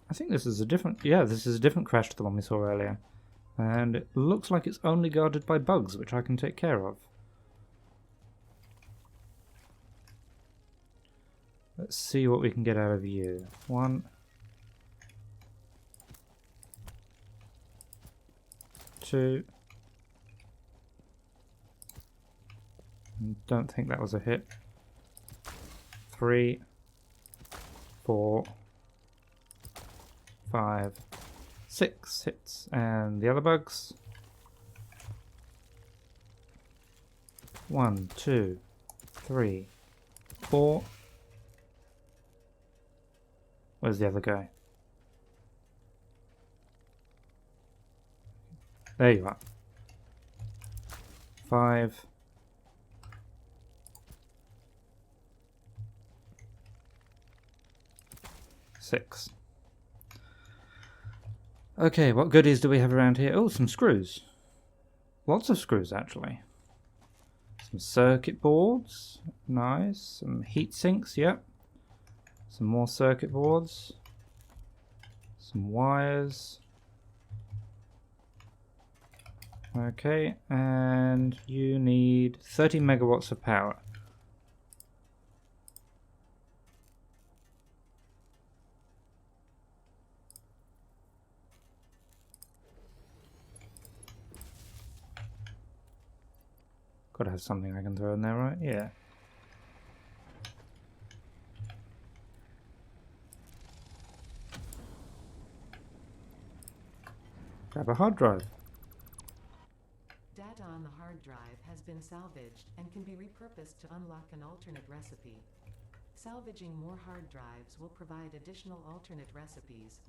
I think this is a different... yeah, this is a different crash to the one we saw earlier. And it looks like it's only guarded by bugs, which I can take care of. Let's see what we can get out of you. 1. 2. Don't think that was a hit. 3. 4. 5, 6 hits, and the other bugs. 1, 2, 3, 4. Where's the other guy? There you are. 5. 6. Okay, what goodies do we have around here? Oh, some screws. Lots of screws, actually. Some circuit boards. Nice. Some heat sinks, yep. Some more circuit boards. Some wires. Okay, and you need 30 megawatts of power. Gotta have something I can throw in there, right? Yeah. Grab a hard drive. Data on the hard drive has been salvaged and can be repurposed to unlock an alternate recipe. Salvaging more hard drives will provide additional alternate recipes.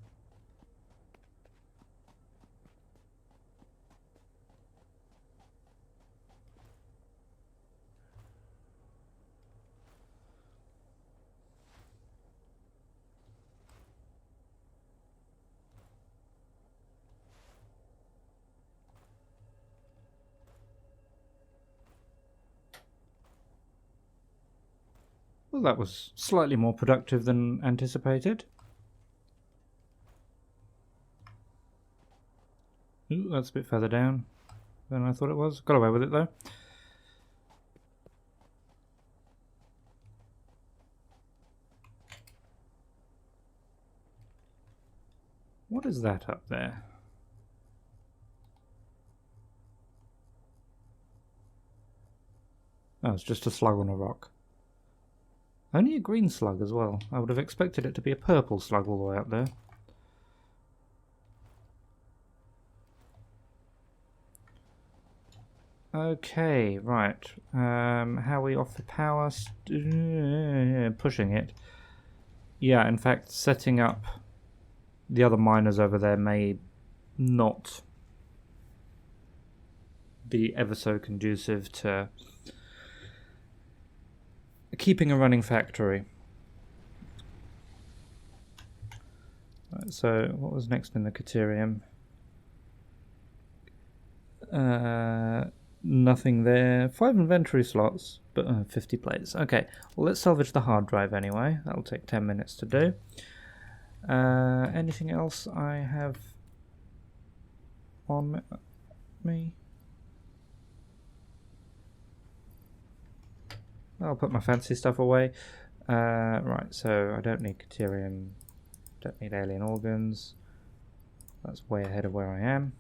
Well, that was slightly more productive than anticipated. Ooh, that's a bit further down than I thought it was. Got away with it though. What is that up there? Oh, it's just a slug on a rock. Only a green slug as well. I would have expected it to be a purple slug all the way up there. Okay, right. How are we off the power? Pushing it. Yeah, in fact, setting up the other miners over there may not be ever so conducive to keeping a running factory. Right, so what was next in the Caterium? Nothing there. 5 inventory slots, but 50 plates. Okay, well, let's salvage the hard drive anyway. That'll take 10 minutes to do. Anything else I have on me? I'll put my fancy stuff away. Right, so I don't need Caterium, don't need alien organs. That's way ahead of where I am.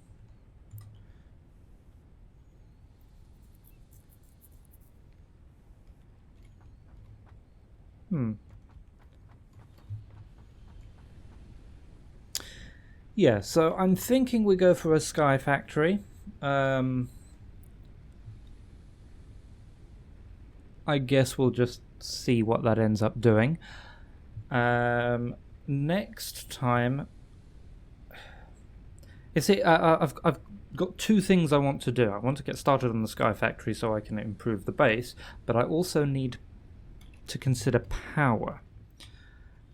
Yeah, so I'm thinking we go for a sky factory. I guess we'll just see what that ends up doing. Next time, you see, I've got 2 things I want to do. I want to get started on the Sky Factory so I can improve the base, but I also need to consider power.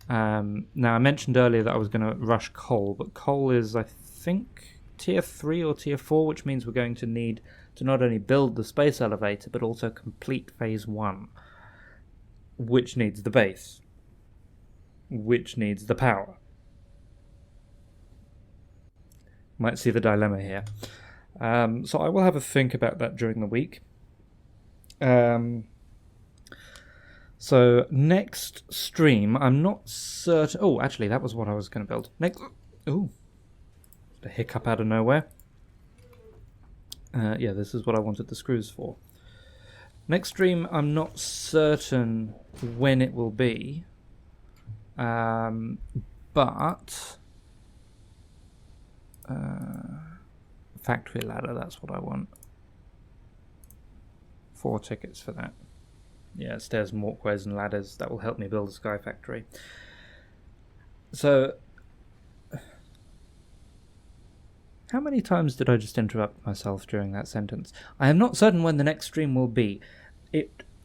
Now, I mentioned earlier that I was going to rush coal, but coal is, I think, tier 3 or tier 4, which means we're going to need to not only build the space elevator, but also complete phase 1, which needs the base, which needs the power. Might see the dilemma here. So I will have a think about that during the week. So next stream, I'm not certain. Oh, actually, that was what I was going to build. Next. Ooh, a hiccup out of nowhere. Yeah, this is what I wanted the screws for. Next stream, I'm not certain when it will be. But factory ladder, that's what I want. 4 tickets for that. Yeah, stairs and walkways and ladders, that will help me build a sky factory. So, how many times did I just interrupt myself during that sentence? I am not certain when the next stream will be.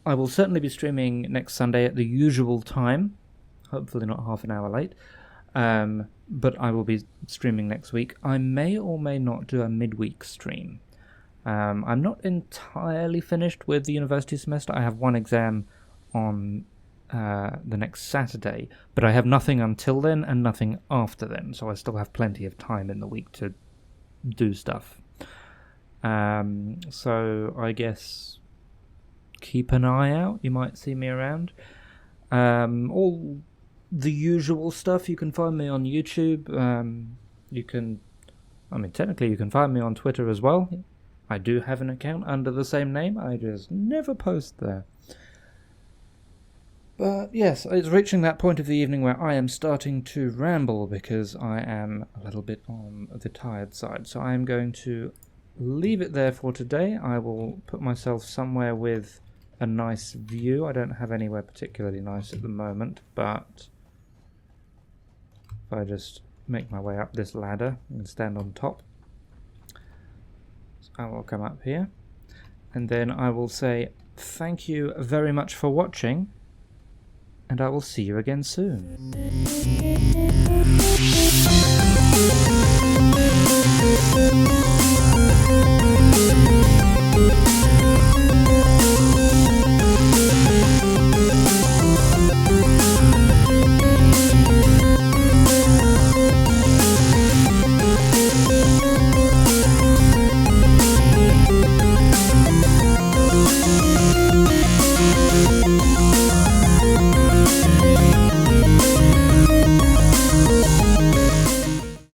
I will certainly be streaming next Sunday at the usual time, hopefully not half an hour late, but I will be streaming next week. I may or may not do a midweek stream. I'm not entirely finished with the university semester. I have 1 exam on the next Saturday, but I have nothing until then and nothing after then, so I still have plenty of time in the week to do stuff. So I guess keep an eye out. You might see me around. All the usual stuff. You can find me on YouTube. Technically you can find me on Twitter as well. I do have an account under the same name. I just never post there. But yes, it's reaching that point of the evening where I am starting to ramble because I am a little bit on the tired side. So I am going to leave it there for today. I will put myself somewhere with a nice view. I don't have anywhere particularly nice at the moment, but if I just make my way up this ladder and stand on top, so I will come up here, and then I will say thank you very much for watching, and I will see you again soon.